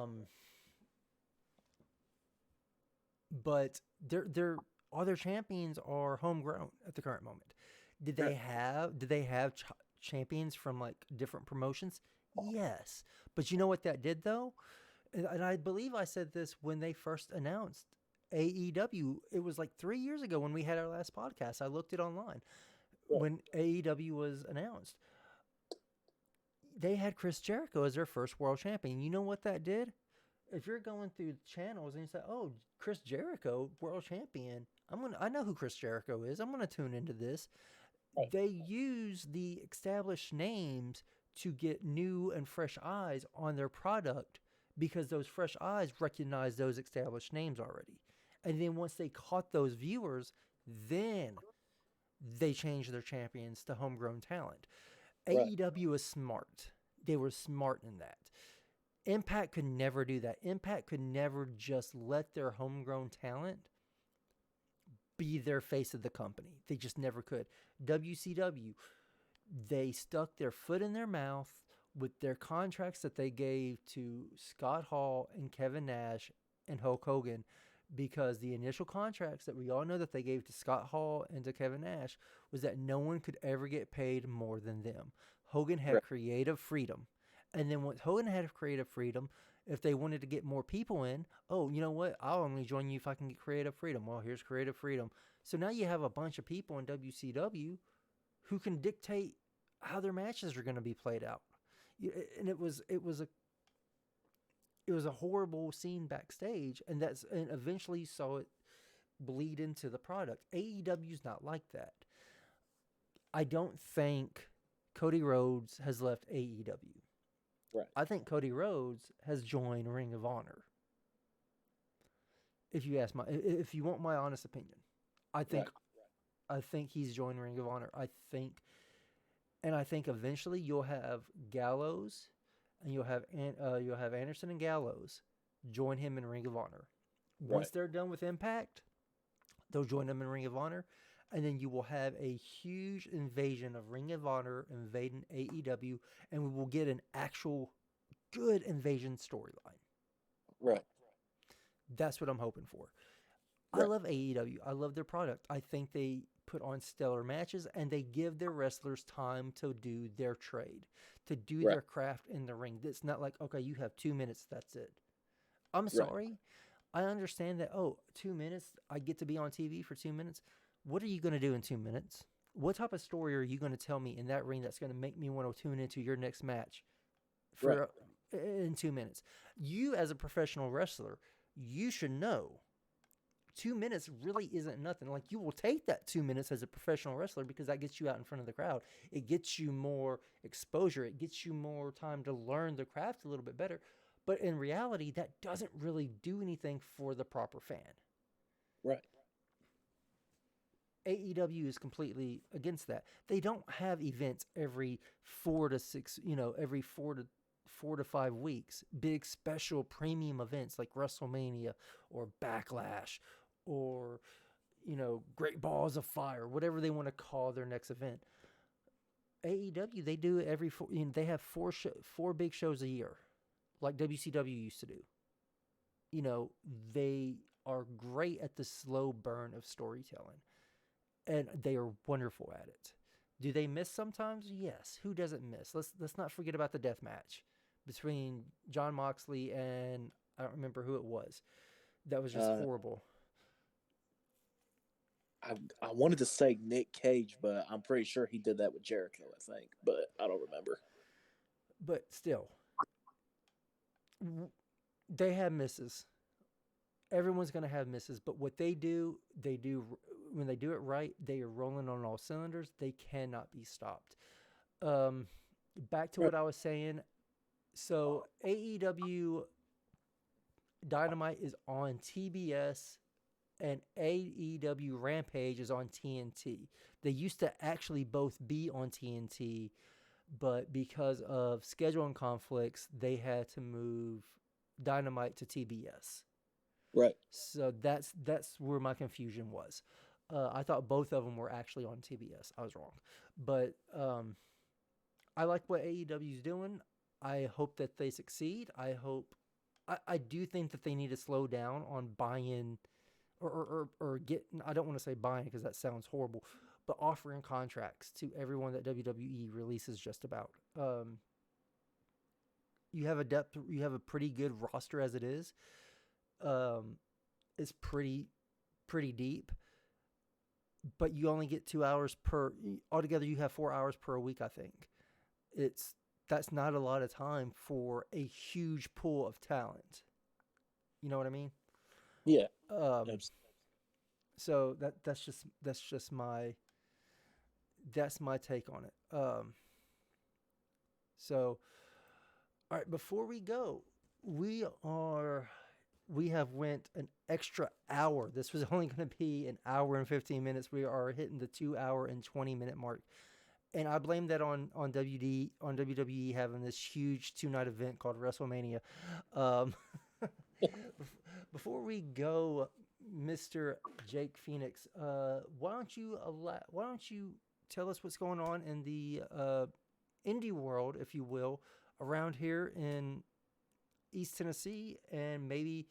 But they're all their champions are homegrown at the current moment. right, Did they have champions from like different promotions? Yes, but you know what that did though, and I believe I said this when they first announced AEW. It was like 3 years ago when we had our last podcast. I looked it online right, when AEW was announced. They had Chris Jericho as their first world champion. You know what that did? If you're going through channels and you say, "Oh, Chris Jericho, world champion," I know who Chris Jericho is. I'm gonna tune into this. right, They use the established names to get new and fresh eyes on their product because those fresh eyes recognize those established names already. And then once they caught those viewers, then they changed their champions to homegrown talent. Right. AEW was smart. They were smart in that. Impact could never do that. Impact could never just let their homegrown talent be their face of the company. They just never could. WCW, they stuck their foot in their mouth with their contracts that they gave to Scott Hall and Kevin Nash and Hulk Hogan, because the initial contracts that we all know that they gave to Scott Hall and to Kevin Nash was that no one could ever get paid more than them. Hogan had Right. creative freedom. And then once Hogan had creative freedom, if they wanted to get more people in, oh, you know what? I'll only join you if I can get creative freedom. Well, here's creative freedom. So now you have a bunch of people in WCW who can dictate how their matches are going to be played out. And it was a horrible scene backstage, and eventually you saw it bleed into the product. AEW's not like that. I don't think Cody Rhodes has left AEW. Right. I think Cody Rhodes has joined Ring of Honor. If you want my honest opinion, I think he's joined Ring of Honor. I think eventually you'll have Gallows, and you'll have Anderson and Gallows join him in Ring of Honor. Once they're done with Impact, they'll join them in Ring of Honor, and then you will have a huge invasion of Ring of Honor invading AEW, and we will get an actual good invasion storyline. Right. That's what I'm hoping for. Right. I love AEW. I love their product. I think they put on stellar matches, and they give their wrestlers time to do their trade, to do their craft in the ring. It's not like, okay, you have 2 minutes, that's it. I'm sorry. I understand that, 2 minutes, I get to be on TV for 2 minutes. What are you going to do in 2 minutes? What type of story are you going to tell me in that ring that's going to make me want to tune into your next match in 2 minutes? You, as a professional wrestler, you should know 2 minutes really isn't nothing. Like, you will take that 2 minutes as a professional wrestler because that gets you out in front of the crowd. It gets you more exposure. It gets you more time to learn the craft a little bit better. But in reality, that doesn't really do anything for the proper fan. Right. AEW is completely against that. They don't have events every 4 to 6, every 4 to 5 weeks. Big special premium events like WrestleMania or Backlash or, Great Balls of Fire, whatever they want to call their next event. AEW, they do it every they have four big shows a year, like WCW used to do. They are great at the slow burn of storytelling, and they are wonderful at it. Do they miss sometimes? Yes. Who doesn't miss? Let's not forget about the death match between Jon Moxley and I don't remember who it was. That was just horrible. I wanted to say Nick Cage, but I'm pretty sure he did that with Jericho, I think, but I don't remember. But still, they have misses. Everyone's going to have misses, but what they do when they do it right, they are rolling on all cylinders. They cannot be stopped. Back to what I was saying. So AEW Dynamite is on TBS, and AEW Rampage is on TNT. They used to actually both be on TNT, but because of scheduling conflicts, they had to move Dynamite to TBS. Right. So that's where my confusion was. I thought both of them were actually on TBS. I was wrong. But I like what AEW is doing. I hope that they succeed. I do think that they need to slow down on buying or get, I don't want to say buying because that sounds horrible, but offering contracts to everyone that WWE releases just about. You have a pretty good roster as it is. It's pretty deep, but you only get 2 hours altogether. You have 4 hours per week. I think that's not a lot of time for a huge pool of talent. You know what I mean? Yeah. So that's just my take on it. So, all right, before we go, we have went an extra hour. This was only going to be an hour and 15 minutes. We are hitting the 2 hour and 20 minute mark. and I blame that on WWE having this huge 2 night event called WrestleMania. Um, before we go, Mister Jake Phoenix, why don't you tell us what's going on in the indie world, if you will, around here in East Tennessee, and maybe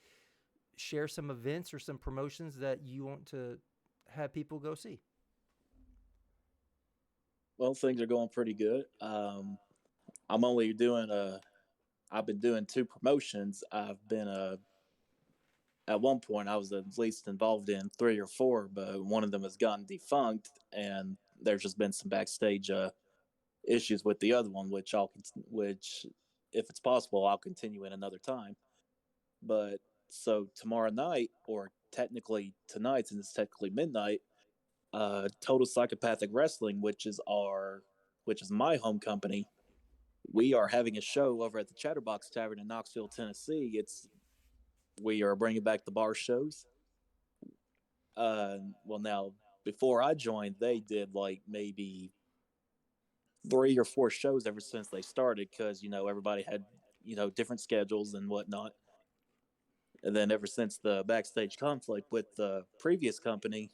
share some events or some promotions that you want to have people go see. Well, things are going pretty good. I'm only doing I've been doing 2 promotions. I've been at one point I was at least involved in 3 or 4, but one of them has gotten defunct, and there's just been some backstage issues with the other one, which if it's possible I'll continue in another time. But so tomorrow night, or technically tonight, since it's technically midnight, Total Psychopathic Wrestling, which is my home company, we are having a show over at the Chatterbox Tavern in Knoxville, Tennessee. We are bringing back the bar shows. Well, now before I joined, they did like maybe 3 or 4 shows ever since they started, because everybody had different schedules and whatnot. And then ever since the backstage conflict with the previous company,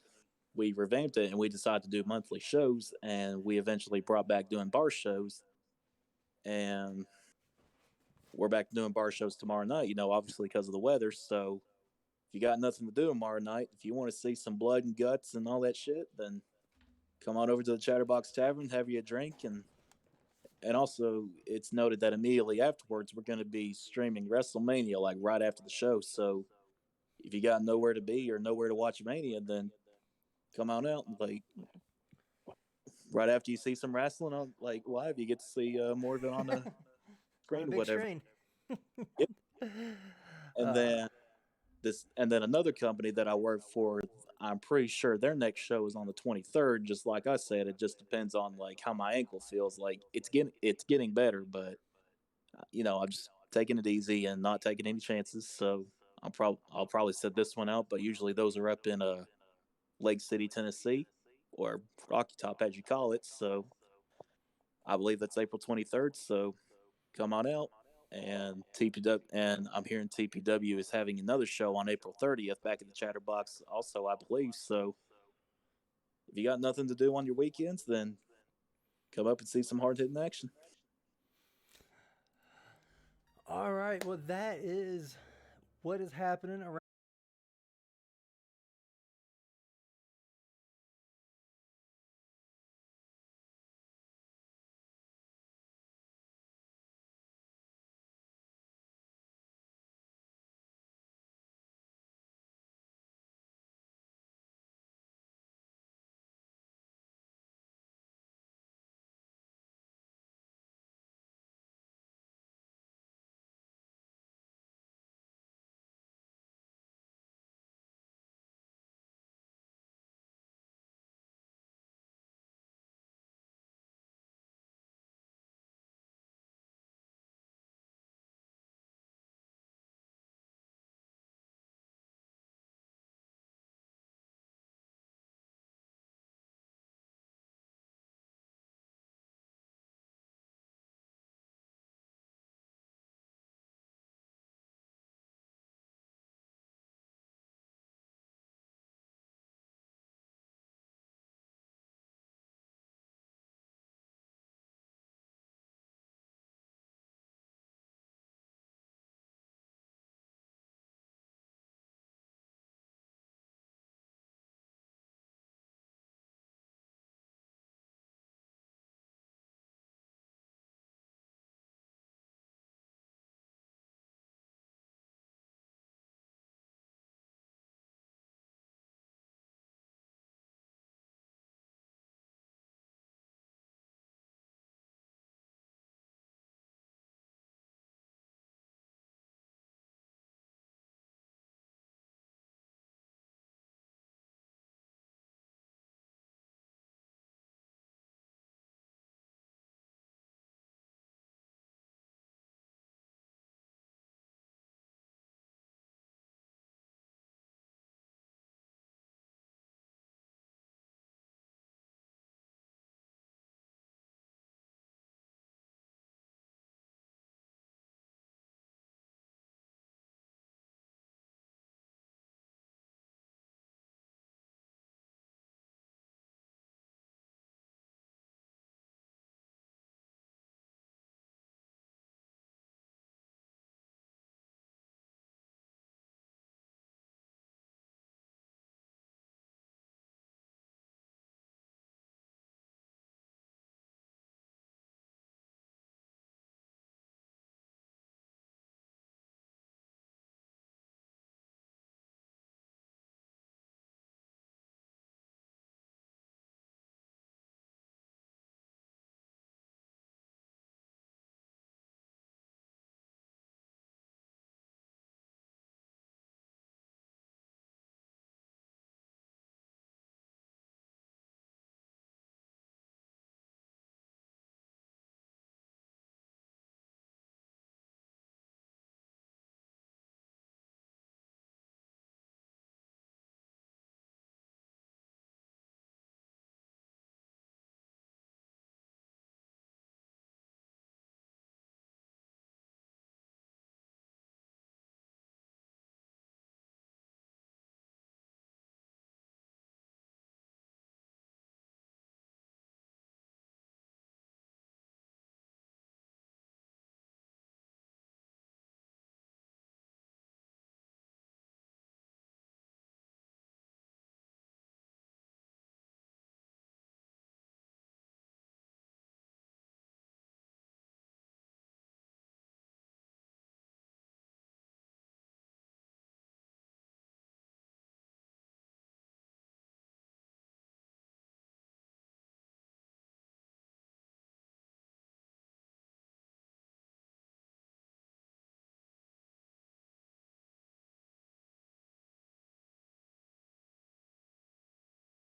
we revamped it and we decided to do monthly shows, and we eventually brought back doing bar shows. And we're back doing bar shows tomorrow night, obviously because of the weather. So if you got nothing to do tomorrow night, if you want to see some blood and guts and all that shit, then come on over to the Chatterbox Tavern, have you a drink, and also it's noted that immediately afterwards we're going to be streaming WrestleMania like right after the show. So if you got nowhere to be or nowhere to watch Mania, then come on out and like right after you see some wrestling on like live, you get to see more of it on the On a screen or big whatever. screen. Yep. And uh, then another company that I work for, I'm pretty sure their next show is on the 23rd. Just like I said, it just depends on like how my ankle feels. Like it's getting better, but I'm just taking it easy and not taking any chances. So I'll probably set this one out. But usually those are up in Lake City, Tennessee, or Rocky Top as you call it. So I believe that's April 23rd. So come on out. And TPW, and I'm hearing TPW is having another show on April 30th back at the Chatterbox, also, I believe. So if you got nothing to do on your weekends, then come up and see some hard hitting action. all right. Well, that is what is happening around